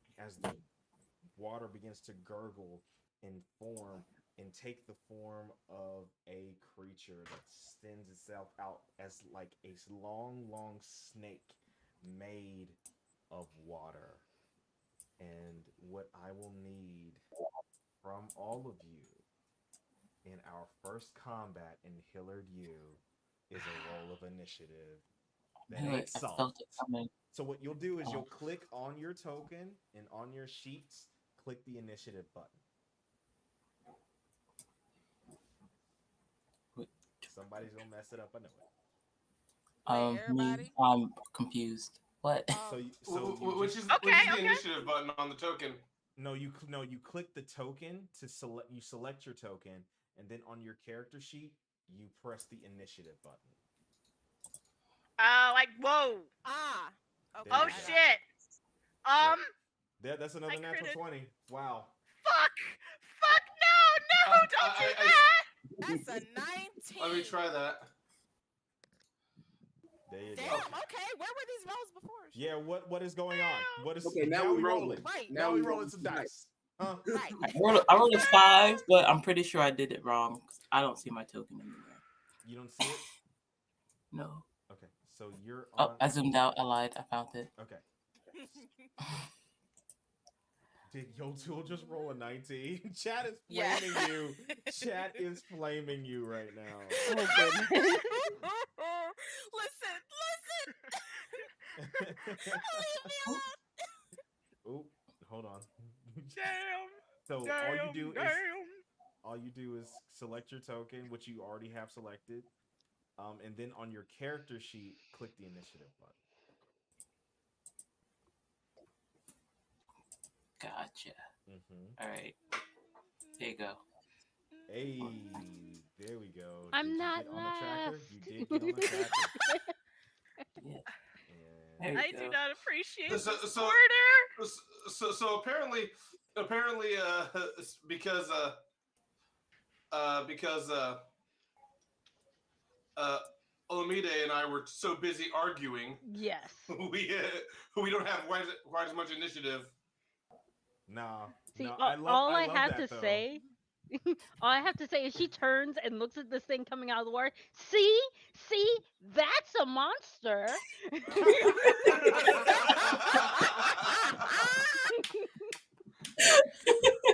A: water begins to gurgle and form and take the form of a creature that extends itself out as like a long snake made of water. And what I will need from all of you in our first combat in Hillard U is a roll of initiative. That
G: Knew
A: ain't
G: it. I
A: soft.
G: felt it coming.
A: So what you'll do is
G: Oh.
A: you'll click on your token and on your sheets, click the initiative button.
G: Wait.
A: Somebody's gonna mess it up. I know it.
B: Wait,
G: Me,
B: everybody?
G: I'm confused. What?
A: So
F: Which is
C: Okay,
F: the
C: okay.
F: initiative button on the token?
A: you click the token to select your token, and then on your character sheet you press the initiative button.
C: Oh, whoa.
B: Ah. Okay.
A: There
C: Oh,
A: you go.
C: shit.
A: That's another
C: I
A: natural
C: critted.
A: 20. Wow.
C: Fuck. Fuck, no, don't do that.
B: That's a 19.
F: Let me try that.
A: There you
B: Damn.
A: go.
B: Okay. Where were these rolls before?
A: Yeah, what is going on? What is
E: Okay, now we rolling.
B: Right.
A: Now we rolling
E: rolling
A: some
E: some
A: dice. Huh?
B: Right.
G: I rolled a 5, but I'm pretty sure I did it wrong. I don't see my token anywhere.
A: You don't see it?
G: No.
A: Okay. So you're
G: Oh,
A: on
G: I zoomed out. I lied. I found it.
A: Okay. Did Yo Tool just roll a 19? Chat is
B: Yeah.
A: flaming you. Chat is flaming you right now.
D: Oh, goodness.
B: Listen. Leave me alone.
A: Oh, hold on.
C: Damn.
A: So
C: Damn.
A: all you do is select your token, which you already have selected. And then on your character sheet, click the initiative button.
G: Gotcha.
A: Mm-hmm.
G: All right. There you go.
A: Hey, there we go.
D: I'm
A: Did you
D: not
A: get on the tracker?
D: left.
A: You did get on the tracker.
G: Yeah.
A: And
G: There
C: I
G: you
C: do
G: go.
C: not appreciate
F: So-
C: this
F: so-
C: order.
F: So apparently, because Olamide and I were so busy arguing,
D: Yes.
F: we don't have quite as much initiative.
A: nah,
D: See,
A: No,
D: all
A: I
D: I
A: love
D: have to
A: that though.
D: say, all I have to say is she turns and looks at this thing coming out of the water. See, see, that's a monster.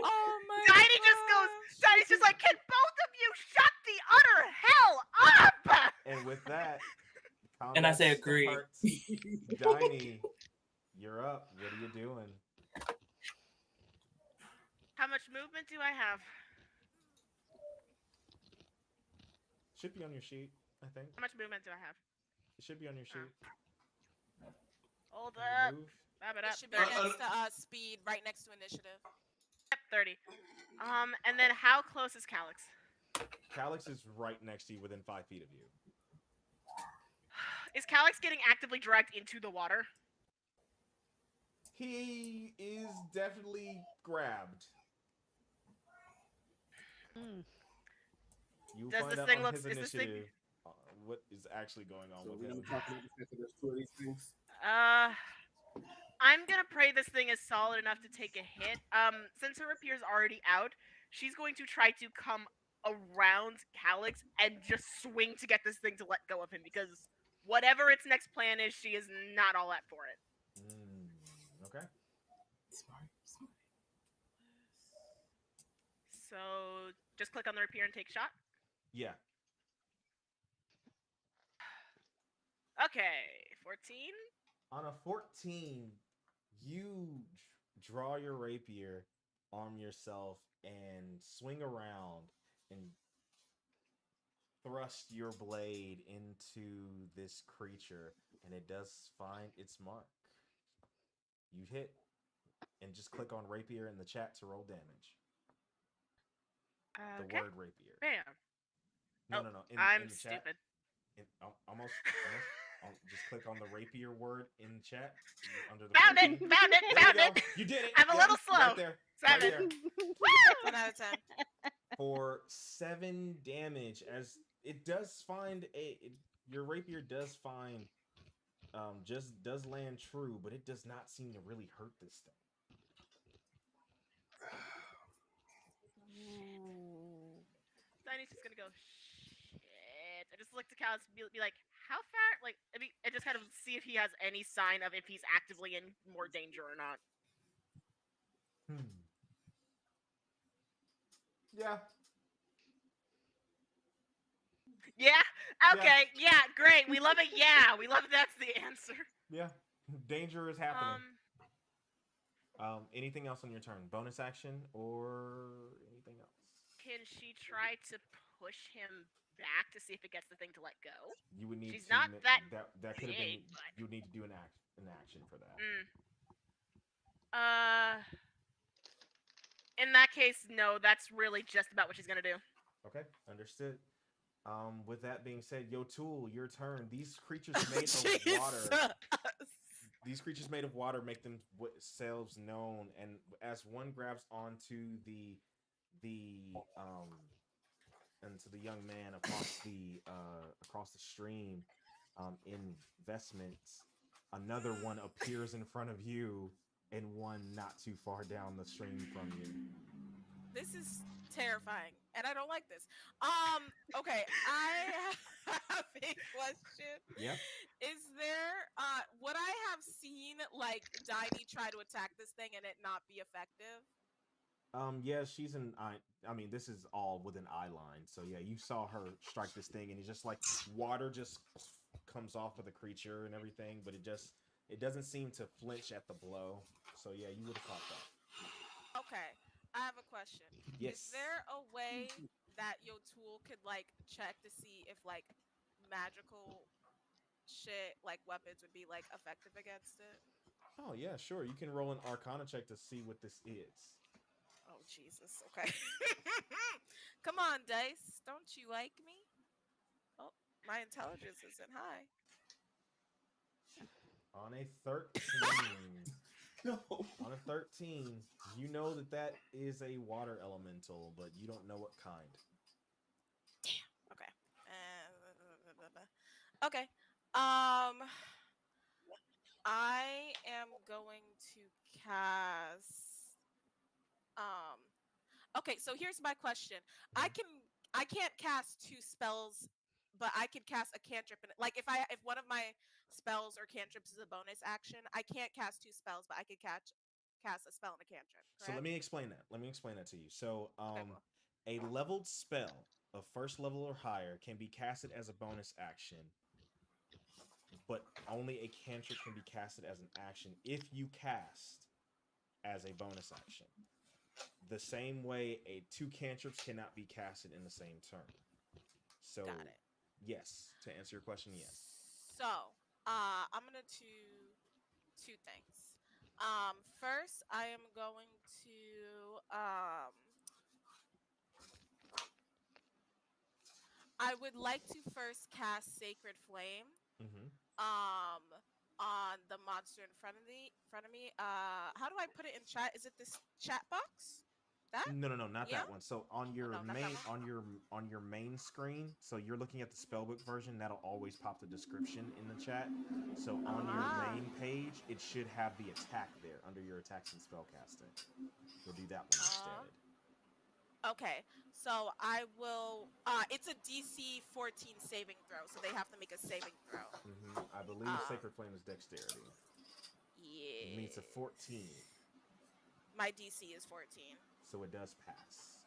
B: Oh my
C: Tiny just goes.
B: gosh.
C: Tiny's just like, can both of you shut the utter hell up?
A: And with that,
G: And I
A: combat
G: say agree.
A: starts. Diney, you're up. What are you doing?
C: How much movement do I have?
A: Should be on your sheet, I think.
C: How much movement do I have?
A: It should be on your sheet.
C: Hold
A: Can you
C: up.
A: move?
C: Wrap it
B: It
C: up.
B: should be
C: 30.
B: next to speed, right next to initiative.
C: Yep, 30. And then how close is Calyx?
A: Calyx is right next to you, within 5 feet of you.
C: Is Calyx getting actively dragged into the water?
A: He is definitely grabbed.
D: Hmm.
A: You
C: Does
A: find
C: this
A: out
C: thing
A: on
C: look-
A: his
C: is this thing-
A: initiative what is actually going on
E: So
A: with
E: we're
A: him.
E: gonna talk about the fact that there's 2 of these things.
C: I'm gonna pray this thing is solid enough to take a hit. Since her rapier's already out, she's going to try to come around Calyx and just swing to get this thing to let go of him, because whatever its next plan is, she is not all that for it.
A: Okay.
G: Smart.
C: So just click on the rapier and take a shot.
A: Yeah.
C: Okay, 14.
A: On a 14, you draw your rapier, arm yourself, and swing around and thrust your blade into this creature, and it does find its mark. You hit, and just click on rapier in the chat to roll damage. The
C: Okay.
A: word rapier.
C: Bam.
A: No,
C: Oh,
A: no, no.
C: I'm
A: in the chat.
C: stupid.
A: Almost. Just click on the rapier word in chat under the.
C: Found
A: 14.
C: it! Found it!
A: There
C: Found
A: you
C: it!
A: go. You did it.
C: I'm a little slow.
A: Right there. Right
C: 7.
A: there.
B: 10 out of 10.
A: For 7 damage, as it does find your rapier does find just does land true, but it does not seem to really hurt this thing.
C: Tiny's just gonna go, shit. I just look to Cal and be like, how far? Like, I mean, and just kind of see if he has any sign of if he's actively in more danger or not.
A: Yeah.
C: Yeah? Okay, yeah, great. We love a yeah. We love that's the answer.
A: Yeah. Danger is happening. Anything else on your turn? Bonus action or anything else?
C: Can she try to push him back to see if it gets the thing to let go?
A: You would need
C: She's
A: to
C: not that
A: that could have been
C: big, but-
A: you would need to do an action for that.
C: In that case, no, that's really just about what she's gonna do.
A: Okay, understood. With that being said, Tool, your turn. These creatures made of water. These creatures made of water make themselves known, and as one grabs onto the young man across the stream, in vestments, another one appears in front of you, and one not too far down the stream from you.
B: This is terrifying, and I don't like this. Okay, I have a question.
A: Yep.
B: Is there, would I have seen, like, Diney try to attack this thing and it not be effective?
A: Yeah, she's in. I mean, this is all within eye line. So yeah, you saw her strike this thing, and it's just like water just comes off of the creature and everything, but it doesn't seem to flinch at the blow. So yeah, you would have caught that.
B: Okay, I have a question.
A: Yes.
B: Is there a way that your tool could, like, check to see if, like, magical shit, like weapons, would be, like, effective against it?
A: Oh yeah, sure. You can roll an Arcana check to see what this is.
B: Oh, Jesus. Okay. Come on, Dice. Don't you like me? Oh, my intelligence isn't high.
A: On a 13.
E: No.
A: On a 13, you know that is a water elemental, but you don't know what kind.
B: Damn. Okay. Okay. I am going to cast Okay, so here's my question. I can't cast 2 spells, but I can cast a cantrip. And like if one of my spells or cantrips is a bonus action, I can't cast 2 spells, but I could cast a spell and a cantrip. Correct?
A: So let me explain that. Let me explain that to you. So
B: Okay, cool.
A: a leveled spell of first level or higher can be casted as a bonus action, but only a cantrip can be casted as an action if you cast as a bonus action. The same way a 2 cantrips cannot be casted in the same turn. So
B: Got it.
A: yes, to answer your question, yes.
B: So, I'm gonna do 2 things. First, I am going to I would like to first cast Sacred Flame. Um, on the monster in front of me. How do I put it in chat? Is it this chat box? That?
A: No, not
B: Yeah?
A: that one. So on your
B: no, not that one.
A: on your main screen, so you're looking at the spellbook version, that'll always pop the description in the chat. So on your main page, it should have the attack there under your attacks and spellcasting. You'll do that one instead.
B: Okay, so I will. It's a DC 14 saving throw, so they have to make a saving throw.
A: I believe Sacred Flame is dexterity.
B: Yeah.
A: It means a 14.
B: My DC is 14.
A: So it does pass.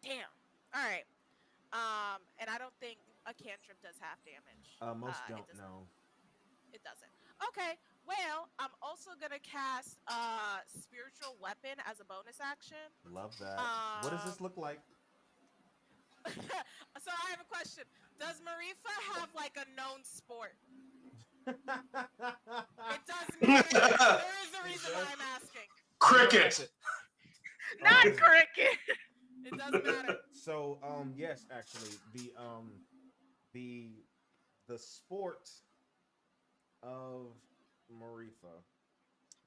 B: Damn. All right. And I don't think a cantrip does half damage.
A: Most don't know.
B: It doesn't. Okay. Well, I'm also gonna cast spiritual weapon as a bonus action.
A: Love that. What does this look like?
B: So I have a question. Does Marifa have like a known sport? It does matter. There is a reason why I'm asking.
F: Cricket.
C: Not cricket.
B: It doesn't matter.
A: So yes, actually the sport of Marifa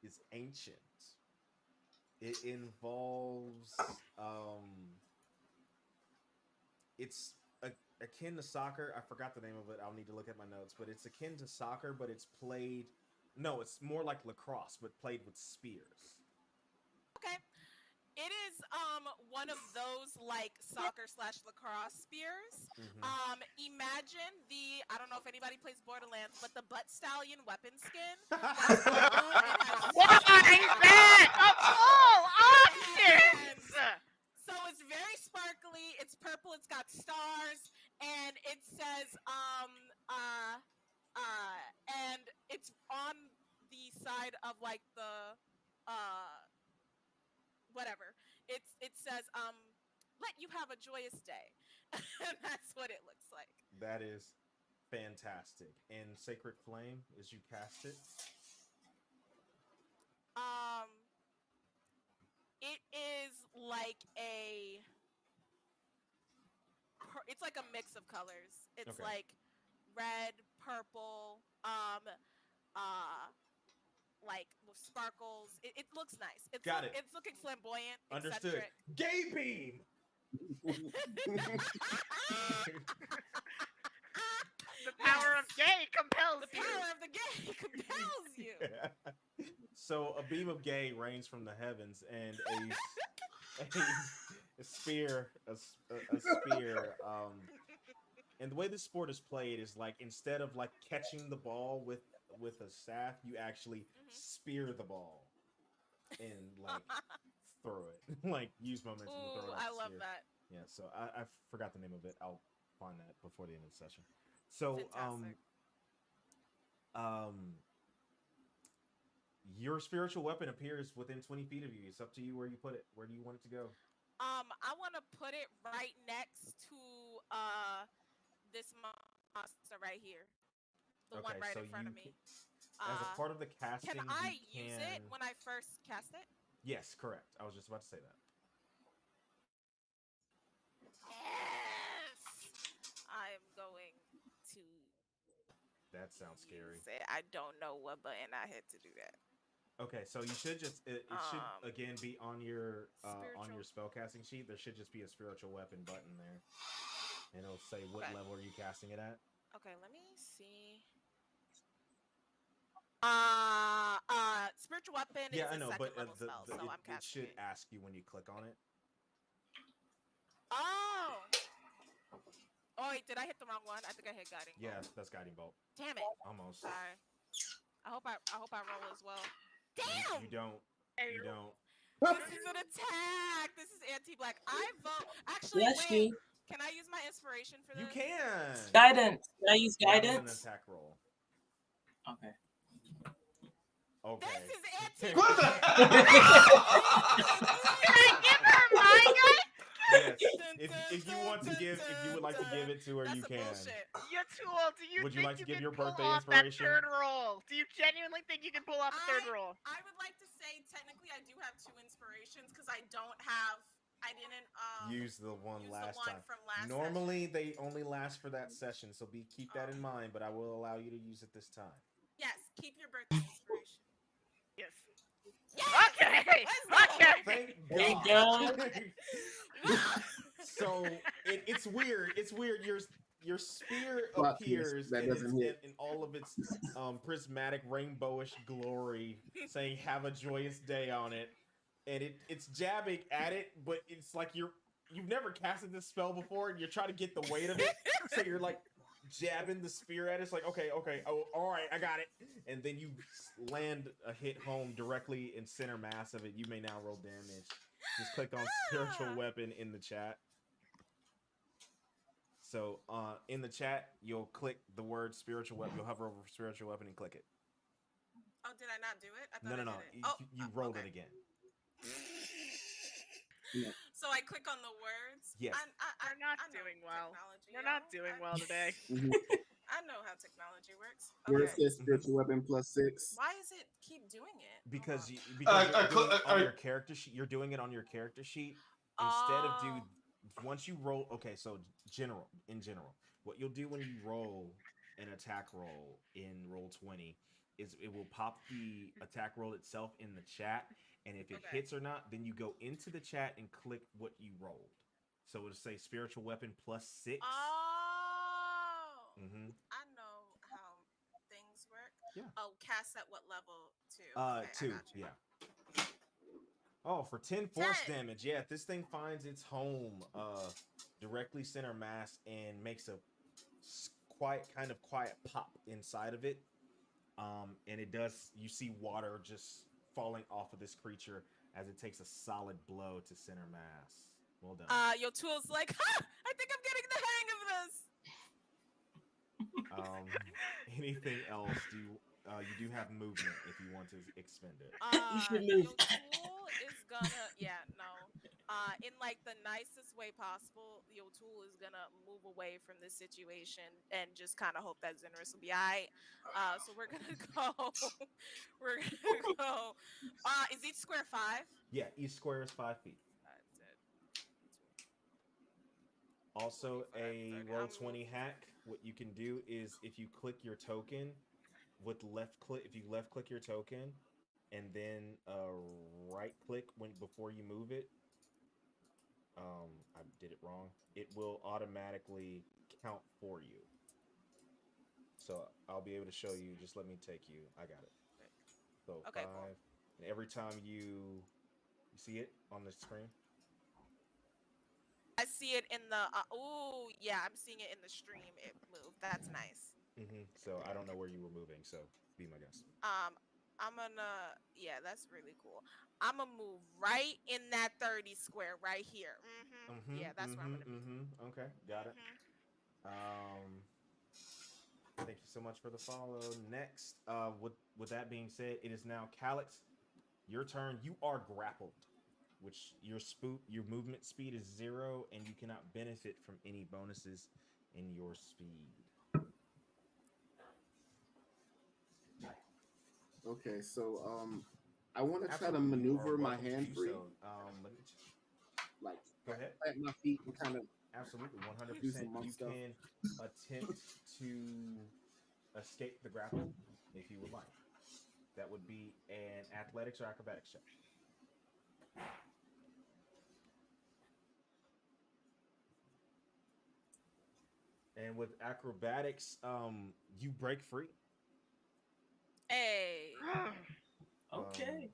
A: is ancient. It involves it's akin to soccer. I forgot the name of it. I'll need to look at my notes, but it's akin to soccer, but it's played. No, it's more like lacrosse, but played with spears.
B: Okay. It is one of those like soccer / lacrosse spears. Imagine I don't know if anybody plays Borderlands, but the butt stallion weapon skin.
C: Why that? Of all options!
B: So it's very sparkly. It's purple. It's got stars, and it says and it's on the side of like the whatever. It says let you have a joyous day. And that's what it looks like.
A: That is fantastic. And Sacred Flame, as you cast it?
B: It is like it's like a mix of colors. It's like red, purple, like with sparkles. It looks nice.
A: Got it.
B: It's looking flamboyant.
A: Understood.
B: Eccentric.
A: Gay beam.
C: The power of gay compels
B: The
C: you.
B: power of the gay compels you.
A: So a beam of gay rains from the heavens, and a spear. And the way this sport is played is like instead of like catching the ball with a staff, you actually spear the ball and like throw it, like use momentum to throw it.
B: Ooh, I love that.
A: Yeah, so I forgot the name of it. I'll find that before the end of the session. So
B: Fantastic.
A: Your spiritual weapon appears within 20 feet of you. It's up to you where you put it. Where do you want it to go?
B: I want to put it right next to this monster right here. The one right in front of me.
A: As a part of the casting,
B: can I use it when I first cast it?
A: Yes, correct. I was just about to say that.
B: Yes! I'm going to...
A: That sounds scary.
B: I don't know what button I hit to do that.
A: Okay, so you should just it should again be on your spellcasting sheet. There should just be a spiritual weapon button there, and it'll say what level are you casting it at.
B: Okay, let me see. Spiritual weapon
A: Yeah,
B: is
A: I
B: a
A: know,
B: second
A: but
B: level spell, so I'm
A: it
B: casting
A: should
B: it.
A: ask you when you click on it.
B: Oh. Oh wait, did I hit the wrong one? I think I hit guiding bolt.
A: Yeah, that's guiding bolt.
B: Damn it.
A: Almost.
B: Sorry. I hope I roll as well.
A: You
B: Damn.
A: don't. You don't.
B: This is an attack. This is anti-black. I vote. Actually,
G: Bless
B: wait.
G: you.
B: Can I use my inspiration for
A: You
B: this?
A: can.
G: Guidance. Did I use
A: Not on an
G: guidance?
A: attack roll.
G: Okay.
A: Okay.
B: This is anti.
F: What the?
C: Can I give her my guy?
A: Yes. If you want to give, if you would like to give it to her,
B: That's
A: you
B: some
A: can.
B: bullshit.
C: You tool, do you
A: Would you
C: think
A: like to
C: you
A: give
C: can
A: your
C: pull
A: birthday
C: off
A: inspiration?
C: that third roll? Do you genuinely think you can pull off a third roll?
B: I would like to say technically I do have 2 inspirations because I didn't
A: Use the one
B: use
A: last
B: the one
A: time.
B: from last
A: Normally
B: session.
A: they only last for that session, so keep that in mind. But I will allow you to use it this time.
B: Yes, keep your birthday inspiration.
C: Yes.
B: Yes!
C: Okay.
B: Let's go!
C: Okay.
A: Thank
G: There you
A: God.
G: go.
A: So it's weird. It's weird. Your spear
E: Plot twist,
A: appears
E: that
A: in,
E: doesn't hit.
A: in all of its prismatic rainbowish glory, saying "Have a joyous day" on it, and it's jabbing at it, but it's like you've never casted this spell before, and you're trying to get the weight of it, so you're like jabbing the spear at it. It's like okay, oh, all right, I got it, and then you land a hit home directly in center mass of it. You may now roll damage. Just click on spiritual weapon in the chat. So in the chat, you'll click the word spiritual weapon. You'll hover over spiritual weapon and click it.
B: Oh, did I not do it? I
A: No.
B: thought I did it.
A: You rolled
B: okay.
A: it again.
B: So I click on the words.
A: Yes.
C: We're not
B: I know
C: doing well.
B: technology,
C: We're
B: y'all.
C: not doing well today.
B: I know how technology works.
E: Where it
B: Okay.
E: says spiritual weapon +6.
B: Why is it keep doing it?
A: Because
B: Hold on.
A: you're doing it on your character sheet. You're doing it on your character sheet instead of once you roll. Okay, so in general, what you'll do when you roll an attack roll in Roll20 is it will pop the attack roll itself in the chat, and if it hits or not, then you go into the chat and click what you rolled. So it'll say spiritual weapon +6.
B: Oh.
A: Mm-hmm.
B: I know how things work.
A: Yeah.
B: Oh, cast at what level? 2.
A: 2.
B: Okay, I got you.
A: Yeah. Oh, for 10 force damage. Yeah, this thing finds its home directly center mass and makes a quiet pop inside of it. And it does, you see water just falling off of this creature as it takes a solid blow to center mass. Well done.
B: Your tool's like, ha! I think I'm getting the hang of this.
A: Anything else? You do have movement if you want to expend it.
G: You should move.
B: Your tool is gonna, in like the nicest way possible, your tool is gonna move away from this situation and just kind of hope that Zenris will be alright. So we're gonna go. We're gonna go. Is each square 5?
A: Yeah, each square is 5 feet. Also, a Roll20 hack. What you can do is if you click your token with left click, if you left click your token and then right click before you move it, I did it wrong. It will automatically count for you. So I'll be able to show you. Just let me take you. I got it. So
B: okay,
A: 5.
B: cool.
A: And every time you see it on the screen.
B: I see it in the. Oh yeah, I'm seeing it in the stream. It moved. That's nice.
A: So I don't know where you were moving. So be my guest.
B: I'm gonna. Yeah, that's really cool. I'm gonna move right in that 30 square right here. Yeah, that's where I'm gonna be.
A: Okay, got it. Thank you so much for the follow. Next, with that being said, it is now Calyx. Your turn. You are grappled, which your movement speed is 0, and you cannot benefit from any bonuses in your speed.
E: Okay, so I want to try to maneuver my hand free.
A: So, let me
E: like
A: go ahead.
E: Plant my feet and kind of
A: absolutely 100%.
E: do some monk
A: You
E: stuff.
A: can attempt to escape the grapple if you would like. That would be an athletics or acrobatics check. And with acrobatics, you break free.
B: Hey.
G: Okay.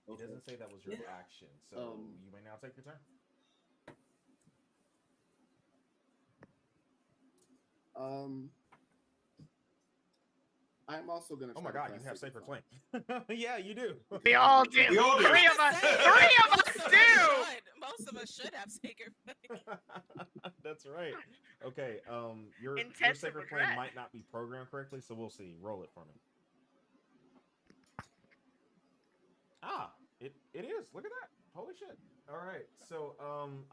A: It doesn't say that was your
G: Yeah.
A: action, so you may now take your turn.
E: I'm also gonna.
A: Oh my god, you have Sacred Flame. Yeah, you do.
C: We all do.
F: We all do.
C: Three of us.
B: Say,
C: Three of
B: most
C: us
B: us
C: do.
B: Most of us should have sacred flame.
A: That's right. Okay, your
C: Intensive
A: Sacred
C: regret.
A: Flame might not be programmed correctly, so we'll see. Roll it for me. Ah, it is. Look at that. Holy shit. All right, so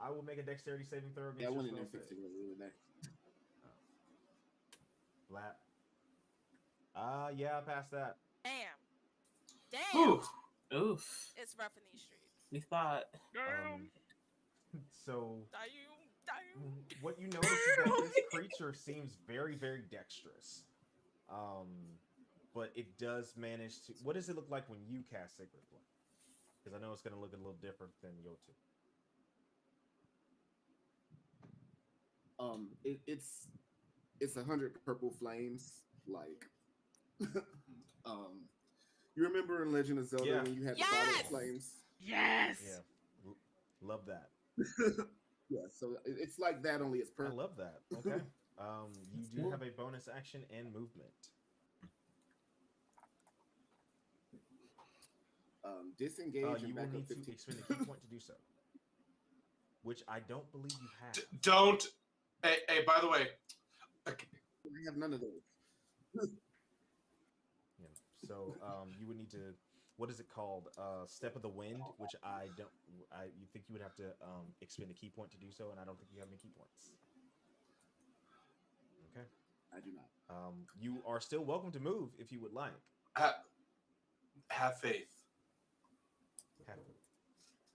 A: I will make a dexterity saving throw against
E: Yeah, I
A: your
E: went in there
A: spell save.
E: fixing it the other day.
A: Lap. Yeah, I passed that.
B: Damn.
F: Whew.
G: Oof.
B: It's rough in these streets.
G: We thought.
A: So
B: Damn.
A: what you notice is that this creature seems very, very dexterous. But it does manage to. What does it look like when you cast Sacred Flame? Because I know it's going to look a little different than Yotu.
E: It's 100 purple flames. Like, you remember in Legend of Zelda
A: Yeah.
E: when you had the
B: Yes!
E: bottle of flames?
C: Yes.
A: Yeah, love that.
E: Yeah, so it's like that, only it's
A: I
E: purple.
A: love that. Okay. You do have a bonus action and movement.
E: Disengage
A: You
E: and
A: will
E: back up
A: need to
E: 15.
A: expend a key point to do so, which I don't believe you have.
F: Don't. Hey, by the way. Okay.
E: I have none of those.
A: Yeah. So you would need to. What is it called? Step of the Wind, which I don't. You think you would have to expend a key point to do so, and I don't think you have any key points. Okay.
E: I do not.
A: You are still welcome to move if you would like.
F: Have faith.
A: Have-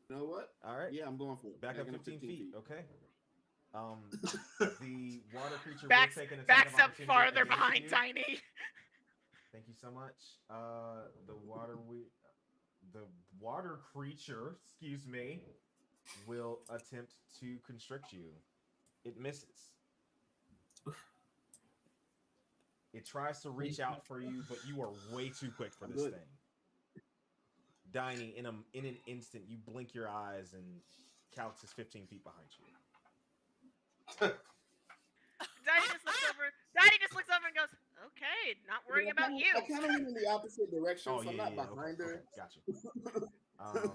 E: You know what?
A: All right.
E: Yeah, I'm going for it.
A: Back up
E: Making
A: 15
E: it
A: feet. Okay. The water creature
C: Backs,
A: will take an attack
C: backs
A: of
C: up
A: opportunity
C: farther
A: against
C: behind
A: you.
C: Tiny.
A: Thank you so much. The water creature, excuse me, will attempt to constrict you. It misses. It tries to reach out for you, but you are way too quick for this
E: Good.
A: thing. Diney, in an instant, you blink your eyes and Calix is 15 feet behind you.
C: Daddy just looks over and goes, "Okay, not worrying about you."
E: I kind of went in the opposite direction,
A: Oh,
E: so I'm
A: yeah,
E: not
A: yeah,
E: behind
A: okay,
E: her.
A: okay,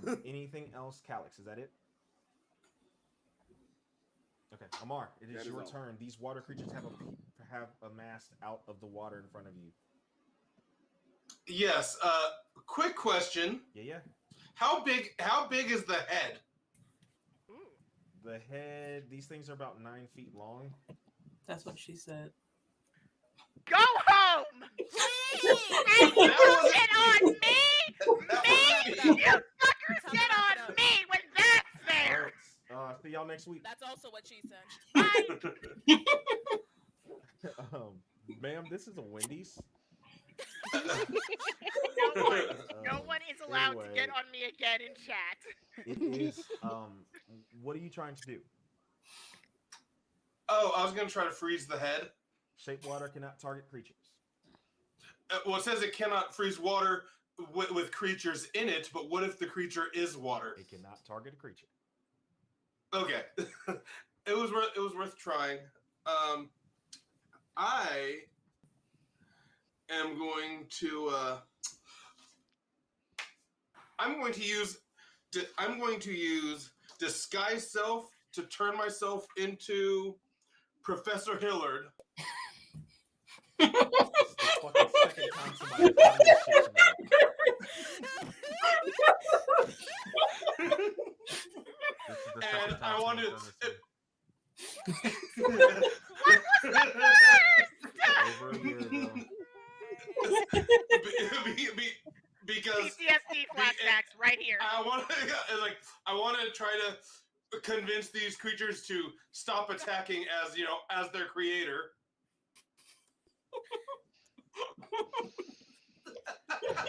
A: gotcha. Anything else, Calix? Is that it? Okay, Amar, it
E: That
A: is
E: is
A: your
E: all.
A: turn. These water creatures have amassed out of the water in front of you.
F: Yes. Quick question.
A: Yeah.
F: How big is the head?
C: Ooh.
A: The head. These things are about 9 feet long.
G: That's what she said.
C: Go home! And you sit on me? Me? You fuckers sit on me when that's there!
A: All right. See y'all next week.
B: That's also what she said.
C: Bye!
A: Ma'am, this is a Wendy's.
C: No one is allowed to get on me again in chat.
A: It is. What are you trying to do?
F: Oh, I was gonna try to freeze the head.
A: Shape water cannot target creatures.
F: Well, it says it cannot freeze water with creatures in it, but what if the creature is water?
A: It cannot target a creature.
F: Okay, it was worth trying. I am going to I'm going to use disguise self to turn myself into Professor Hillard.
A: This is the fucking second time somebody has done this shit to me. This is the second
F: And
A: time
F: I want
A: someone's
F: to.
A: done this to me. Over a year ago.
F: Because
C: PTSD flashbacks right here.
F: I want to try to convince these creatures to stop attacking as their creator.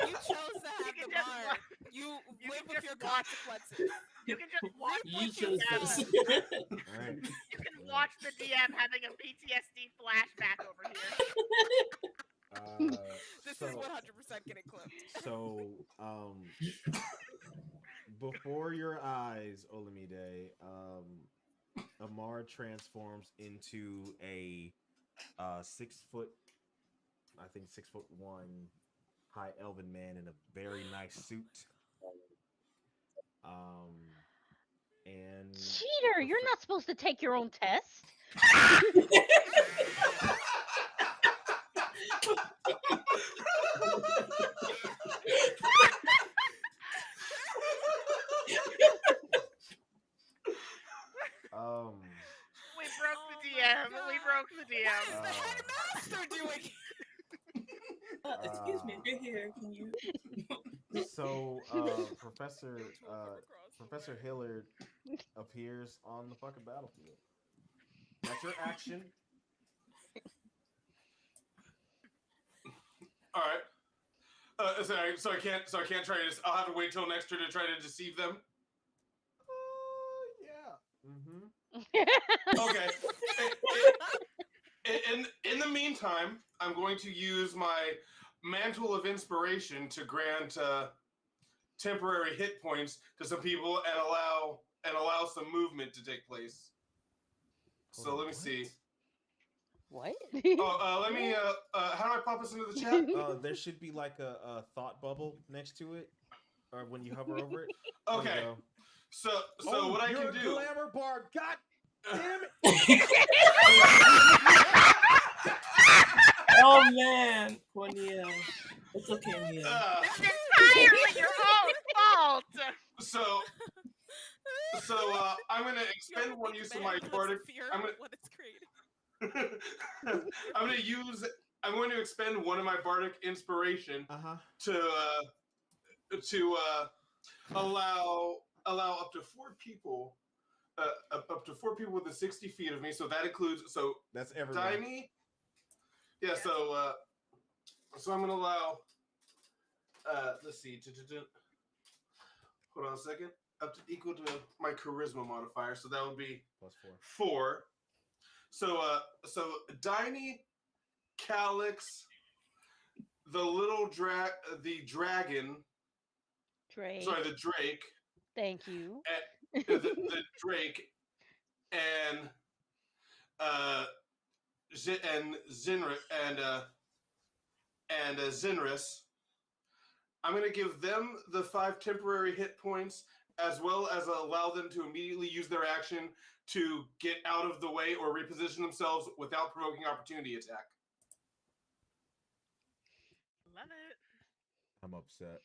B: You chose to have the bar. You live with your consequences.
C: You can just watch
G: You
C: what
G: chose this.
A: All right.
C: You can watch the DM having a PTSD flashback over here.
B: This
A: So,
B: is 100% gonna
A: So, before your eyes, Olamide, Amar transforms into a 6 foot, I think 6'1" high elven man in a very nice suit. Um, and
D: Cheater, you're
A: prof-
D: not supposed to take your own test.
A: um,
C: We broke
B: Oh
C: the
B: my
C: DM. We
B: God.
C: broke the
B: What is
C: DM.
B: the headmaster doing?
G: Excuse me, you're here. Can you?
A: so Professor
B: To a river across the
A: Professor
B: way.
A: Hillard appears on the fucking battlefield. That's your action.
F: All right. Sorry, so I can't try to. I'll have to wait till next turn to try to deceive them.
A: Yeah. Mm-hmm.
F: Okay. In the meantime, I'm going to use my mantle of inspiration to grant temporary hit points to some people and allow some movement to take place.
A: Hold
F: So
A: on,
F: let me
A: what?
F: see.
D: What?
F: Let me. How do I pop this into the chat?
A: There should be like a thought bubble next to it, or when you hover over it. There we
F: Okay.
A: go.
F: So what I
A: you're
F: can
A: a
F: do?
A: glamour bar. God damn it!
G: Oh man, poor Neo. It's okay, Neo.
C: It's entirely your own fault.
F: So I'm gonna expend one use of my bardic. I'm gonna.
B: What it's created.
F: I'm going to expend one of my bardic inspiration
A: Uh-huh.
F: to allow up to 4 people. Up to 4 people within 60 feet of me. So that includes
A: That's everyone.
F: Dimey. Yeah. So I'm gonna allow. Let's see. Hold on a second. Up to equal to my charisma modifier. So that would be
A: +4.
F: 4. So Diney, Calyx, the dragon.
D: Drake.
F: Sorry, the Drake.
D: Thank you.
F: The Drake and Zinra and Zinris. I'm going to give them the 5 temporary hit points, as well as allow them to immediately use their action to get out of the way or reposition themselves without provoking opportunity attack.
C: Love it.
A: I'm upset.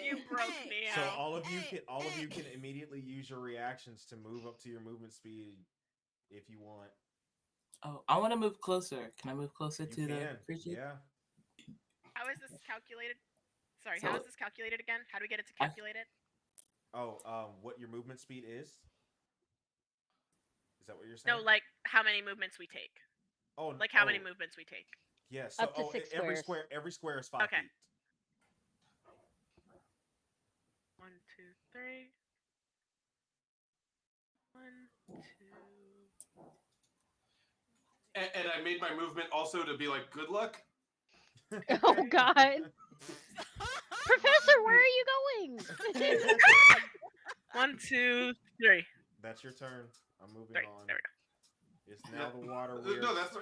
C: You broke Neo.
A: So all of you can immediately use your reactions to move up to your movement speed if you want.
G: Oh, I want to move closer. Can I move closer
A: You
G: to the
A: can.
G: creature?
A: Yeah.
C: How is this calculated? Sorry,
G: So-
C: how is this calculated again? How do we get it to calculate it?
A: Oh, what your movement speed is? Is that what you're saying?
C: No, like how many movements we take.
A: oh,
C: Like how many movements we take.
A: Yeah. So
D: Up to 6
A: every
D: squares.
A: every square is 5
C: Okay.
A: feet.
C: 1, 2, 3. 1, 2.
F: And I made my movement also to be like good luck.
D: Oh God. Professor, where are you going?
C: 1, 2, 3.
A: That's your turn. I'm moving
C: 3.
A: on.
C: There we go.
A: It's now the water.
F: No, that's.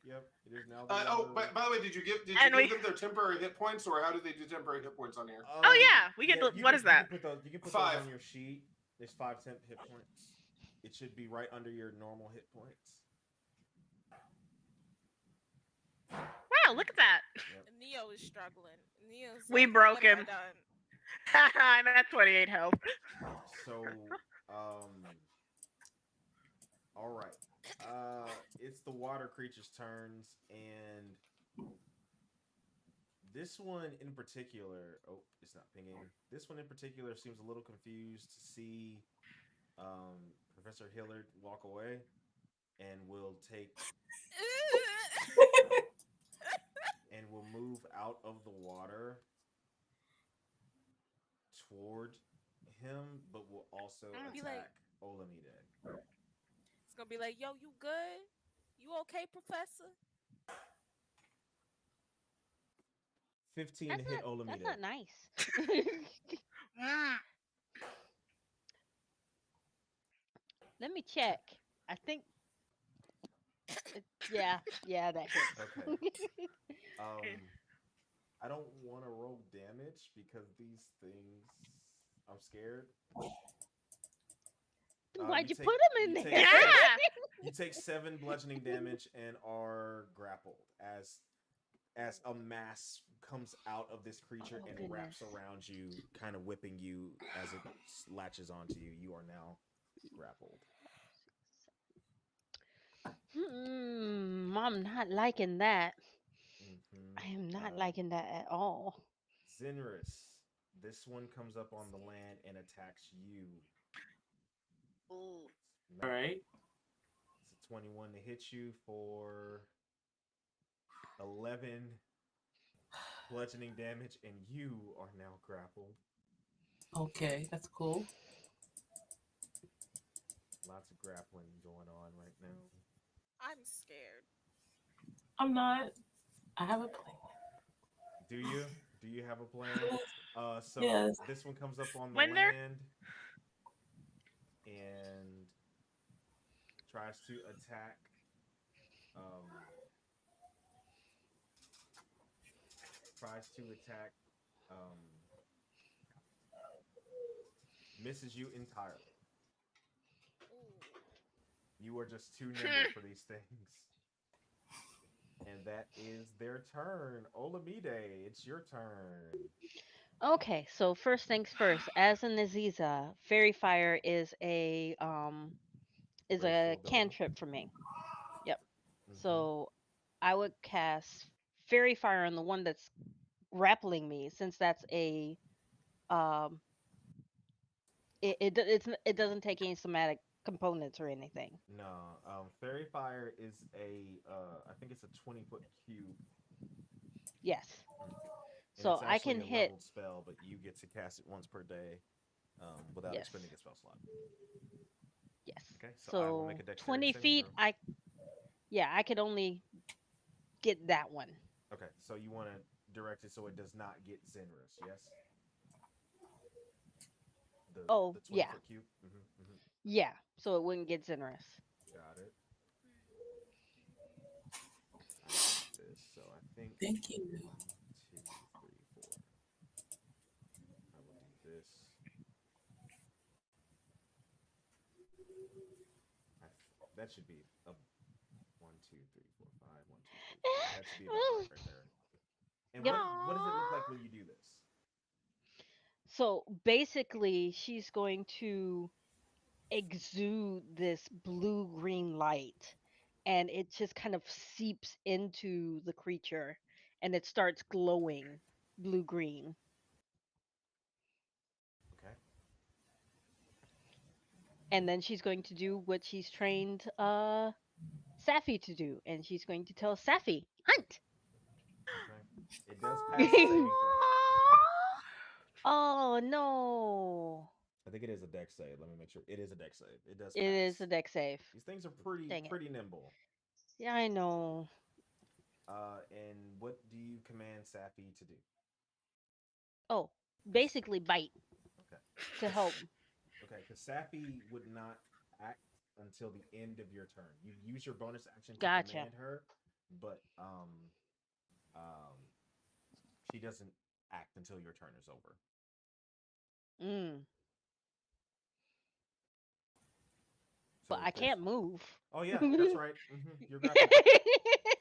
A: Yep. It is now the
F: Oh,
A: water.
F: by the way, did you give
C: And we-
F: them their temporary hit points, or how do they do temporary hit points on here?
C: Oh, yeah, we get the-
A: you
C: what
A: can-
C: is that?
A: You can put
F: 5.
A: those on your sheet. There's 5 temp hit points. It should be right under your normal hit points.
C: Wow, look at that.
A: Yep.
B: Neo is struggling. Neo's
C: We
B: like,
C: broke
B: what have I
C: him.
B: done?
C: I'm at 28 health.
A: So, all right. It's the water creature's turns, and this one in particular. Oh, it's not pinging. This one in particular seems a little confused to see Professor Hillard walk away, and will take and will move out of the water toward him, but will also
B: Be
A: attack
B: like-
A: Olamide.
B: It's gonna be like, yo, you good? You okay, Professor?
A: 15 to hit
D: That's
A: Olamide.
D: not nice.
C: Mm.
D: Let me check. I think yeah, that
A: Okay.
D: hits.
C: Okay.
A: Um, I don't want to roll damage because these things. I'm scared.
D: Why'd
A: You
D: you put
A: take
D: them
A: you
D: in
A: take
D: there?
A: seven.
C: Yeah.
A: You take 7 bludgeoning damage and are grappled as a mass comes out of this creature
D: Oh
A: and
D: goodness.
A: wraps around you, kind of whipping you as it latches onto you. You are now grappled.
D: I'm not liking that.
A: Hmm
D: I am not
A: Uh,
D: liking that at all.
A: Zinrus. This one comes up on the land and attacks you.
C: Ooh.
G: All
A: Matt.
G: right.
A: It's a 21 to hit you for 11 bludgeoning damage, and you are now grappled.
G: Okay, that's cool.
A: Lots of grappling going on right now.
B: I'm scared.
G: I'm not. I have a plan.
A: Do you? Do you have a plan? So
G: Yes.
A: this one comes up on the
C: When they're
A: land and tries to attack. Um, tries to attack. Um, misses you entirely.
B: Ooh.
A: You are just too nimble for these things. And that is their turn. Olamide, it's your turn.
D: Okay, so first things first. As an Aziza, Fairy Fire is
A: Graceful
D: a
A: ability.
D: cantrip for me. Yep.
A: Mm-hmm.
D: So I would cast Fairy Fire on the one that's grappling me, since that's a um it doesn't take any somatic components or anything.
A: No, Fairy Fire is I think it's a 20-foot cube.
D: Yes.
A: Mm. And
D: So
A: it's
D: I
A: actually
D: can
A: a
D: hit.
A: leveled spell, but you get to cast it once per day without
D: Yes.
A: expending a spell slot.
D: Yes.
A: Okay, so I will make a
D: So
A: dexterity
D: 20
A: saving
D: feet,
A: throw.
D: I could only get that one.
A: Okay, so you want to direct it so it does not get Zenris, yes?
D: Oh,
A: The twenty
D: yeah.
A: foot cube. Hmm
D: Yeah. So it wouldn't get generous.
A: Got it. I will do this. So I think
G: Thank you.
A: 1, 2, 3, 4. I will do this. That should be a 1, 2, 3, 4, 5. 1, 2, 3, 4. That should be about right there. And
D: Yep.
A: what does it look like
B: Aww.
A: when you do this?
D: So basically, she's going to exude this blue green light, and it just kind of seeps into the creature, and it starts glowing blue green.
A: Okay.
D: And then she's going to do what she's trained Safi to do, and she's going to tell Safi, hunt.
A: Okay. It does pass the saving throw.
D: Oh no.
A: I think it is a dex save. Let me make sure. It is a dex save. It does
D: It is a
A: pass.
D: deck save.
A: These things are
D: Dang it.
A: pretty nimble.
D: Yeah, I know.
A: And what do you command Safi to do?
D: Oh,
A: Because
D: basically bite
A: okay,
D: to
A: because
D: help.
A: Safi would not act until the end of your turn. You use your bonus action to
D: Gotcha.
A: command her, but um, she doesn't act until your turn is over.
D: Mm. But
A: So
D: I
A: there's.
D: can't move.
A: Oh yeah, that's right. You're grappled.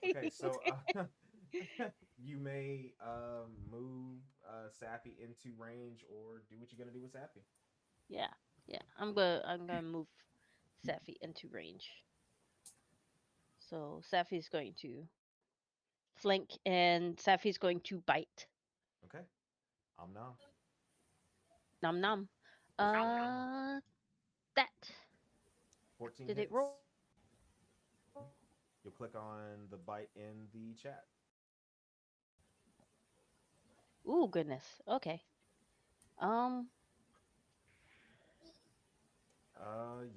A: Okay, so you may move Sappy into range or do what you're gonna do with Sappy.
D: Yeah, yeah. I'm gonna move Safi into range. So Safi's going to flank, and Safi's going to bite.
A: Okay, now
D: Nom nom.
C: Nom nom.
D: That
A: 14
D: did it roll?
A: hits. You'll click on the bite in the chat.
D: Ooh, goodness. Okay. Um.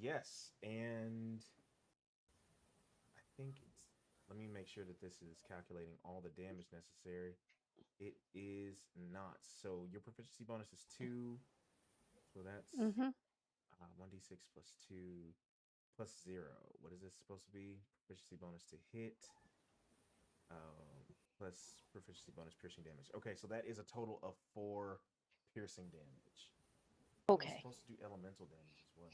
A: Yes, and I think it's. Let me make sure that this is calculating all the damage necessary. It is not. So your proficiency bonus is 2. So that's
D: Mm-hmm.
A: 1d6 plus 2 plus 0. What is this supposed to be? Proficiency bonus to hit. Plus proficiency bonus piercing damage. Okay, so that is a total of 4 piercing damage. Oh, it's
D: Okay.
A: supposed to do elemental damage as well.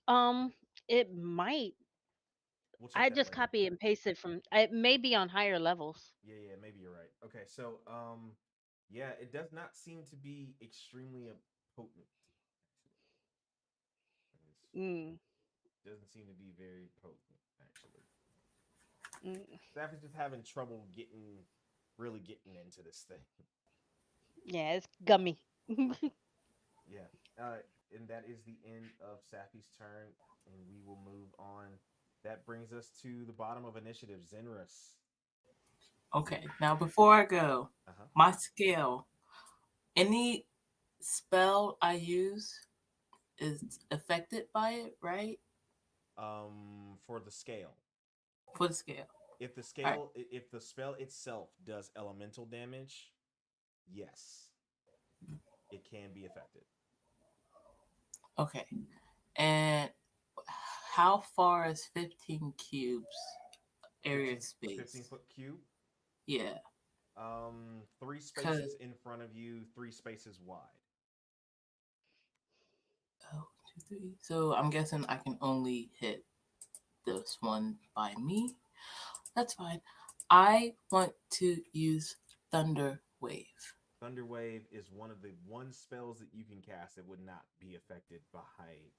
D: Um, it might.
A: We'll check
D: I
A: that
D: just
A: later.
D: copy and pasted from. It may be on higher levels.
A: Yeah, maybe you're right. Okay, so yeah, it does not seem to be extremely potent.
D: Mm.
A: It doesn't seem to be very potent, actually.
D: Mm.
A: Staff is just having trouble really getting into this thing.
D: Yeah, it's gummy.
A: Yeah. And that is the end of Safi's turn, and we will move on. That brings us to the bottom of initiative, Zenris.
G: Okay, now before I go,
A: Uh-huh.
G: my scale, any spell I use is affected by it, right?
A: For the scale.
G: For the scale.
A: If the spell itself does elemental damage, yes, it can be affected.
G: Okay. And how far is 15 cubes area
A: 15
G: space?
A: foot cube.
G: Yeah.
A: 3 spaces in front of you, 3 spaces wide.
G: Oh, 2, 3. So I'm guessing I can only hit this one by me. That's fine. I want to use Thunder Wave.
A: Thunder Wave is one spells that you can cast that would not be affected by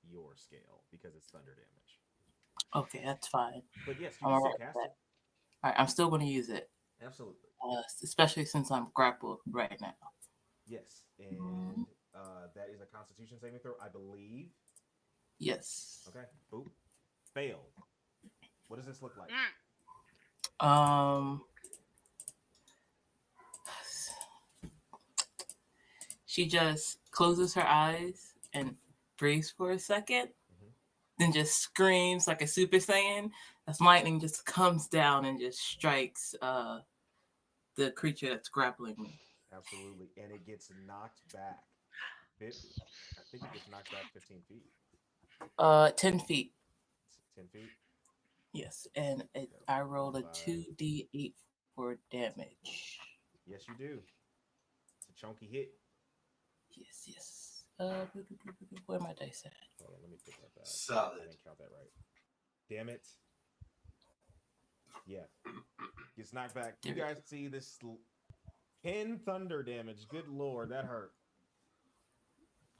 A: your scale because it's thunder damage.
G: Okay, that's fine.
A: But yes, you can still cast it.
G: All right, I'm still going to use it.
A: Absolutely.
G: Especially since I'm grappled right now.
A: Yes, and that is a Constitution saving throw, I believe.
G: Yes.
A: Okay. Boop. Failed. What does this look like?
G: She just closes her eyes and breathes for a second, then just screams like a Super Saiyan. As lightning just comes down and just strikes the creature that's grappling me.
A: Absolutely, and it gets knocked back. I think it gets knocked back 15 feet.
G: 10 feet.
A: 10 feet?
G: Yes, and I rolled a 2d8 for damage.
A: Yes, you do. It's a chunky hit.
G: Yes. Where my dice at?
A: Hold on, let me put that back.
F: Solid.
A: I didn't count that right. Damn it. Yeah. Gets knocked back. You guys see this 10 thunder damage. Good lord, that hurt.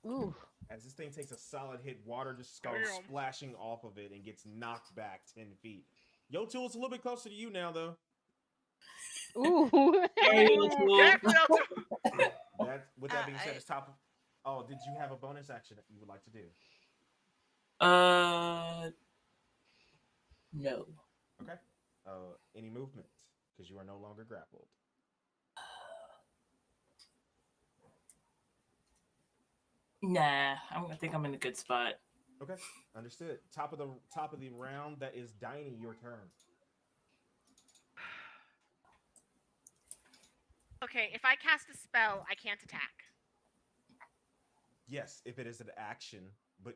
D: Ooh.
A: As this thing takes a solid hit, water just goes splashing off of it and gets knocked back 10 feet. Yo Tool's a little bit closer to you now, though.
D: Ooh.
A: With that being said, it's top of... Oh, did you have a bonus action that you would like to do?
G: No.
A: Okay. Any movement? Because you are no longer grappled.
G: Nah, I think I'm in a good spot.
A: Okay, understood. Top of the round. That is Diney. Your turn.
C: Okay, if I cast a spell, I can't attack.
A: Yes, if it is an action, but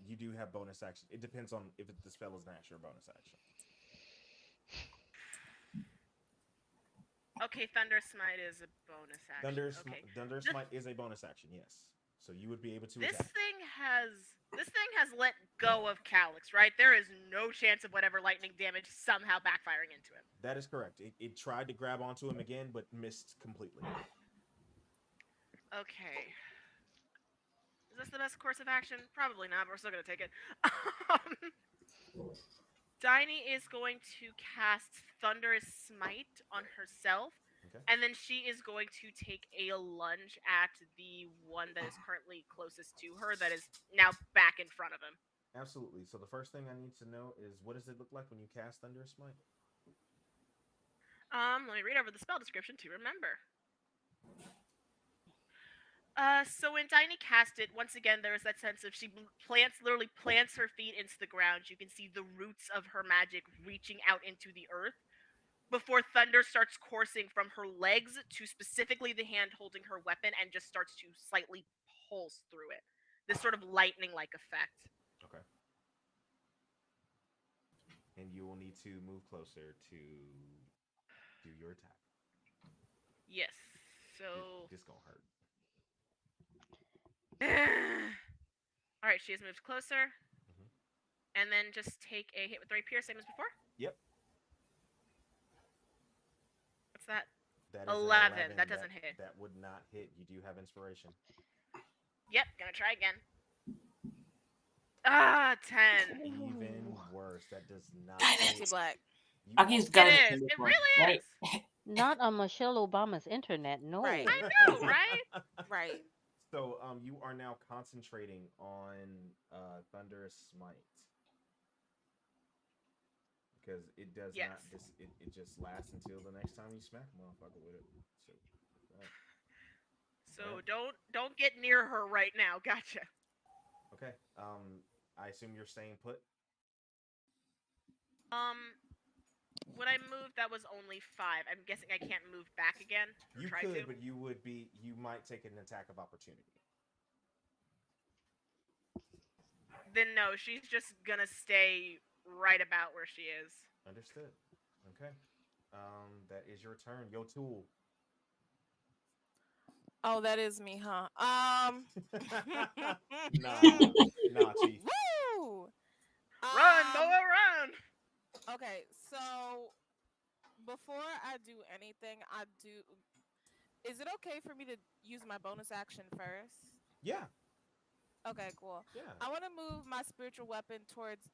A: you do have bonus action. It depends on if the spell is an action or bonus action.
C: Okay, Thunder Smite is a bonus action.
A: Thunder Smite is a bonus action. Yes, so you would be able to.
C: This
A: attack.
C: thing has let go of Calyx, right? There is no chance of whatever lightning damage somehow backfiring into him.
A: That is correct. It tried to grab onto him again, but missed completely.
C: Okay. Is this the best course of action? Probably not, but we're still gonna take it. Diney is going to cast Thunderous Smite on herself, and then she is going to take a lunge at the one that is currently closest to her, that is now back in front of him.
A: Absolutely. So the first thing I need to know is, what does it look like when you cast Thunderous Smite?
C: Let me read over the spell description to remember. So when Diney cast it, once again, there is that sense of she literally plants her feet into the ground. You can see the roots of her magic reaching out into the earth. before thunder starts coursing from her legs to specifically the hand holding her weapon and just starts to slightly pulse through it. This sort of lightning-like effect.
A: Okay. And you will need to move closer to do your attack.
C: Yes. So
A: This gonna hurt.
C: all right, she has moved closer.
A: Mhm.
C: And then just take a hit with rapier, same as before.
A: Yep.
C: What's that?
A: That is
C: 11. That doesn't hit.
A: That would not hit. You do have inspiration.
C: Yep, gonna try again. 10.
A: Even worse. That does not
B: Fancy
A: hit.
B: black.
A: You
G: Aki's
C: It
G: got
C: is. It really is.
D: Not on Michelle Obama's internet, no.
B: Right.
C: I know, right?
B: Right.
A: So you are now concentrating on Thunderous Smite. Because it does
C: Yes.
A: not it just lasts until the next time you smack a motherfucker with it. So
C: So
A: Right.
C: don't get near her right now. Gotcha.
A: okay. I assume you're staying put.
C: When I moved, that was only 5. I'm guessing I can't move back again. Or
A: You
C: try
A: could,
C: to.
A: but you might take an attack of opportunity.
C: Then no, she's just gonna stay right about where she is.
A: Understood. Okay. That is your turn. Yo tool.
B: Oh, that is me, huh?
A: Nah, chief.
B: Woo!
C: Run, boy, run!
B: Okay, so before I do anything, is it okay for me to use my bonus action first?
A: Yeah.
B: Okay, cool.
A: Yeah.
B: I want to move my spiritual weapon towards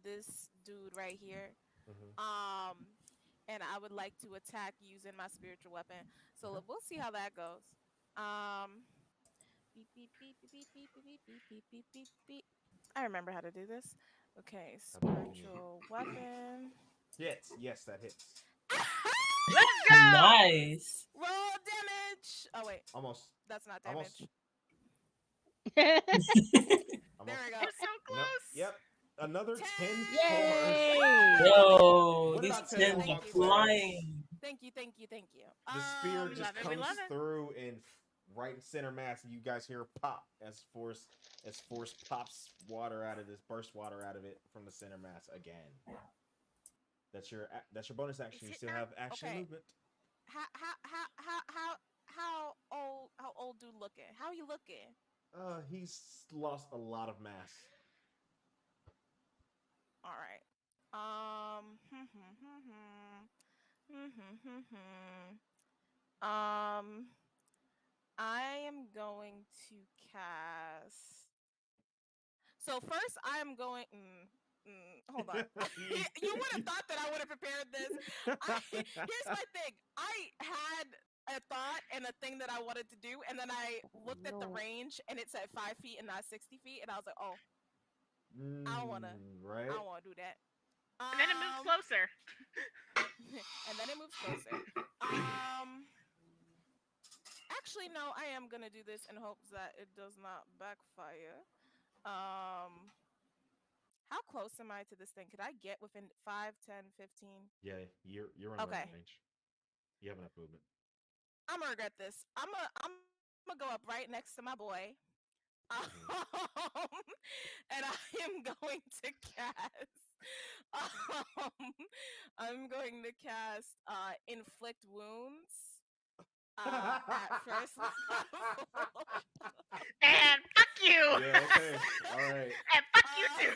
B: this dude right here.
A: Mhm.
B: And I would like to attack using my spiritual weapon. So
A: Okay.
B: we'll see how that goes. Beep beep beep beep beep beep beep beep beep beep beep beep. I remember how to do this. Okay, spiritual weapon.
A: Hits. Yes, that hits.
C: Let's go!
G: Nice.
B: Roll damage. Oh wait,
A: Almost.
B: that's not damage.
A: Almost.
B: There we go.
C: We're so close.
A: Yep. Another 10
D: Yay!
G: Yo,
A: What
G: these
A: about 10
G: tens are
A: bucks?
G: flying.
B: Thank you.
A: The spear
C: we
A: just
C: love it, we
A: comes
C: love it.
A: through and right in center mass, and you guys hear a pop as force pops water out of this, burst water out of it from the center mass again. That's your bonus action. You still have action
B: okay.
A: movement.
B: How old dude looking? How you looking?
A: He's lost a lot of mass.
B: All right. I am going to cast. So first, I am going. Hold on. You would have thought that I would have prepared this. Here's my thing. I had a thought and a thing that I wanted to do, and then I looked at the range, and it said 5 feet and not 60 feet, and I was like, oh, I don't wanna.
A: Right.
B: I don't want to do that.
C: And then it moves closer.
B: And then it moves closer. Actually, no, I am gonna do this in hopes that it does not backfire. How close am I to this thing? Could I get within 5, 10, 15?
A: Yeah, you're in range. You have enough movement.
B: I'm gonna regret this. I'm gonna go up right next to my boy. And I am going to cast. I'm going to cast inflict wounds. At first level.
C: And fuck you!
A: Yeah, okay. All right.
C: And fuck you too!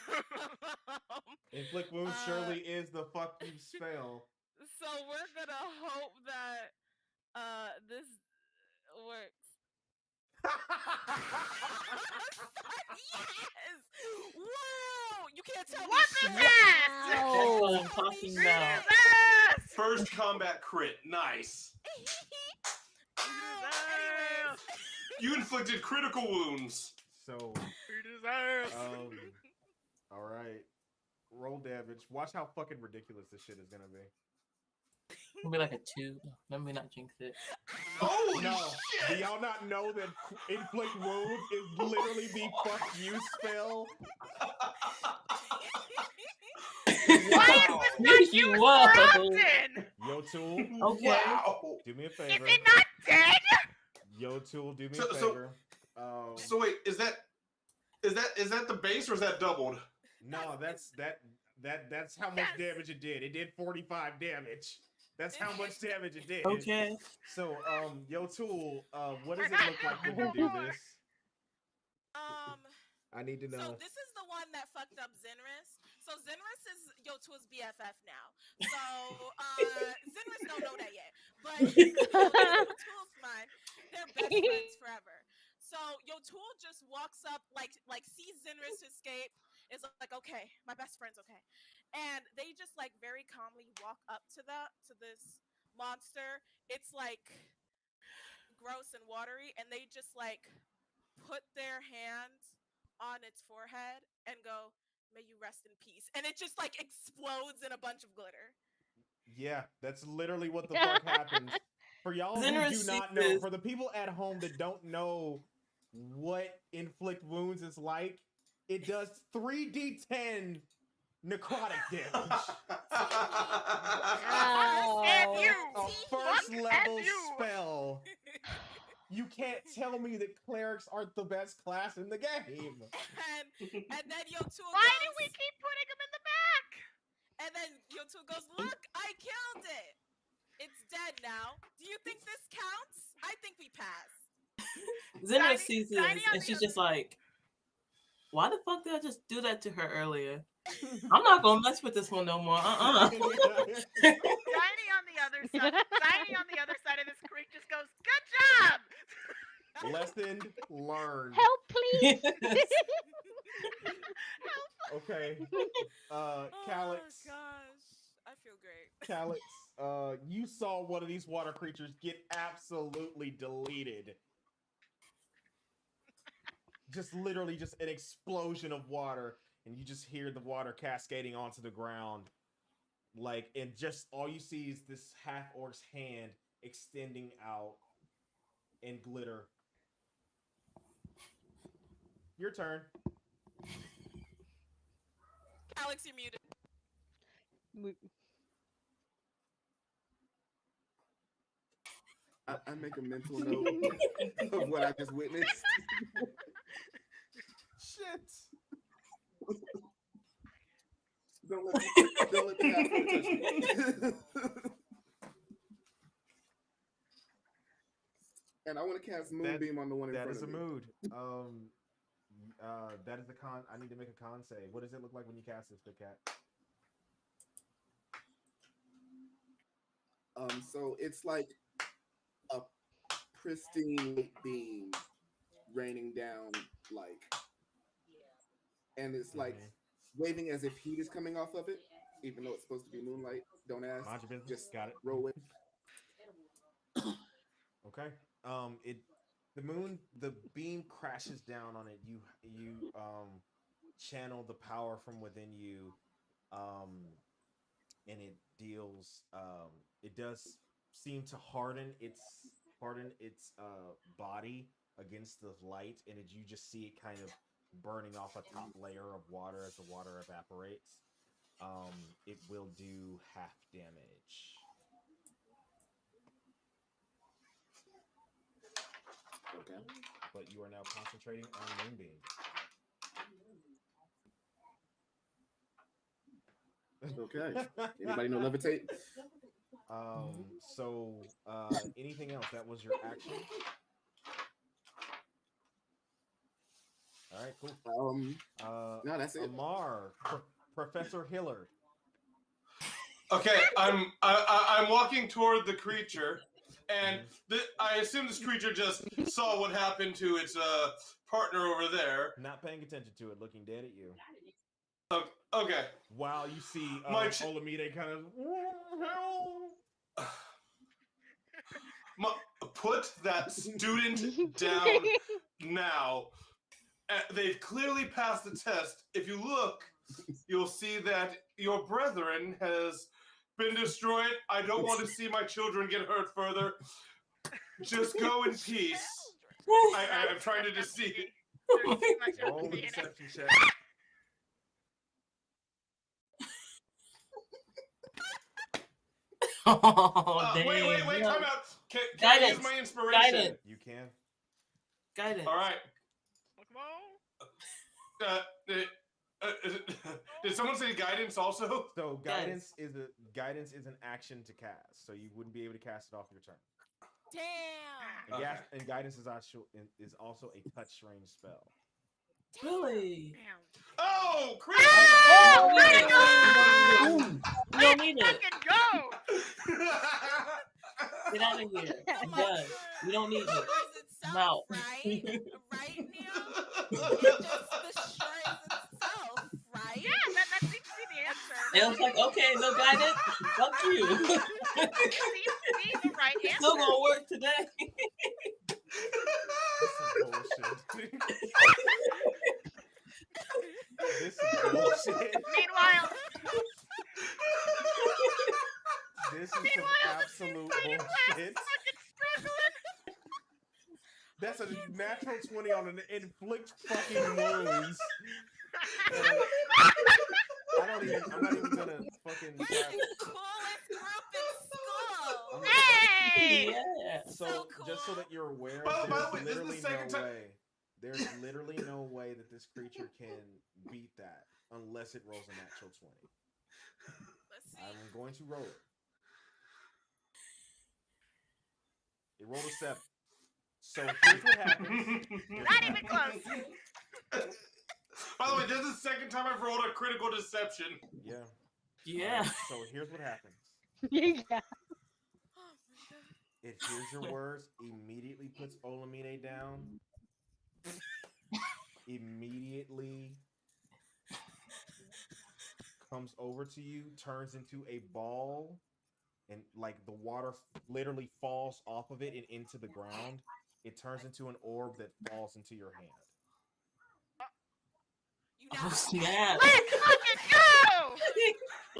A: Inflict wounds surely is the fuck you spell.
B: So we're gonna hope that this works. Yes! Wow! You can't tell
C: What
B: me
C: is
B: shit.
C: that?
G: That's what I'm talking about.
C: Jesus!
F: First combat crit. Nice.
B: Anyways.
F: You inflicted critical wounds.
A: So,
C: Jesus!
A: all right. Roll damage. Watch how fucking ridiculous this shit is gonna be.
G: It'll be like a 2. Let me not jinx it.
F: Oh
A: No,
F: shit!
A: do y'all not know that inflict wounds is literally the fuck you spell?
C: Why is
F: Wow.
C: this not
G: You
C: used
G: whoa.
C: more often.
A: Yo Tool,
G: Okay.
F: Wow.
A: do me a
C: Is
A: favor.
C: it not dead?
A: Yo Tool, do me
F: So-
A: a
F: so-
A: favor.
F: So wait, is that the base or is that doubled?
A: No, that's how much
C: Yes.
A: damage it did. It did 45 damage. That's how much damage it did.
G: Okay.
A: So, Yo Tool, what does it look like when you do this? I need to
B: So
A: know.
B: this is the one that fucked up Zinris. So Zinris is Yo Tool's BFF now. So Zinris don't know that yet, but Yo Tool's mine. They're best friends forever. So Yo Tool just walks up, like sees Zinris escape, is like, okay, my best friend's okay, and they just like very calmly walk up to this monster. It's like gross and watery, and they just like put their hand on its forehead and go, "May you rest in peace," and it just like explodes in a bunch of glitter.
A: Yeah, that's literally what the fuck happens. For y'all who
G: Zinris
A: do not
G: sees
A: know,
G: this.
A: for the people at home that don't know what inflict wounds is like, it does 3d10 necrotic damage.
C: And you.
A: A
C: Fuck
A: first level
C: and you.
A: spell. You can't tell me that clerics aren't the best class in the game.
B: And then Yo Tool
C: Why
B: goes,
C: do we keep putting him in the back?
B: and then Yo Tool goes, "Look, I killed it. It's dead now. Do you think this counts? I think we passed."
G: Zinra
C: Tiny-
G: sees this,
C: Tiny on
G: and
C: the
G: she's
C: other-
G: just like, "Why the fuck did I just do that to her earlier? I'm not gonna mess with this one no more.
C: Tiny on the other side. Tiny on the other side of this creek just goes, "Good job."
A: Lesson learned.
D: Help, please.
A: Okay.
B: Oh
A: Calyx.
B: gosh, I feel great.
A: Calyx, you saw one of these water creatures get absolutely deleted. Just literally just an explosion of water, and you just hear the water cascading onto the ground. Like, and just all you see is this half-orc's hand extending out in glitter. Your turn.
B: Alex, you're muted.
E: I make a mental note of what I just witnessed.
A: Shit.
E: Don't let the half-orc touch me. And I want to cast Moonbeam on the one in
A: That
E: front
A: is a
E: of me.
A: mood. That is the con. I need to make a con save. What does it look like when you cast this, Big Cat?
E: So it's like a pristine light beam raining down, like, and it's like waving as if heat is coming off of it, even though it's supposed to be moonlight. Don't ask.
A: Mind your business.
E: Just
A: Got it.
E: roll it.
A: Okay. The beam crashes down on it. You channel the power from within you, and it deals. It does seem to harden its body against the light, and you just see it kind of burning off a top layer of water as the water evaporates. It will do half damage.
E: Okay.
A: But you are now concentrating on Moonbeam.
E: Okay. Anybody know levitate?
A: So anything else? That was your action. All right, cool.
E: No, that's it.
A: Amar, Professor Hillard.
F: Okay, I'm walking toward the creature, and I assume this creature just saw what happened to its partner over there.
A: Not paying attention to it, looking dead at you.
F: Okay.
A: While you see Olamide kind of
F: put that student down now. They've clearly passed the test. If you look, you'll see that your brethren has been destroyed. I don't want to see my children get hurt further. Just go in peace. I'm trying to deceive.
C: There's too much
A: roll the
C: empathy in it.
A: deception check.
G: Oh, dang.
F: Wait,
G: no.
F: time out. Can I
G: Guidance.
F: use my inspiration?
G: Guidance.
A: You can.
G: Guidance.
F: All right.
C: Come on.
F: Did someone say guidance also?
A: So guidance is an action to cast, so you wouldn't be able to cast it off your turn.
B: Damn.
A: And,
F: Okay.
A: and guidance is also a touch range spell.
G: Really?
C: Damn.
F: Oh,
G: Oh,
C: critical!
G: We don't need it.
C: Fucking go!
G: Get out of here.
B: So
G: I'm
B: much
G: done.
B: for
G: We don't need it.
B: the shrines itself,
G: I'm out.
B: right? Right, Neil? Just the shrines itself, right?
C: Yeah, that seems to be the answer.
G: It was like, okay, no guidance. Fuck you.
C: It seems to be the right
G: It's
C: answer.
G: still gonna work today.
A: This is bullshit. This is bullshit.
C: Meanwhile,
A: This is some absolute bullshit.
C: fucking struggling.
A: That's a natural 20 on an inflict fucking wounds. I'm not even gonna fucking.
B: We're the coolest group in school.
C: Hey!
G: Yeah.
A: So
B: cool.
A: just so that you're aware,
F: By the way,
A: there's
F: this is the
A: literally
F: second
A: no
F: time-
A: way. There's literally no way that this creature can beat that unless it rolls a natural 20.
B: Let's see.
A: I'm going to roll it. It rolled a 7. So here's what happens.
C: Not even close.
F: By the way, this is the second time I've rolled a critical deception.
A: Yeah.
G: Yeah.
A: So here's what happens.
D: Yeah.
B: Oh my god.
A: It hears your words, immediately puts Olamide down. Immediately comes over to you, turns into a ball, and like the water literally falls off of it and into the ground. It turns into an orb that falls into your hand.
B: You now
G: Oh, snap.
C: Let's fucking go!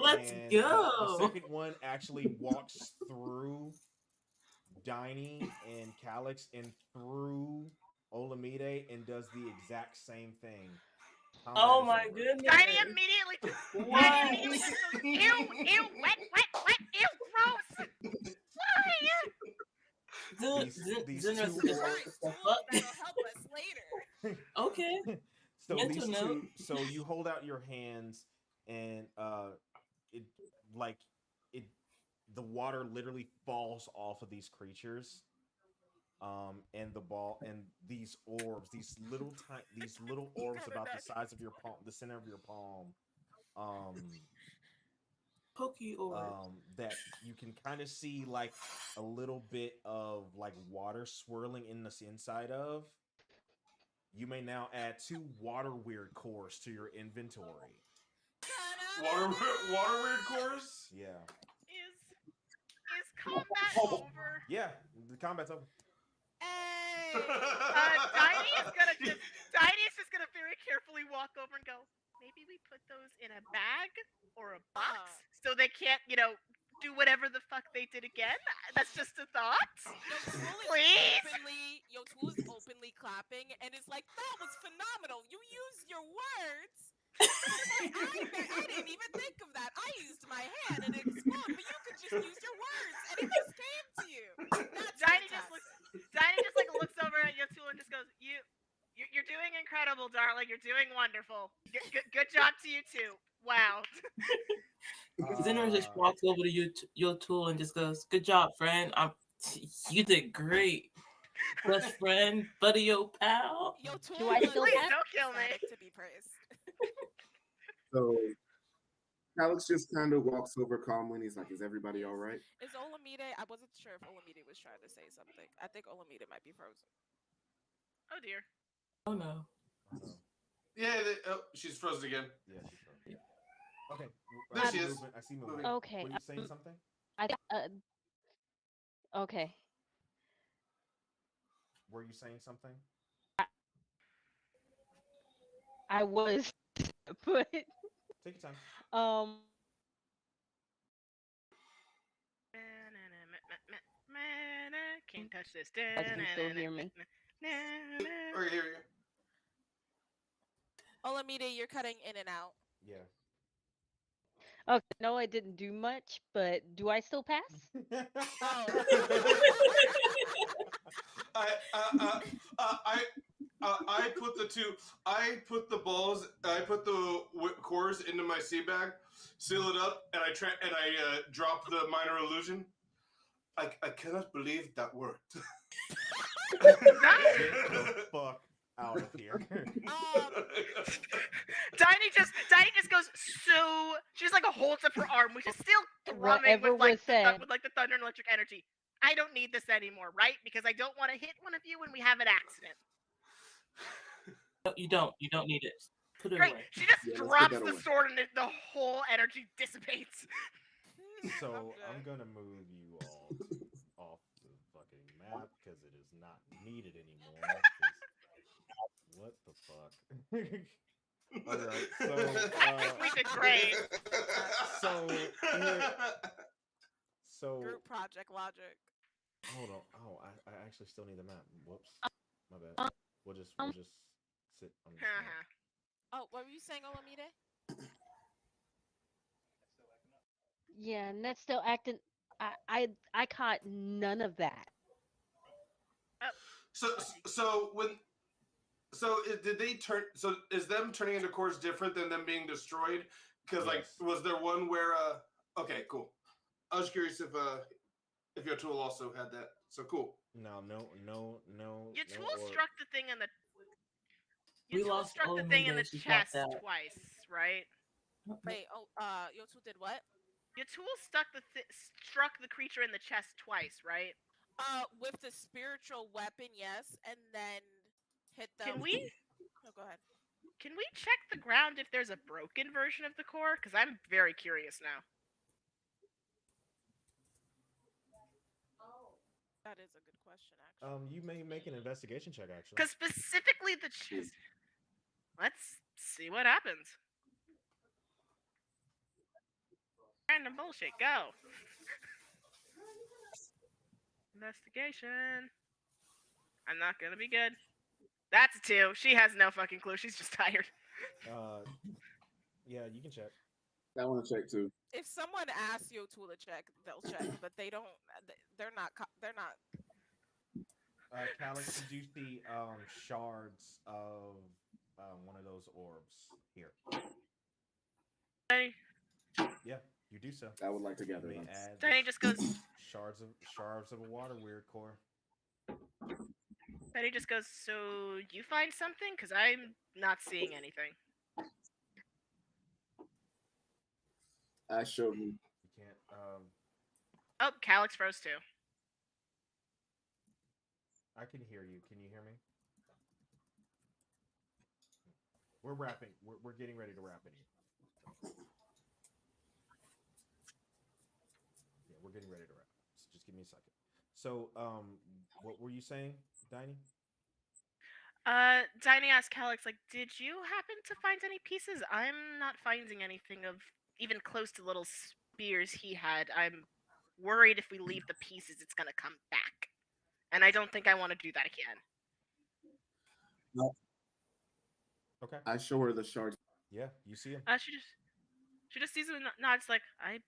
G: Let's
A: And
G: go.
A: The second one actually walks through Diney and Calix and through Olamide and does the exact same thing. Combat
G: Oh
A: is
G: my
A: over.
G: goodness.
C: Tiny immediately just goes, ew, wet, ew, gross. Why?
A: These
G: Zinra's
A: two
G: just
A: orcs-
G: the fuck.
B: that'll help us later.
G: Okay.
A: So
G: Mental
A: these
G: note.
A: two, so you hold out your hands and the water literally falls off of these creatures. And the ball and these orbs, these little orbs about the size of your palm, the center of your palm,
G: Pokey or
A: that you can kind of see like a little bit of like water swirling in the inside of. You may now add 2 water weird cores to your inventory.
F: Water weird cores?
A: Yeah.
C: Is combat over?
A: Yeah, the combat's over.
B: Hey.
C: Diney is just gonna very carefully walk over and go, maybe we put those in a bag or a box so they can't, do whatever the fuck they did again. That's just a thought. Please.
B: Your tool is openly clapping and it's like, that was phenomenal. You used your words. I didn't even think of that. I used my hand and it exploded, but you could just use your words and it just came to you.
C: Diney just looks over at your tool and just goes, You're doing incredible, darling. You're doing wonderful. Good job to you too. Wow.
G: Zinra just walks over to your tool and just goes, "Good job, friend. You did great, best friend, buddy, pal."
B: Your tool
D: Do I still
C: Please
D: have-
C: don't kill me.
B: to be praised.
E: So Alex just kind of walks over calmly and he's like, "Is everybody all right?"
B: Is Olamide? I wasn't sure if Olamide was trying to say something. I think Olamide might be frozen.
C: Oh dear.
G: Oh no.
F: Yeah, she's frozen again.
A: Yeah, she's frozen. Okay.
F: There she is.
A: Movement. I see movement.
D: Okay.
A: Were you saying something?
D: Okay.
A: Were you saying something?
D: I was, but
A: Take your time.
C: Can't touch this.
D: you can still hear me.
F: Okay, here we go.
B: Olamide, you're cutting in and out.
A: Yeah.
D: Okay, no, I didn't do much, but do I still pass?
B: Oh.
F: I I put the two. I put the balls. I put the cores into my sea bag, seal it up, and I drop the minor illusion. I cannot believe that worked.
A: Get the fuck out of here.
C: Tiny just goes so. She just like holds up her arm, which is still thrumming
D: Whatever
C: with like
D: was said.
C: with like the thunder and electric energy. I don't need this anymore, right? Because I don't want to hit one of you when we have an accident.
G: No, you don't. You don't need it. Put it
C: Great.
G: away.
C: She just
E: Yeah, let's put
C: drops
E: that
C: the
E: away.
C: sword and the whole energy dissipates.
A: So
B: I'm
A: I'm
B: good.
A: gonna move you all off the fucking map because it is not needed anymore. 'cause what the fuck? All right, so
C: I think we did great.
A: so
B: Group project logic.
A: hold on. Oh, I actually still need the map. Whoops, my bad. We'll just sit on this map.
B: Oh, what were you saying, Olamide?
D: Yeah, and that's still acting. I caught none of that.
F: so so when did they turn? So is them turning into cores different than them being destroyed? Because like,
A: Yes.
F: was there one where? Okay, cool. I was curious if your tool also had that. So cool.
A: No.
C: Your tool
A: or-
C: struck the thing in the.
G: We
C: Your tool
G: lost
C: struck the thing in the
G: Olamide. She dropped
C: chest
G: out.
C: twice, right?
B: Wait, your two did what?
C: Your tool struck the creature in the chest twice, right?
B: With the spiritual weapon, yes, and then hit them.
C: Can we
B: Oh, go ahead.
C: can we check the ground if there's a broken version of the core? Because I'm very curious now.
B: That is a good question, actually.
A: you may make an investigation check actually.
C: Because specifically the chest. Let's see what happens. Random bullshit, go. Investigation. I'm not gonna be good. That's a 2. She has no fucking clue. She's just tired.
A: Yeah, you can check.
E: I want to check too.
B: If someone asks your tool to check, they'll check, but they don't. They're not. They're not.
A: Calix, did you see shards of one of those orbs here?
C: Danny
A: Yeah, you do so.
E: I would like to
A: You
E: gather
A: may
E: them.
A: add
C: just goes.
A: shards of a water weird core.
C: Danny just goes. So you find something? Because I'm not seeing anything.
E: I showed me.
A: You can't.
C: Oh, Calix froze too.
A: I can hear you. Can you hear me? We're wrapping. We're getting ready to wrap in here. Yeah, we're getting ready to wrap. So just give me a second. So, what were you saying, Diney?
C: Diney asked Calix, like, did you happen to find any pieces? I'm not finding anything of even close to little spears he had. I'm worried if we leave the pieces, it's gonna come back. And I don't think I want to do that again.
E: No,
A: Okay.
E: I show her the shards.
A: Yeah, you see him.
C: She just sees it and nods like, I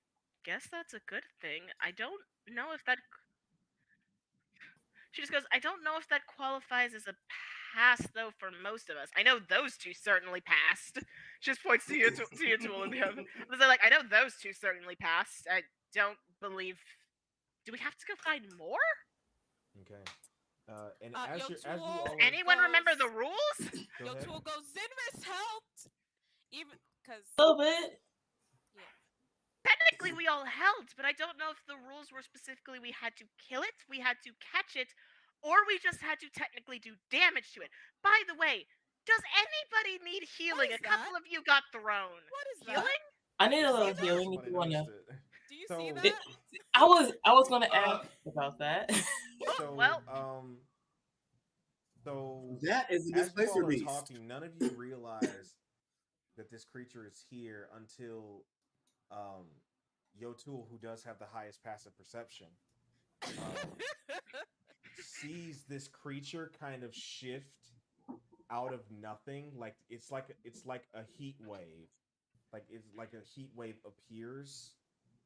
C: guess that's a good thing. I don't know if that. She just goes, I don't know if that qualifies as a pass though for most of us. I know those two certainly passed. She just points to your tool and the other. But they're like, I know those two certainly passed. I don't believe. Do we have to go find more?
A: Okay. And
B: Yo,
A: as you
B: tool,
A: all are,
C: Anyone remember the rules?
A: go
B: Your
A: ahead.
B: tool goes. Zinris helped, even because.
G: A little bit.
C: Technically, we all helped, but I don't know if the rules were specifically we had to kill it, we had to catch it, or we just had to technically do damage to it. By the way, does anybody need healing?
B: is
C: A couple
B: that?
C: of you got thrown.
B: What is
C: Healing?
B: that?
G: I need a little
B: See that?
G: healing if
A: Somebody
G: you wanna.
A: noticed it.
B: Do you
A: So-
B: see that?
G: It- I was gonna ask about that.
A: So,
C: Well.
A: so
E: That is a
A: as you
E: displacer
A: all are
E: beast.
A: talking, none of you realize that this creature is here until Yotul, who does have the highest passive perception, sees this creature kind of shift out of nothing. Like it's like a heat wave like it's like a heat wave appears,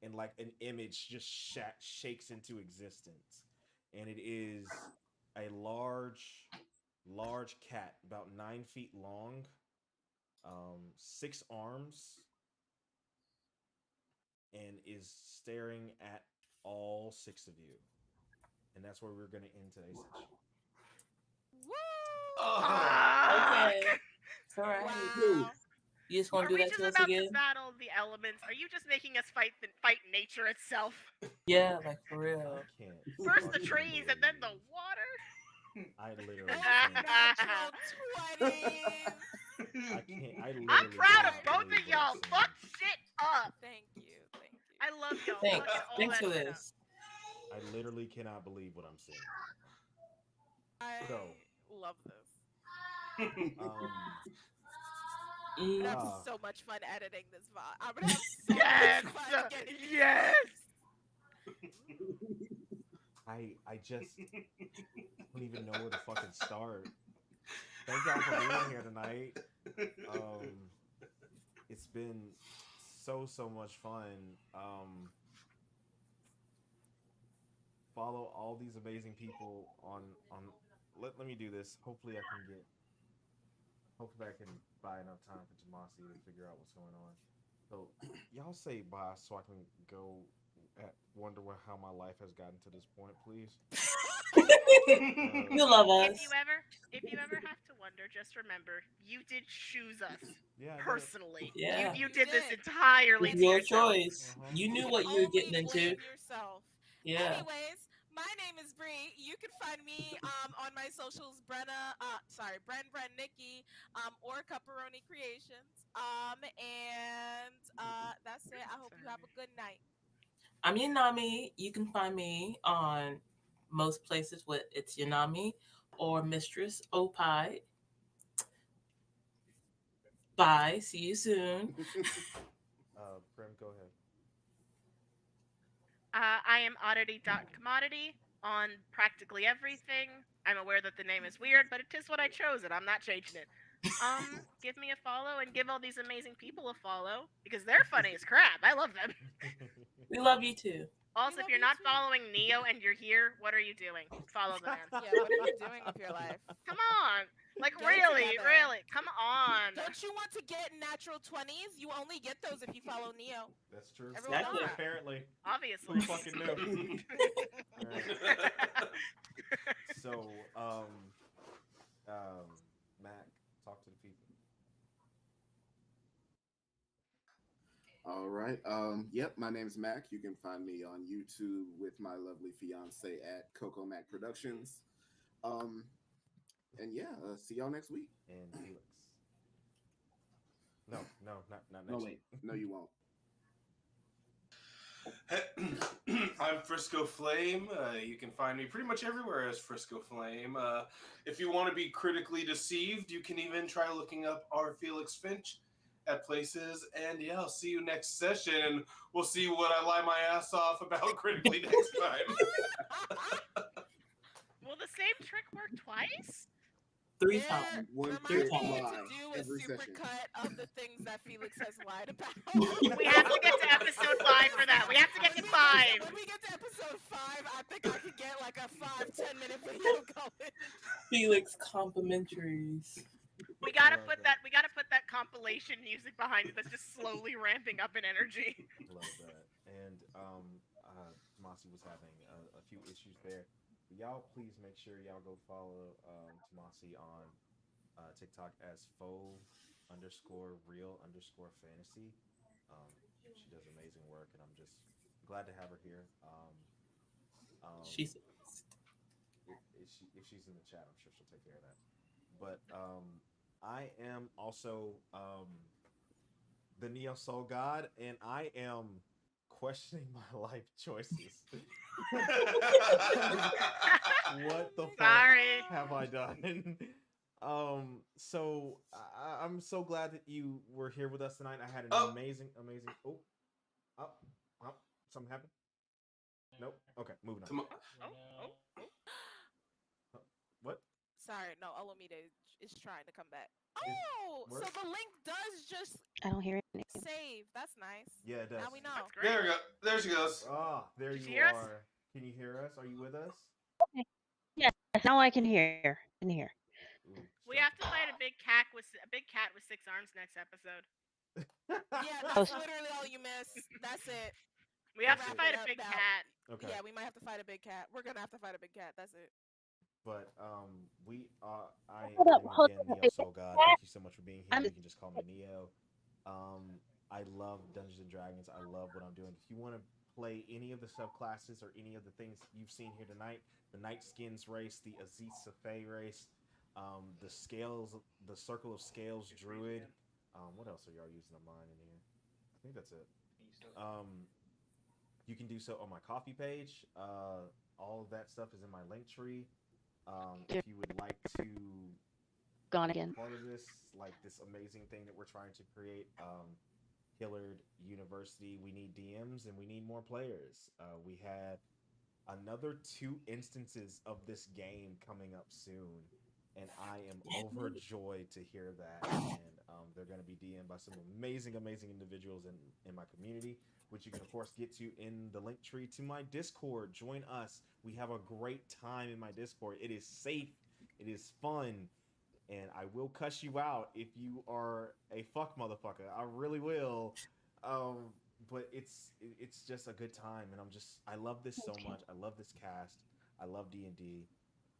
A: and like an image just shakes into existence, and it is a large cat about 9 feet long, 6 arms, and is staring at all six of you. And that's where we're going to end today's session.
B: Woo!
C: Fuck!
G: Okay. It's all right.
B: Wow.
G: You just gonna
C: Are
G: do
C: we
G: that
C: just
G: to us
C: about
G: again?
C: to battle the elements? Are you just making us fight nature itself?
G: Yeah, like for
A: I
G: real.
A: can't.
C: First the
A: fucking
C: trees and then the
A: believe-
C: water.
A: I literally
B: Those
A: can't.
B: natural 20s.
A: I can't. I literally
C: I'm proud of
A: cannot
C: both
A: believe
C: of
A: what I'm
C: y'all.
A: saying.
C: Fuck shit up.
B: Thank you. Thank you.
C: I love y'all.
G: Thanks.
C: Fucking all
G: Thanks
C: that
G: for
C: shit up.
G: this.
A: I literally cannot believe what I'm seeing.
B: I
A: So,
B: love this.
A: um,
B: I'm gonna have
A: Ah.
B: so much fun editing this VOD. I'm gonna have so
C: Yes!
B: much fun getting these
C: Yes!
A: I just don't even know where to fucking start. Thank y'all for being here tonight. It's been so much fun. Follow all these amazing people on. Let me do this. Hopefully I can buy enough time for Tomasi to figure out what's going on. So y'all say bye so I can go wonder how my life has gotten to this point, please.
G: You love us.
C: If you ever have to wonder, just remember you did choose us
A: Yeah, I did.
C: personally.
G: Yeah.
C: You
B: You
C: did this
B: did.
C: entirely
G: It's
C: to
G: your
C: yourself.
G: choice.
A: Uh-huh.
G: You knew
B: can
G: what you were
B: only
G: getting into.
B: blame yourself.
G: Yeah.
B: Anyways, my name is Bree. You can find me on my socials, Bren Nikki, or Cupperoni Creations. And that's it. I hope you have a good night.
G: I'm Yanami. You can find me on most places with It's Yanami or Mistress Opie. Bye. See you soon.
A: Prim, go ahead.
C: I am oddity.commodity on practically everything. I'm aware that the name is weird, but it is what I chose and I'm not changing it. Give me a follow and give all these amazing people a follow because they're funny as crap. I love them.
G: We love you too.
C: Also,
B: love
C: if you're
B: you
C: not
B: too.
C: following Neo and you're here, what are you doing? Follow the man.
B: Yeah, what are you doing with your life?
C: Come on. Like
B: Get it
C: really,
B: together.
C: really. Come on.
B: Don't you want to get natural 20s? You only get those if you follow Neo.
A: That's true.
B: Everyone
G: Exactly.
B: knows that.
A: Apparently.
C: Obviously.
A: Who fucking knew? Alright. So, Mac, talk to the people.
E: All right. Yep, my name's Mac. You can find me on YouTube with my lovely fiance at Coco Mac Productions. And yeah, see y'all next week.
A: And Felix. No, not next
E: No,
A: week.
E: wait. No, you won't.
F: I'm Frisco Flame. You can find me pretty much everywhere as Frisco Flame. If you want to be critically deceived, you can even try looking up R. Felix Finch at places. And yeah, I'll see you next session, and we'll see what I lie my ass off about critically next time.
C: Will the same trick work twice?
G: 3
B: Yeah,
G: times.
E: One
B: remind
E: trick
B: me
E: lie
B: to do a
E: every
B: super
E: session.
B: cut of the things that Felix has lied about.
C: We have to get to episode 5 for that. We have to get to 5.
B: When we get to episode 5, I think I could get like a 5-10 minute video going.
G: Felix complimentaries.
C: We gotta
A: Love
C: put
A: that.
C: that compilation music behind it that's just slowly ramping up in energy.
A: Love that. And Tomasi was having a few issues there. But y'all, please make sure y'all go follow Tomasi on TikTok as faux_real_fantasy. She does amazing work, and I'm just glad to have her here.
G: She's
A: if she's in the chat, I'm sure she'll take care of that. But I am also the Neo Soul God, and I am questioning my life choices. What the fuck
C: Sorry.
A: have I done? So I'm so glad that you were here with us tonight. I had an amazing. Oh, something happened. Nope. Okay, moving on.
C: Oh.
A: What?
B: Sorry, no, Olamide is trying to come back.
A: Is-
B: Oh, so
A: where-
B: the link does just
D: I don't hear anything.
B: save. That's nice.
A: Yeah, it does.
B: Now we know.
C: That's great.
F: There we go. There she goes.
A: Ah, there
C: Did
A: you
C: you hear us?
A: are. Can you hear us? Are you with us?
D: Yes, now I can hear.
A: Ooh,
C: We have to fight a big cat with 6 arms next episode.
B: Yeah,
D: Oh,
B: that's literally all you miss. That's it.
C: We have
A: That's
C: to
A: it.
C: fight
B: Wrap
C: a
B: it
C: big
B: up now.
C: cat.
A: Okay.
B: Yeah, we might have to fight a big cat. We're gonna have to fight a big cat. That's it.
A: But I
D: Hold up,
A: am
D: hold
A: again
D: up.
A: Neo Soul God. Thank you so much for being here.
D: I'm-
A: You can just call me Neo. I love Dungeons and Dragons. I love what I'm doing. If you want to play any of the subclasses or any of the things you've seen here tonight, the Night Skins race, the Aziz Safei race, the scales, the Circle of Scales Druid. What else are y'all using of mine in here? I think that's it. You can do so on my coffee page. All of that stuff is in my link tree. If you would like to
D: Gone
A: be
D: again.
A: part of this, like this amazing thing that we're trying to create, Hillard University, we need DMs and we need more players. We had another 2 instances of this game coming up soon, and I am overjoyed to hear that. And they're going to be DM'd by some amazing individuals in my community, which you can of course get to in the link tree to my Discord. Join us. We have a great time in my Discord. It is safe, it is fun, and I will cuss you out if you are a fuck motherfucker. I really will. But it's just a good time, and I love this so much. I love this cast. I love D&D,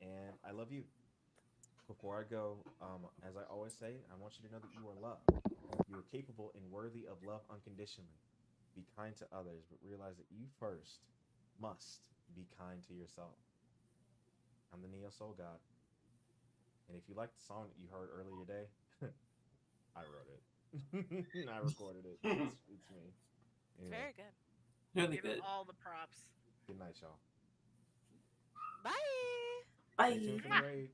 A: and I love you. Before I go, as I always say, I want you to know that you are loved. You are capable and worthy of love unconditionally. Be kind to others, but realize that you first must be kind to yourself. I'm the Neo Soul God. And if you like the song that you heard earlier today, I wrote it. I recorded it. It's me. Anyway,
B: Very good.
G: Really
C: Give him
G: good.
C: all the props.
A: good night, y'all.
B: Bye.
A: Stay tuned
G: Bye.
A: for the raid.